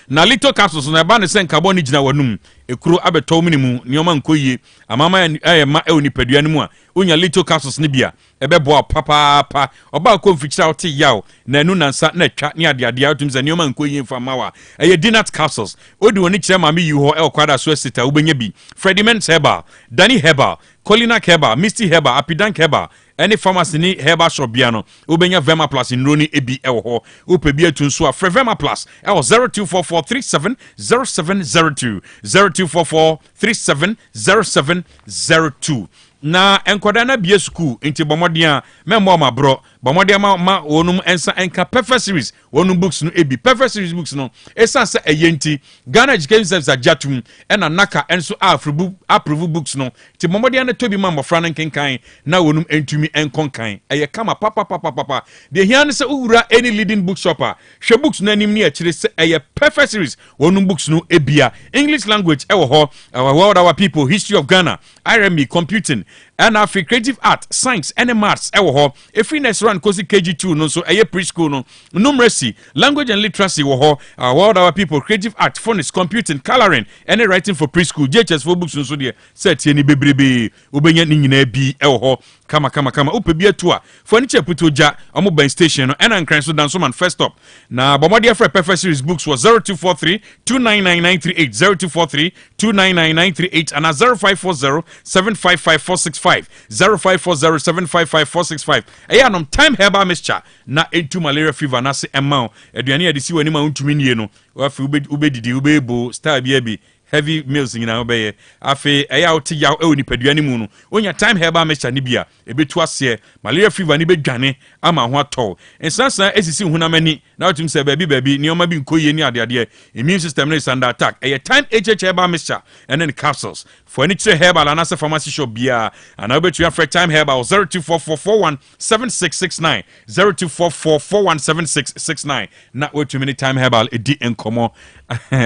na little capsules na eba ne sen carbon gina wanum ekuro abeto minimu nioma nkoyi amama ma oni padua no mu a onya little capsules ni bia ebe boa papa oba ko mfikyira ote yaw na anu nansa na twa ne ade atum za nioma nkoyi mfa mawa eye dinat capsules odi woni kire ma me yi ho e kwada so sita ubenya bi Frediment Herbal Danny Herbal Colina Herbal Misty Herbal Apidank Herbal any pharmacy ni herbal shop biano ubenya Vema Plus in Roni ebi ewo upebi etunso a Vema Plus 0244370702 0244370702 na enkwada na bie school inti bomodia memmo ma bro bomodia ma wonum ensa enka perfect series wonum books no ebi perfect series books no esanse eyenti Ghana Education Service ajatum ena naka enso approve books no ti bomodia na tobi ma mofra no kenkan na wonum entumi enkonkan eye kama papa de hian se uwura any leading bookshopper hwe books no anim ni akire se eye perfect series wonum books no ebia English language ewo ho our people history of Ghana RME computing and Afri creative art science and maths ewo ho efri restaurant kosi KG2 no so eye preschool no numeracy language and literacy wo ho our people creative art phonics computing coloring and writing for preschool JHS for books no so there set ye ni bebrebe obenya ni nyina bi ewo ho kama upebi atua furniture putoja omo ben station no and ankran so danso man first stop na bomodi for perfect series books was 0243 299938 0243 299938 and 0540 755465 0540755465 eyanom time herbal mixture na entu malaria fever na se emma aduane ade si wani ma untumi nie no wafi ubedidi ubebo star bi heavy meals nyina obeye afi eya oti yaw e oni padua ni mu no onya time herbal mixture ni bia ebetu ase malaria fever ni bedwane ama ho atɔ ensansan esisi hunamani na otum se baby nioma bi nkoye ni ade immune system no is under attack eya time HH herbal mixture and then capsules for any herbal and as a pharmacy shop bia and obetu afre time herbal 0244417669 0244417669 na otu many time herbal edi enkomo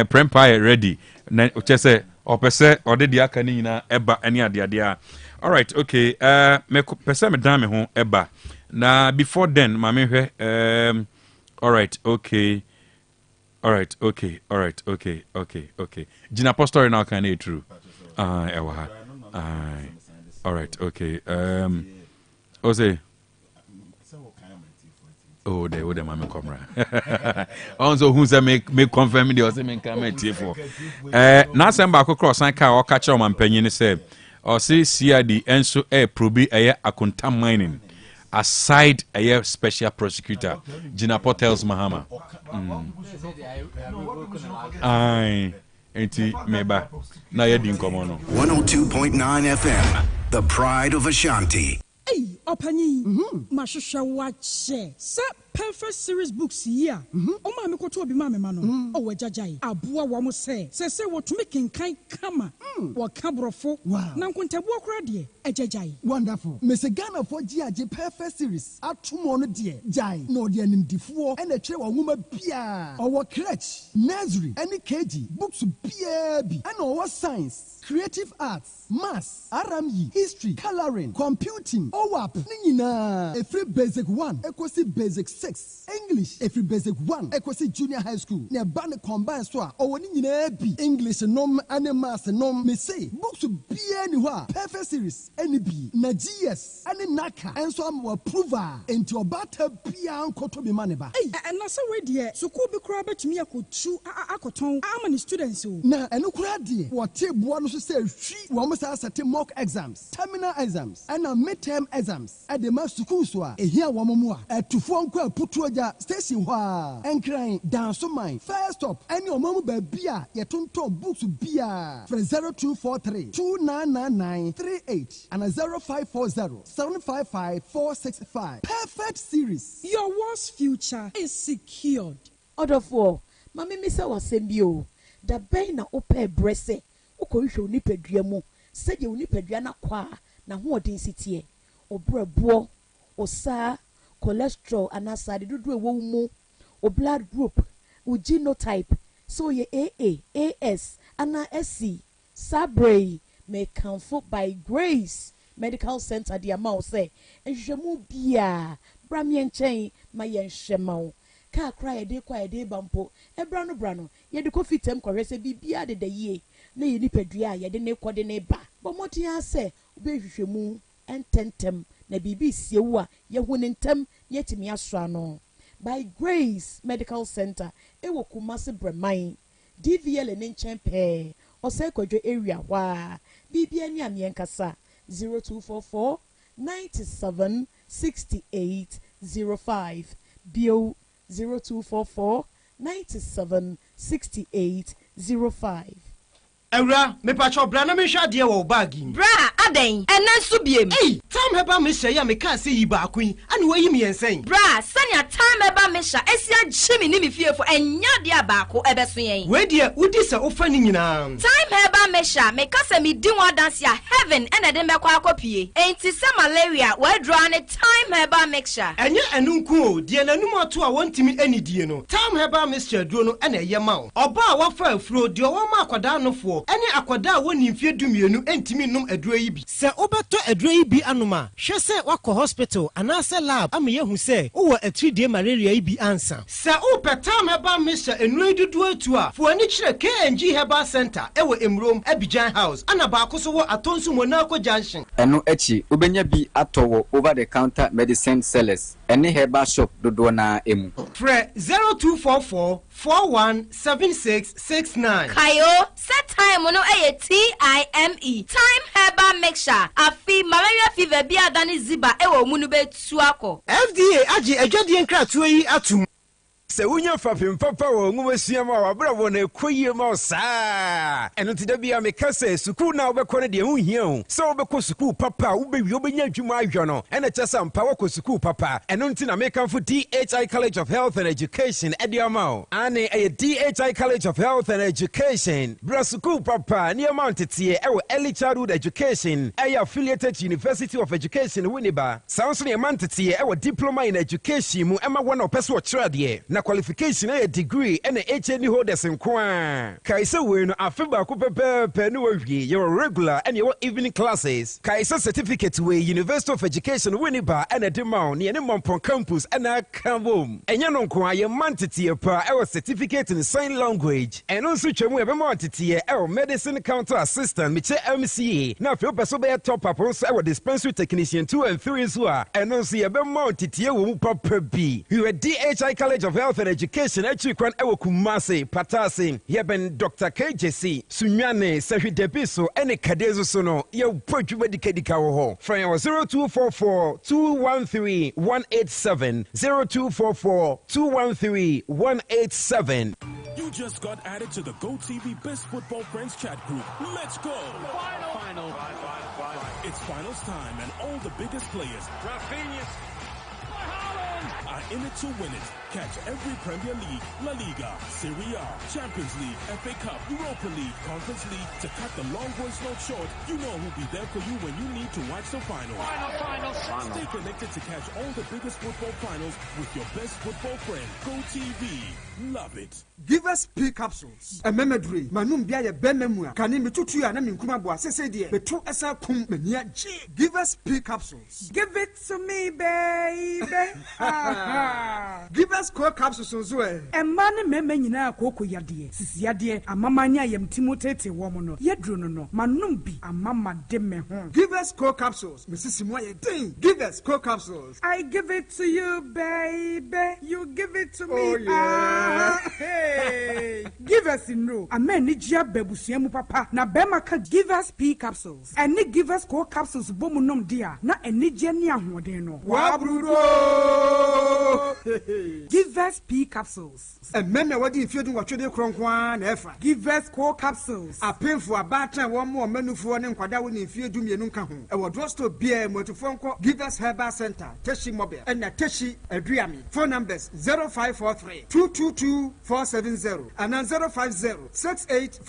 prempire ready na ochese opese odedi aka ni nyina eba ani ade a all right okay me pese me dan me ho eba na before then ma me hwe all right okay Gina Pastor now can it true ewa ha all right okay ose oh they would mama come also who say make confirm the say me come tie for na sem ba cross an ka o ka che o man panyin say o say CID enso probi akontam mining aside special prosecutor Gina tells Mahama ai enti meba na ye din komo no 102.9 FM the pride of Ashanti. Hey, Opani, Mashusha watch. Perfect series books here. O ma me koto obi ma me ma no. O wajajai. Abua wa mo se what to make in kind kama. Wa kabrofo. Na nkontabu akura de ejajai. Wonderful. Me se Ghana for GAJ perfect series. Atumo no de jai. No de animdifuo e na twere wa nwoma bia. O crèche, nursery, any KG, books bia bi. And o science, creative arts, maths, RME, history, coloring, computing, OWAP. Ni nyina. E free basic 1, e kosi basic 6. 6 English every basic 1 equasi junior high school ne ba ne combine so a owoni nyina bi English nom ane maths nom me say books bia ni ho a perfect series any bi na GS ane naka enso am approval enti obata bia nkoto bi mane ba na so we de school bi kura betumi akotu akoton ama ni students o na eno kura de wote boa no so say hwi wo mo sa set mock exams terminal exams and midterm exams at the mass school so a ehia wo mo a atufo nko aputu aja station ho a enkran danso man first stop any omamu ba bia ye tonton books bia for 0243 299938 and 0540 755 465 perfect series. Your world's future is secured. Odofo mami mi se wasem bi o da ben na ope brese ukohwe onipadua mu sede onipadua na kwa na ho odin sitie obrabo osa cholesterol anasa de dudu ewo mu o blood group o genotype so ye AA AS ana SC sabrey may comfort by grace medical center the amount say enhwemu bia bramien chen ma yen hwema ka cry de kwa de bampo ebra no ye de coffee tem kwese bibia de ye na ye nipadua ye de ne kode ne ba bomotia se obehwehwemu ententem na bibi siewu a ye hu ne ntem ye timi aso ano by grace medical center ewo kumase breman DVL ne nchen pe ose kwadwo area wa bibia ni amien kasa 0244 97 68 05 bio 0244 97 68 05. Ewra me pacho bra na me hwa de wo bag bra aden ena nso biem tam heba me hya ya me ka se yi ba kun ane wayi me ensen bra sanya tam heba me hya esia gyemi ni me fiefo enya de abaako ebeso yen we de udi se ofa ni nyina time heba me hya me ka se me di wa dance ya heaven ena de mekwa akopie enti se malaria we draw ne time heba mixture enye enunku o de nanum ato a wontimi anidie no time heba mixture duro no ena ye ma oba a wafa afuro de o ma akwada nofo ene akwada woni mfie dumienu entimi num aduro yi bi se obeto aduro yi bi anoma hwe se wakọ hospital anase lab ama yehu se wo atridie malaria yi bi ansa se opetam heba mixture enu dudu atu a fo ani kire KNG Herbal Center ewo Emrom Abidjan House ana ba akoso wo atonsu Monaco Junction eno echi obenya bi atowo over the counter medicine sellers ene herbal shop dodo na emu fre 0244 417669 kayo set time no TIME time herbal mixture afi malaria fever bi adani ziba ewo munu betu akọ FDA agi adwadie nkratoa yi atum se unya fafim papa wo ngumasiam a wabra wo na ekoyie ma osa eno tida bia me kase sukuu na obekọ ne de hu hia hu se obekọ sukuu papa ubewi obenya adwuma ahwo no ena chesa mpa wo sukuu papa eno nti na me kanfo DHI College of Health and Education ediamao ane DHI College of Health and Education bra sukuu papa ne amount tie ewo early childhood education affiliated University of Education Winneba sounds ne amount tie ewo diploma in education mu ema wona opeso okyerade na qualification a degree and HND holders in Kwan. Kaisa win afeba kupepe no wie your regular and your evening classes. Kaisa certificate we University of Education Winneba and a demand near Mompon campus and a kabum. And you know kwa your mantity pa our certificate in sign language and also chemu ebe mantity our medicine counter assistant Miche MCA. Now feel person be top up on our dispensary technician 2 and 3 so and also ebe mantity wo papa bi. You DHI College of Health and Education Echikwan ewo Kumase Patase yeben Dr. KJC Sunyane Sahwi Debiso ene kadezo sono ye podwuma dikadika wo ho from 0244 213 187 0244 213 187. You just got added to the GoTV Best Football Friends chat group. Let's go! Final. It's finals time and all the biggest players are in it to win it. Catch every Premier League, La Liga, Serie A, Champions League, FA Cup, Europa League, Conference League. To cut the long voice note short, you know who'll be there for you when you need to watch the finals. Final. Stay connected to catch all the biggest football finals with your best football friend. Go TV. Love it. Give us P capsules. A memory. Manum biya benemua. Kani mitutu ya na minkuma bwa sese die. Betu asa kum menia G. Give us P capsules. Give it to me, baby. Give us core capsules ozwe. Emane meme nyina akoko yade. Sisi yade amamanya yem timotete womo no. Yedro no. Manum bi amama de me ho. Give us core capsules. Mrs. Moye ding. Give us core capsules. I give it to you, baby. You give it to me. Oh yeah. Hey. Give us in no. Amen ni jia bebusuemu papa. Na bema ka give us P capsules. Eni give us core capsules bomu nom dia. Na eni je ni ahoden no. Wabrudo. Give us P capsules. Emene wadi ifiedu watwede kronkwan na efa. Give us core capsules. Apemfo abatan wo mo manufuo ne nkwada wo ne ifiedu mienu nka ho. E wo drosto bia motofonko Give us Herbal Center, Teshi Mobile, and Teshi Adriami. Phone numbers 0543 222 470 and 050 68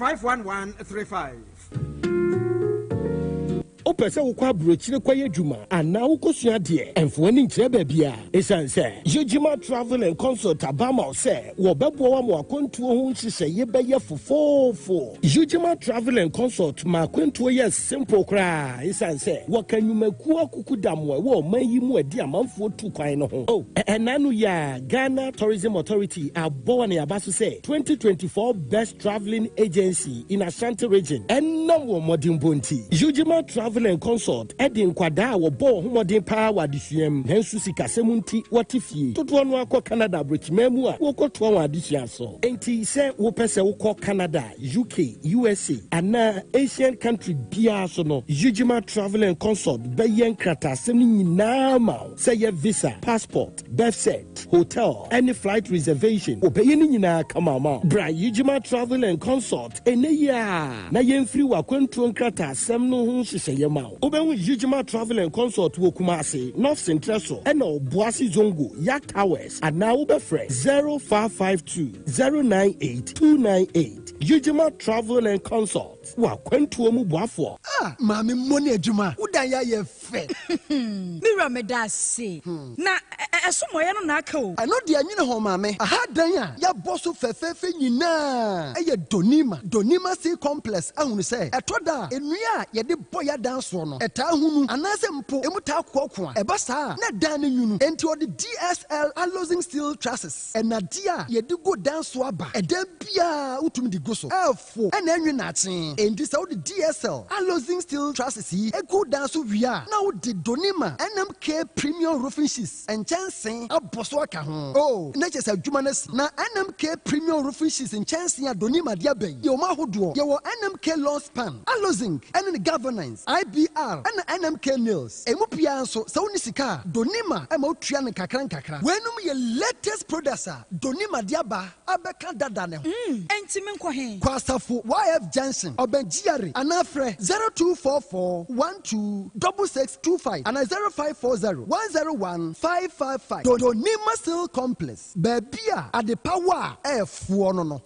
Ope se wokwa brochire kwaye djuma ana wokosua de enfo ani nkyere baabia esanse Yojima Travel and Consult abama se wo bebo wa mo akontuo ho nhihye ye beye fofofo Yojima Travel and Consult ma akontuo ye simple kra esanse wo kanyumaku akukudamwe wo mayi mu adi amanfo tu kwan no ho enanu ya Ghana Tourism Authority abo na yabaso se 2024 best traveling agency in Ashanti region enna wo modern bonti Yojima Travel and Consult Edin Kwada wo bo homodin pa wadisuam nansu sikasemunti watifie toto no akọ Canada brichmemu a wo koto wa adisua so enti se wo pese wo kọ Canada UK USA ana Asian country bia so no Yojima Travel and Consult beyen krata sem nyina ma say your visa passport birth cert hotel any flight reservation obeyen nyina kama ma bra Yojima Travel and Consult eneya na yemfiri wa kwantuo krata sem no ho hyehyeye ma Oben Yojima Travel and Consult wo Kumasi North Central so and Boasi Zongo Yak Towers and now be fresh 0552 098 298 Yojima Travel and Consult wa kwantuo mu boafo mami money adwuma udan ya ye fe mira me da se na esomoye no na aka o ano de anyine ho mami aha dan a ya boso fefefe nyina eye donima sea complex ahunu se etoda enua ye de boya dan so no eta hunu anase mpo emuta kokko a eba saa na dan ne nyunu enti odi DSL alloying steel trusses enadia ye de go dan so aba eda bia utumi di go so efo ena enwe na achen enti sa odi DSL alloying steel trusses yi ego dan so wia na odi donima NMK premium roofing sheets enchansen aboso aka ho oh na chesa adwuma na NMK premium roofing sheets enchansen a donima dia ben ye o ma hodo ye wo NMK long span alloying and the governance IBR and NMK nails emupia nso sa woni sika donima e ma otua ne kakran wenum ye latest producer donima diaba abeka dada ne ho enti me nkɔ he kwasafo YF Johnson obenjiare anafre 0244126625 and 0540101555 donima steel complex babia ade power efuo no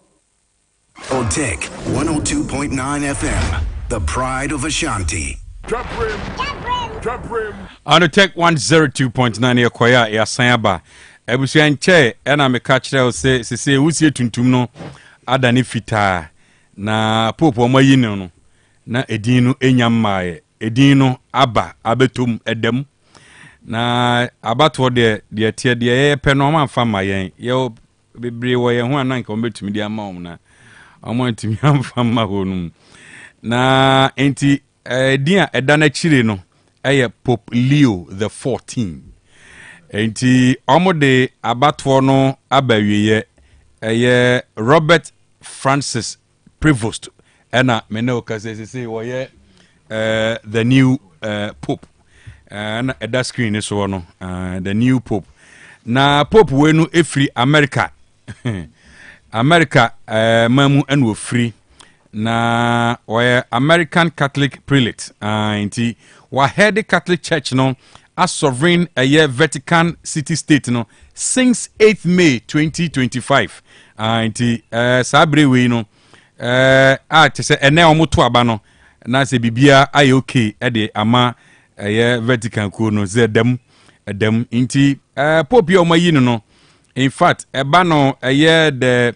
Otec 102.9 FM, the pride of Ashanti. Dwabrem. On Otec 102.9 Koya Yasayaba. Ebusian che ena me catch se wusie tuntum no adane fita na popo omayi no na edin no enyammae edin no aba abetum edem na abato de tie de ye pe no ma fa mayen ye bebre wo ye ho ananka ombetumi de ama om na amantimi amfa ma honum na enti dia edana chire no eye Pope Leo the 14 enti omode abato no abawiye eye Robert Francis Prevost ena mene okase wo ye the new Pope na eda screen so no the new Pope na Pope wenu efri America America mamu enu free na we American Catholic prelate inti wa head Catholic Church no as sovereign Vatican city state no since 8th May 2025. Nti sabre we no te se ene omoto aba no na se bibia aye okay de ama Vatican ko no zedam nti pope omayi no in fact eba no the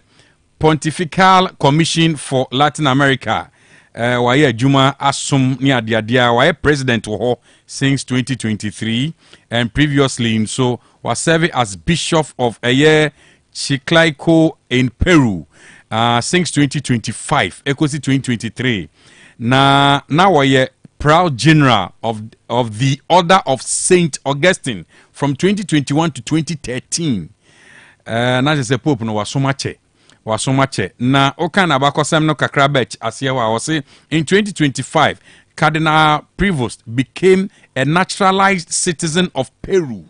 Pontifical Commission for Latin America waye adwuma asom ni adeadea waye president ho since 2023 and previously so was serving as bishop of Chiclayo in Peru since 2025 ekosi 2023 na waye proud general of the Order of Saint Augustine from 2021 to 2013 na se pope no wasomache na okan abakosem no kakrabech asiewa wose in 2025 Cardinal Prevost became a naturalized citizen of Peru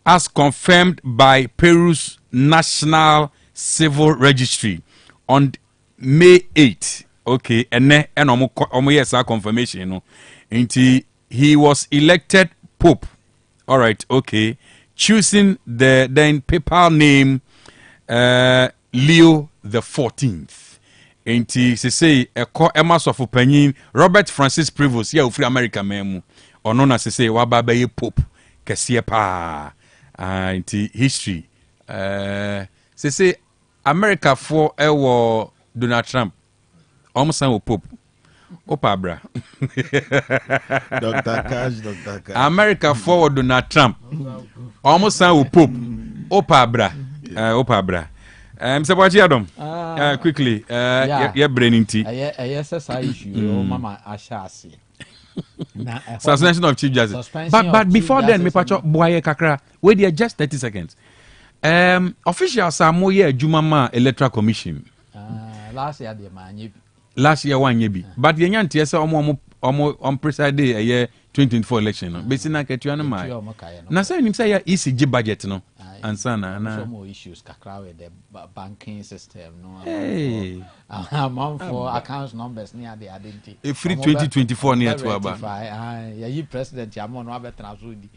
as confirmed by Peru's National Civil Registry on May 8. Okay, and yes, our confirmation. No, until he was elected Pope. All right, okay, choosing the then papal name Leo the 14th. Enti se say emas of opinion Robert Francis Prevost ya ofri America memu ono na se say wa baba ye Pope kese pa enti history se say America for ewo Donald Trump almost wo Pope opa bra Dr. Cash America for Donald Trump almost wo Pope opa bra Mr. Adam, quickly, your brain in tea. Yes, issue, Mama Ashasi. Suspension of Chief Justice. But before then, me pacho boye kakra. Wait there just 30 seconds. Officials are more year Jumama Electoral Commission. Last year the man. Last year one yebi. But the young TSA on preside day a year 2024 election. No, basically na ketu na mai. Na say him say ECG budget no. Answer na some more issues kakra with the banking system no. Hey. Amount for accounts numbers near the identity. A free 2024 near to aba. Yeah, you president ya mo no abetra so di.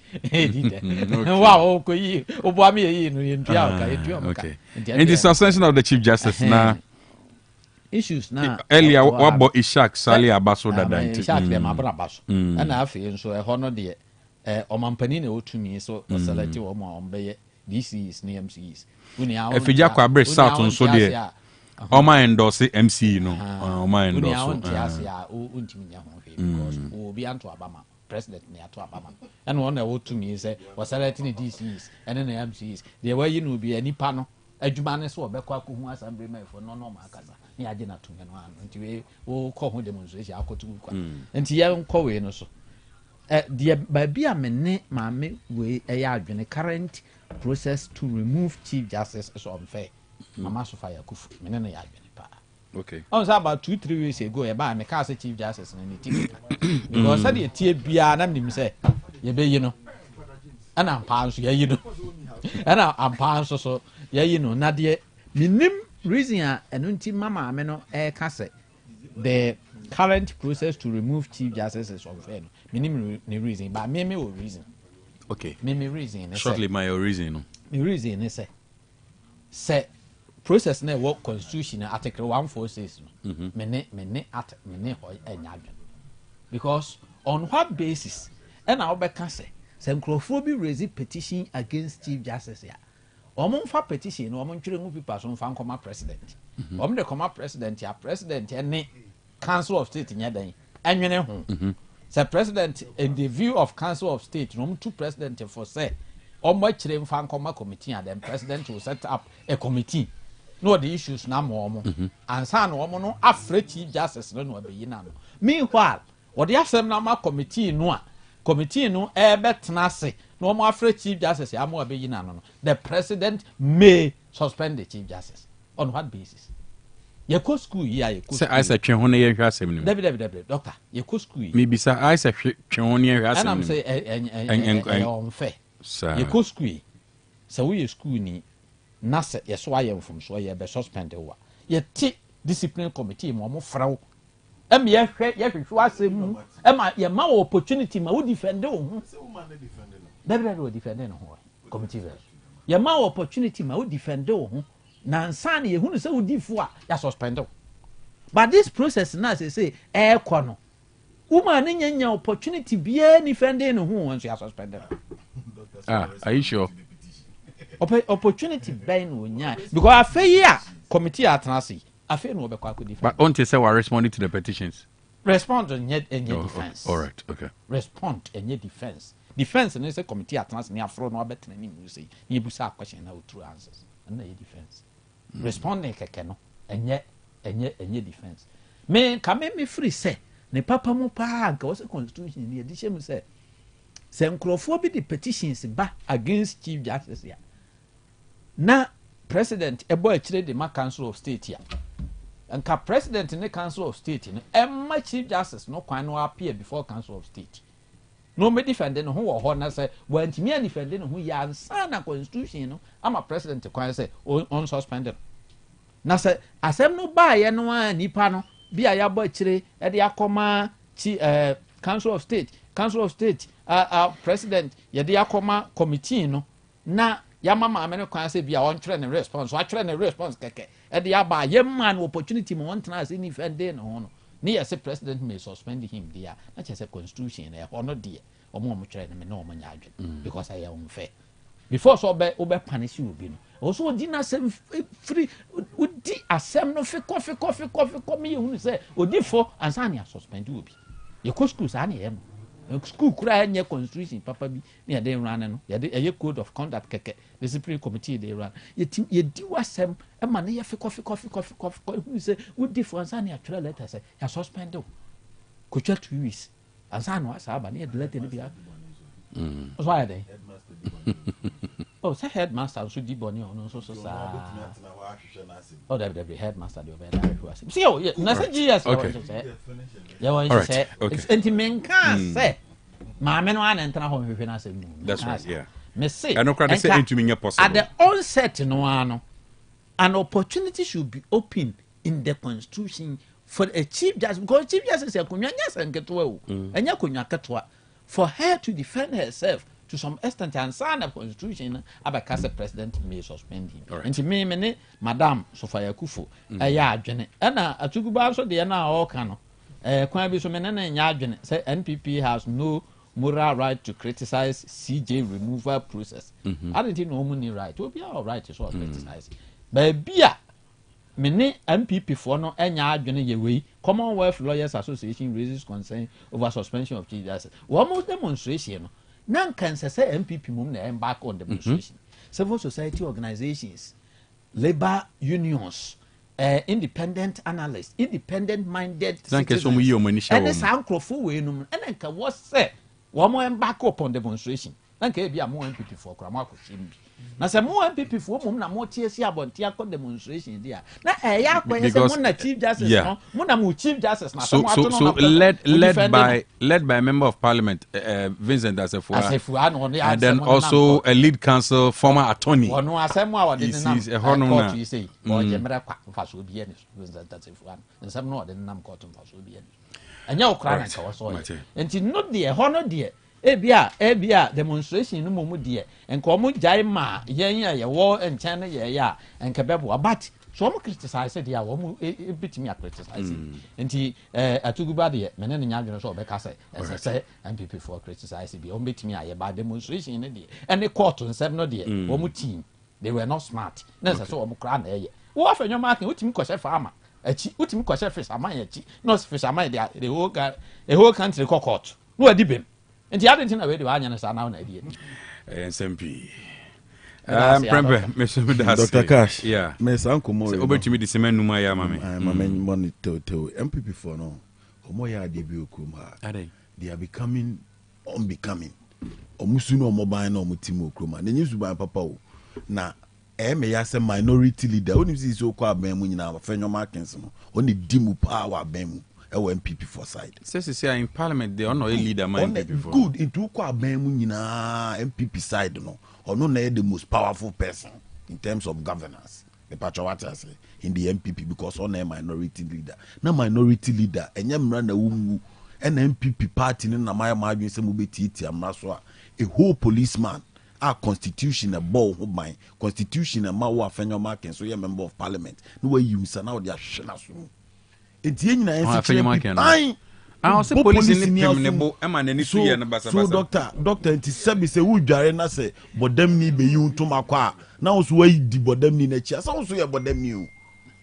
Wow, ko yi. Obo am yi no yentua ka yentua ka. In the suspension of the Chief Justice na issues na earlier wabo Ishak Sali Abaso dada nti. Ishak dem abra abaso. Na afi nso e ho no de omampani na otumi so select wo mo ombeye DCs na MCs. Efija kwa bre south nso de oma endorse MC no oma endorse. Untimi nya ho because obi anto abama president na ato abama. And one na otumi say was selecting DCs and then MCs. They were you no be anipa no adwuma ne so obekọ akohu assembly man for no akasa. Ni age na to no ano. Nti we wo kọ ho demonstration akotu kwa. Nti ye nkọ we no so. The babia mene mame we adwene current process to remove Chief Justice is unfair. Mama Sofia Kufu, Menena Yadwene. Okay. I was about 2-3 weeks ago about me cast Chief Justice and anything. Because I did a TBR and him say, ye be you know. And I'm pounds, yeah, you know. And I'm pounds so, yeah, you know, Nadia. Minim reason and until Mama Meno air cassette. The current process to remove Chief Justice is unfair. Minim reason, but me reason. Okay. Me reason. Shortly my reason. Me reason is say process na work constitution article 146 no. Me ho enya. Because on what basis? And I obeka say nkrofo bi raise petition against Chief Justice ya. Omo fa petition no omo ntwere ngu people so fa nkoma president. Omo de koma president ya president ne Council of State nya dan. Enwene ho. The president in the view of Council of State no two president for say omo kire mfa nkoma committee and then president will set up a committee no the issues na mo and san omo no afre Chief Justice no abeyi na no meanwhile what the asem na ma committee no betena se no omo afre Chief Justice ya mo abeyi na no the president may suspend the Chief Justice on what basis? Ye ko school ya ye ko say I say twen ho na ye hwa asem ni David doctor ye ko school me bi say I say twen ho na ye hwa asem ni and I'm say unfair ye ko school say we school ni na say ye so aye mfom so ye be suspend wa ye ti discipline committee mo fraw Em ye asem mu. Em ye ma opportunity ma wo defend wo ho. David wo defend no ho. Committee verse. Ye ma opportunity ma wo defend wo ho. Na nsa na ye hunu se wo difo a ya suspend wo. But this process na say kɔ no. Woman nya opportunity bia defending no ho once you are suspended. Are you sure? Opportunity ben no nya because afei a committee atanasi afei no obekwa ko defend. But until say we are responding to the petitions. Respond any defense. All right, okay. Respond any defense. Defense no say committee atanasi na afro no obetena ni mu say ni busa question na true answers. And na defense. Respond na keke no enye defense. Me kame me free say ne papa mu pa nka wose constitution ni edition mu say nkrofo bi the petitions ba against chief justice ya na president ebo akire the ma council of state ya nka president ne council of state no emma chief justice no kwan no appear before council of state no me defend no ho wo ho na say wantimi a defend no ho ya ansa na constitution no ama president kwan say on suspended na say asem no ba ye no a nipa no bia ya bo akire e de akoma council of state president ye de akoma committee no na ya mama amene kwan say bia on try ne response keke e de aba ye man opportunity mo on try say ni fende no ho no ni yes president may suspend him there na che say constitution e ho no de omo try ne me no omo nya adwen because I am unfair before so obe punish you bi no also di na sem free odi asem no fe coffee me hu say odi for ansa na suspend you bi ye ko school sa na ye school kura anya constitution papa bi na dey run no ye code of conduct keke discipline committee dey run ye di wasem e ma na ye fe coffee hu say odi for ansa na try letter say ya suspend you ko 2 weeks ansa na asa aba na ye letter ni bia so why dey oh, say headmaster so di boni on so sa. Oh, the headmaster the over there. See, oh, yeah, na say GS. Okay. Yeah, what say? Enti men can say. Ma me no an enter ho hwehwe na say. That's right, yeah. Me say. I no crowd say into me possible. At the onset no an opportunity should be open in the constitution for a chief justice because chief justice say kunya nya senketo o. Enya kunya ketwa for her to defend herself. To some extent, and sign of constitution, Abakasa president may suspend him. Right. And to me, Madame Sophia Kufu, a yard, and I took about so they are now all cano. Quite be so many yard, say NPP has no moral right to criticize CJ removal process. I didn't know money right. Will be all right to sort of criticize. But beer, many MPP for no any yard, way. Commonwealth Lawyers Association raises concern over suspension of chief justice. One more demonstration. None can say MPP mum na embark on demonstration. Civil society organizations, labor unions, independent analysts, independent-minded citizens, and the Sankrofo way no, and then can what say one more embark upon demonstration. Then can be a more MPP for Kramako Shimbi. Na se mo MPP fo mum na mo tie si abonti akọ demonstration dia na ya kwen se mo na chief justice no mo na mo chief justice na so led by a member of parliament Vincent Asefua and then also a lead counsel former attorney ono asem a wode nam court you say o je mera kwa faso bi ene Vincent Asefua nsem no wode nam court faso bi ene anya okra na ka waso enti no de hono de ebia demonstration no momu de enka omo jai ma yen ya ye wo enchen ye ya enka bebo but so omo criticize de ya omo bitimi criticize enti atuguba de me ne nya dwene so obeka say MPP for criticize bi omo bitimi aye ba demonstration ne de ene court nsem no de omo team they were not smart na so omo kra na ye wo afenyo ma kan utimi kwose farmer achi utimi kwose fish aman achi no fish aman the whole country court no adibem and the other thing I read the Anya now idea. SMP. Dr. Cash. Yeah. Miss Uncle Moore. Over to me the cement numa ya mame. Mame money to MPP for no. Omoya debut kuma. They are becoming unbecoming. Omusuno mobile no mutimo kuma. The news by papa na me ya se minority leader. Only see so kwa bemu nyina afenyo markings no. Only dimu power bemu. MPP for side. Say in parliament they are not a leader man MPP for. Good into kwa bemu nyina MPP side no. Or no na the most powerful person in terms of governance. The patch what I say in the MPP because on a minority leader. Na minority leader and yamra na wumu and MPP party na my margin some beti amraswa a whole policeman. Our constitution a ball who my constitution a mawa fenyo marking so you're member of parliament. No way you say now they are shenasu. It's yin I say police in the so doctor and Sabi say who jarena say but them ni be you to makwa now so way di but them ni nature so ya but them you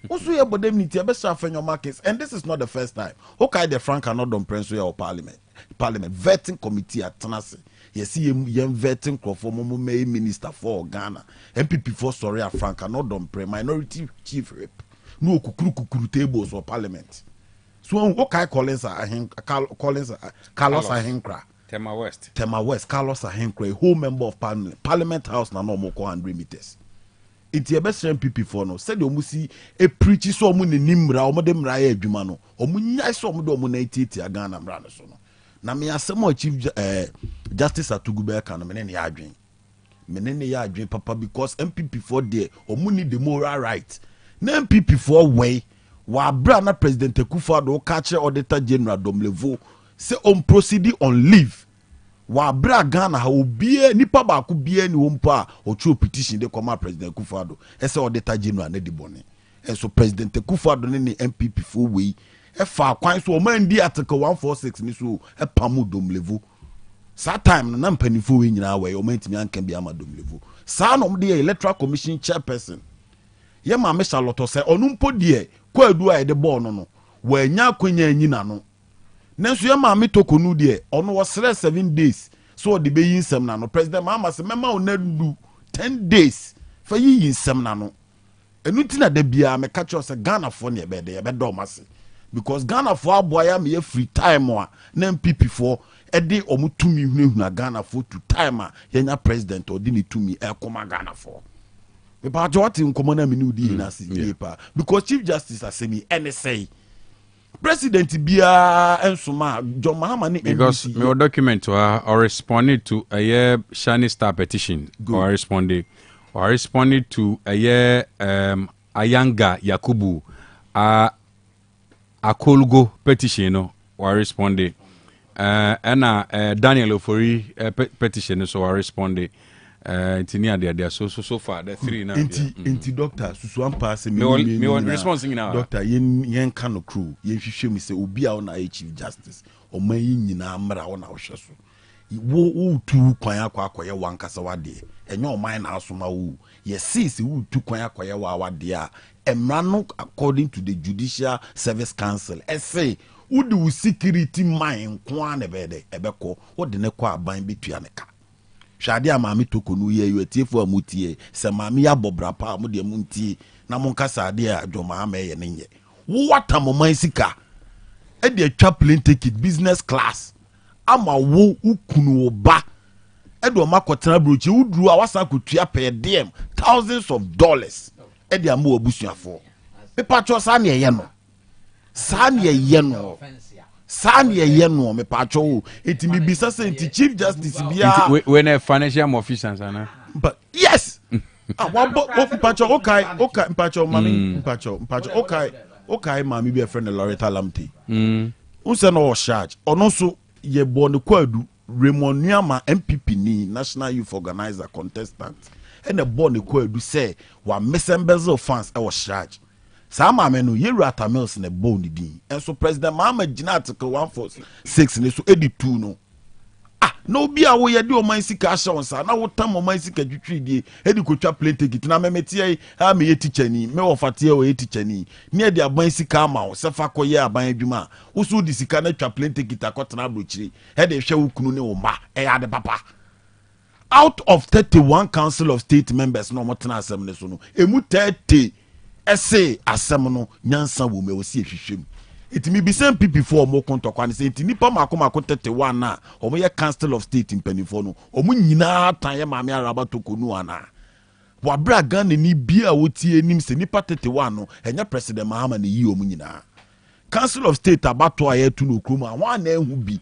also ya but them ni tia best fenyo markets and this is not the first time. Okay the Frank cannot don prince your parliament vetting committee at Tanase. You see him vetting Crawford May minister for Ghana. MPP for sorry Frank cannot don pre minority chief rep. No kukuru tables or parliament. So okay Carlos Ahenkra. Tema West, Carlos Ahenkra, a whole member of Parliament House na no more 100 meters. It's your best MPP for no. Said you see a preacher so many nimra, or madam Raya Jumano, or munya so mudominate a Ghana brother so no. Na me asemo chief justice atugube kan menene ya adwen papa because MPP for there omuni the moral right na MPP for way wa bra na president Akufo-Addo catch auditor general Domlevo say on proceed on leave wa bra Ghana ha obie nipa ba ko bie ni wompo a ochu petition de come president Akufo-Addo say auditor general na di bone so president Akufo-Addo ne MPP for way e fa kwan so o man di article 146 ni so e pamu Domlevo sa time na mpanifo we nyina we o man timi anka bi ama Domlevo sa no de electoral commission chairperson ye ma me Charlotte say onumpo de kwa adu a de ball no wa nya akonya nyina no nanso ye ma me tokonu de ono wo 7 days so de be yinsem na no president mama se mema onadu 10 days fa yinsem na no enu ti na da bia me catch us Ghana for ne be de be do mase because Ghana for aboya me free time a na MPP for e de omutumi hunahuna Ghana for to time a yenya president or di ni tumi e koma Ghana for me ba joti nkomo na me ni udi na si paper because chief justice asemi NSA president bia ensoma John Mahama ni because me document or responded to a year Shani Star petition or responded to a year Ayanga Yakubu Akolgo petition no or responded and Daniel Ofori petition so or responded Tinia there so far the three now inti doctor susu ampa se me response now doctor yen kan crew yen hwehwe mi se obi a na chief justice o man yin nyina mra wo na wo hwe so wo tu kwan akwa ye wankasa wade enye o man na asoma wo ye see wo tu kwan akwa ye wa wade a emra no according to the Judicial Service Council say wo the security man kwa na be de ebeko wo de ne kwa aban betua ne ka Shadi amami tokonu ye yuetiefo amutie se mami ya bobra pa mu de muntie na monkasa ade a Mahama ye nenye what amoman sika e de atwa plane ticket business class ama wo ukunu oba e de makotena brochi uduru a wasa kotua per diem thousands of dollars e de amu abusuafo pepacho sa ne ye no Sani ye no me pacho eti mi bisa se enti chief justice bia when a financial officials ana but yes wabo pacho okay pacho mami pacho okay mami be friend Loretta Lamte unse no charge ono so ye born kwadu Raymond Nyama MPP ni National Youth Organizer contestant and the born kwadu say wa mesembeze fans e was charge Sama menu yeru atamils ne bone din. And so President Mahama Jina article 146 ne so 82 no. No be a way do my sika shonsa na wo tam my sika twitwi die edi kotwa plate ticket na memetie ha me ye teacher ni me wo fatie wo ye teacher ni ne de aban sika ama wo se fa koye aban adwuma wo so di sika na twa plate ticket akotena brochiri he de hwe wo kunu ne wo ma e ya de papa. Out of 31 Council of State members no motena asem ne so no emu 30 essay asem no nyansa wo me wo si ehwehwem itimi bi sem pipi for mo kontokwa ne se itini pa makoma ko 31 na o mo ye Council of State impanifo no o mo nyina tan ye maame araba tokonu ana wa bra Ghana ni bia wotie nim se nipa 31 no enya President Mahama ne yi o mo nyina Council of State abato aye tu no krum a wa na ehu bi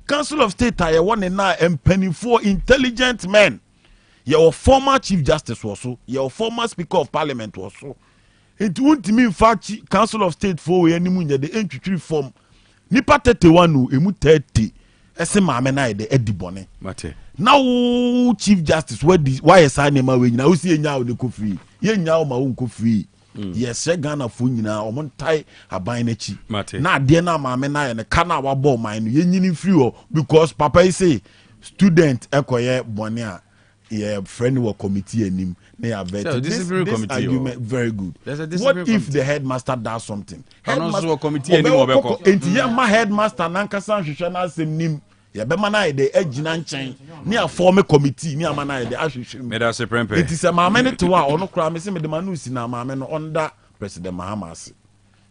Council of State aye won na impanifo intelligent men your former Chief Justice was so your former Speaker of Parliament was so It won't mean fact Council of State for we any the entry form. Nipa 31 emu 30. Ese maame na de edibone. Mate. Now Chief Justice why is I name we na usi nya o de ko free. Ye nya o ma won ko free. Yes, Ghana fo nyina o mon tai aban na chi. Na de na maame na ye ne kana wa ball man ye nyini free o because papa say student ekoye bone a ye friend wo committee anim na ya vet. So, this argument very good. What if the headmaster does something? Headmaster committee anim obeko. Enti ye ma headmaster nankasa hwehwe na asem nim. Ya be mana ye de agina nchen ni a form committee ni amana ye de ahwehwe. Me da se prempe. It is a maame ne to a ono kra me se me de manu si na maame no under President Mahamas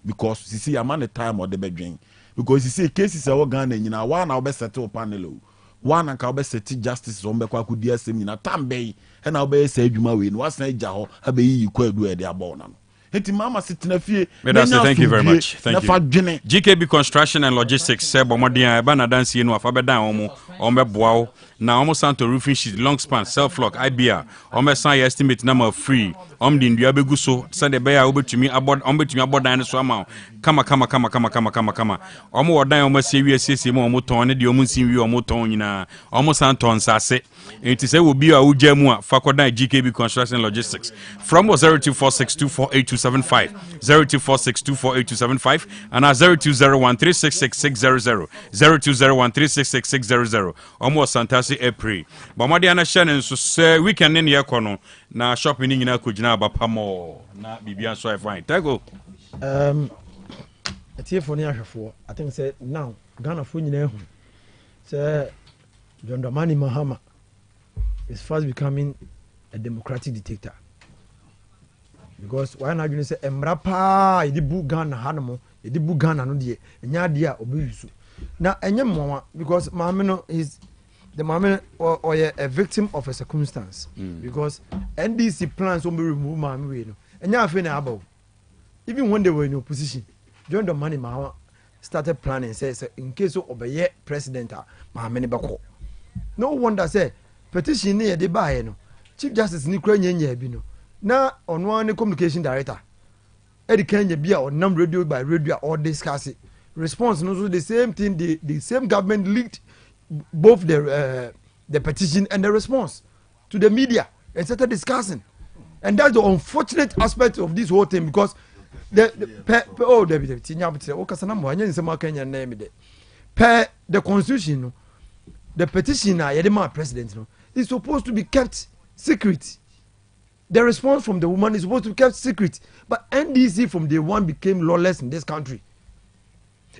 because you see amana time or the bedwen because you see cases e wo Ghana nyina wa na obe settle panel one and ka settle justice on bekwa kudi asem nyina tambe e na obe say adwuma we no wasan agya ho abeyi kwadu e de abon na. Thank you very much. Thank you. GKB Construction and Logistics say bomodian eba na dansi no afa beda omo boao na omo santo roofing sheet long span self lock IBR omo san estimate number free di ndua begu so send the bear obetumi abod dan so ama kama omo wodan omo se wi asiesie mo omo ton ne de omo sin wi omo ton nyina omo san ton sase enti say wo bi a wugya mu a fakodan GKB Construction and Logistics from 0246248275 0246248275 and 0201366600 0201366600 omo santasi April bomodi ana shane so say weekend ne ye kono na shopping ni nyina ko gina abapamo na bibia so fine tago atiefo ne ahwefo I think say now Ghana fo nyina hu say John Dramani Mahama is fast becoming a democratic dictator because why not you say emrapa e di bu Ghana hanmo e di bu Ghana no de enya de a obeyusu na enye mmoa because maame no is the maame or a victim of a circumstance because NDC plans to remove maame we no enya afi na aba even when they were in opposition John Dramani Mahama started planning say in case of obeye president maame ne beko no wonder say petition ne de bae no Chief Justice ni kura nyanya bi no na ono an communication director Eddie Kenya bia on nam radio by radio or discuss it. Response no so the same thing the same government leaked both the petition and the response to the media and started discussing, and that's the unfortunate aspect of this whole thing because the constitution the petition yedema president is supposed to be kept secret. The response from the woman is supposed to be kept secret, but NDC from day one became lawless in this country.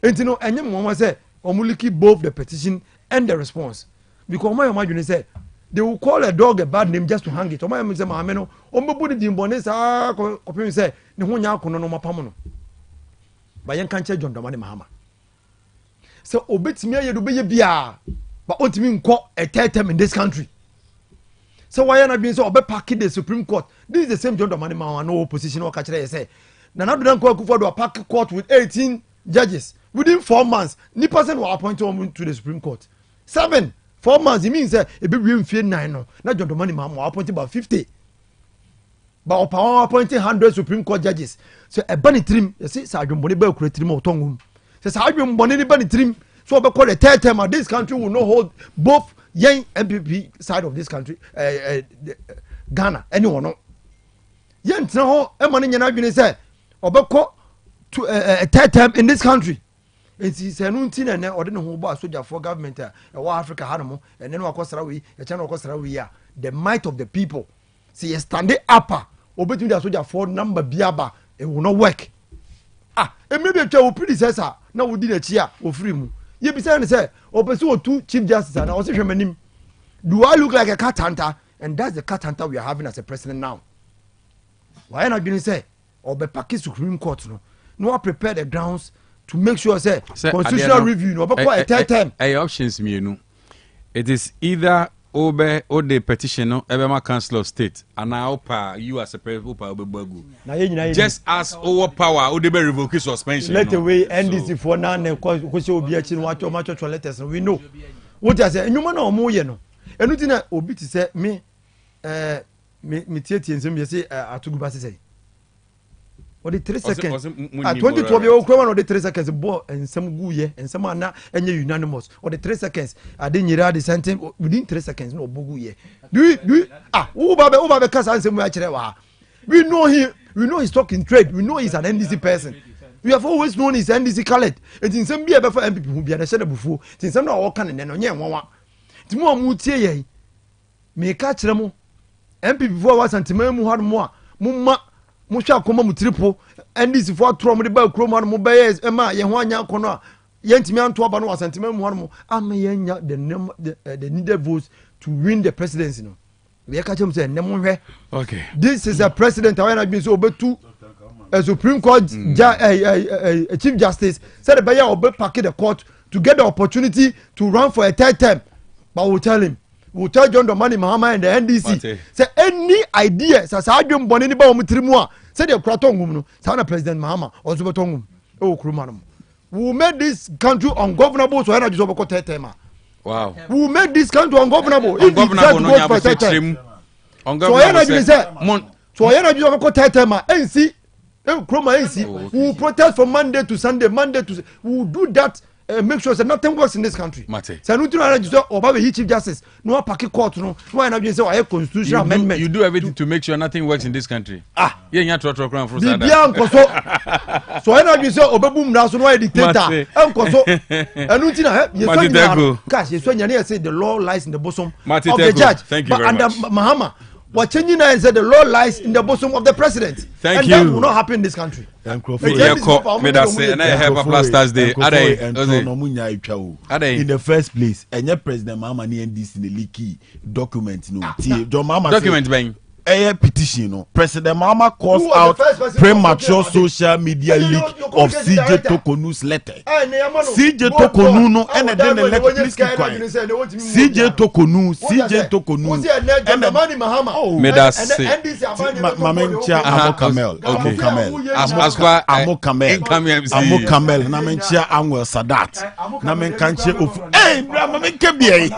And you know, and you say, omuliki both the petition and the response. Because my imagine say, they will call a dog a bad name just to hang it. My imagine say, "Mameno, ombudi di mbone sa kopimi say, ne ho nya kono no mapamono." Ba yen kan che John Dramani Mahama. So obetimi ayedu be ye bia, but ontimi nko a third term in this country. So why not being so obe parking the Supreme Court? This is the same John Dramani Mahama no opposition or catch say. Na na do dan ko akufo do park court with 18 judges within 4 months. Ni person will appoint to the Supreme Court. 4 months it means e be we mfie 9 no. Na John Dramani Mahama appoint about 50. But power appointing 100 Supreme Court judges. So e bani trim, you see Sergeant Boni be kure trim o tongum. So Sergeant Boni ni bani trim. So be call the third term this country will not hold both young MPP side of this country, Ghana, anyone no. Yen tno e mani nyana dwene say obekọ to a third term in this country. Enti se no nti na ode ne ho bo asoja for government e wa Africa hanamo ene no akosara we e cha no akosara we ya the might of the people. See stand up obetumi the asoja for number biaba it will not work. E maybe twa wo predecessor na wo di na chi a wo free mu. Ye bi say ne say opese o two Chief Justice na o se hwemanim. Do I look like a cat hunter? And that's the cat hunter we are having as a president now. Why not going to say or be Pakistan Supreme Court no prepare the grounds to make sure say constitutional review no be a third time. Options me it is either obe or the petition no Ebema Council of State and now you as a president just as over power or the revoke suspension. Let away NDC for now and because you be a chin watch or match letters we know what I say and you man no more no enu ti na obi ti say me tietie nsem ye say atuguba say or the 3 seconds. At 2012, you one or the 3 seconds ball and some guye and some ana and you unanimous or the 3 seconds. I didn't hear the sentence within 3 seconds. No buguye. Do you over because I'm some we know him. We know he's talking trade. We know he's an NDC person. We have always known he's NDC colored. And in some beer before MPP who be understood before. Since some all can and then one. Timo mutie me catch them. MPP before was antimemu had more. Mumma Musha Koma Mutripo. NDC for Trom the Bell Chroma Mobayes Emma Yahwanya Kona. Yentimian to Abano was antimemu. I'm the needed votes to win the presidency. We catch him saying, okay. This is a president. I have been so over to a Supreme Court Chief Justice said the Bayer will pack the court to get the opportunity to run for a third term. But we'll tell him, we'll tell John Domani Mahama and the NDC. Say any idea, as I don't want anybody Mutrimua, said the Kraton, Sana President Mahama, or Zubatong, oh Krumanum. We'll make this country ungovernable so energy over third term. Wow. Who make this country ungovernable? Ungovernable, no for third term. Ungovernable. So I energy over third term. NC, Chroma NC. We will protest from Monday to Sunday. We will do that. Make sure that nothing works in this country. So no to energy or Baba Chief Justice. No packet court. No energy say I constitutional amendment. You do everything to make sure nothing works in this country. Yeah, you to crown for that. So energy say Obabum now so no dictator. So cash is when you say the law lies in the bosom of the judge. Thank you very much. Mahama, what changing is that the law lies in the bosom of the president. Thank you. That will not happen in this country. In the first place, and your president Mahama ni NDC in the leaky document no. Document bang. A petition no. President Mahama calls out premature social media leak of CJ Tokonu's letter. CJ Tokonu no and then the letter please keep quiet. CJ Tokonu and the money Mahama. Oh, me that say. Mamencha Amo Kamel. Namencha Anwel Sadat. Namenkanche of. Hey, Mamenkebie.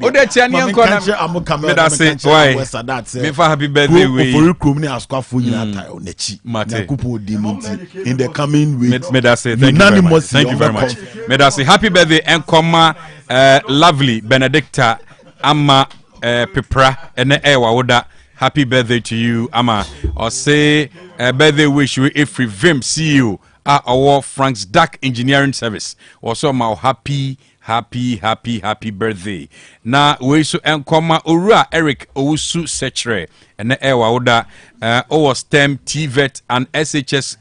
Ode Tiani Anko Amo Kamel. Me that say why Sadat. Me for happy birthday we for krom ni askwa fo nyina tai onechi yakupo diminti in the coming week. Me that say thank you very much. Me that say happy birthday and comma lovely Benedicta ama pepra ene ewa woda. Happy birthday to you ama or say birthday wish you Ifri Vim CEO our Frank's Duck Engineering Service also my happy birthday. Na we so enkoma Owura Eric Owusu Sechere ene ewa woda STEM TVET and SHS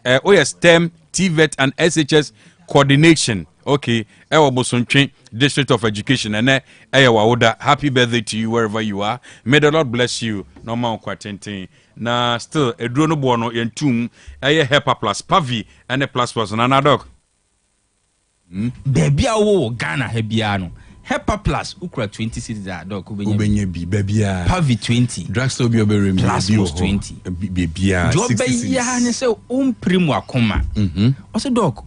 STEM TVET and SHS coordination. Okay, ewa Bosontwe District of Education ene ewa woda. Happy birthday to you wherever you are. May the Lord bless you. No ma kwatenten. Na still eduro no bo no yentum eye Helper Plus Pavi ene plus na dog. Bebia wo Ghana hebiano. Helper Plus ukra 20 cities dog ubenye bi bebia. Pavi 20. Drugstore bi oberem bi 20. Bebia 60 cities. Ya ne se umprimu akoma. Also dog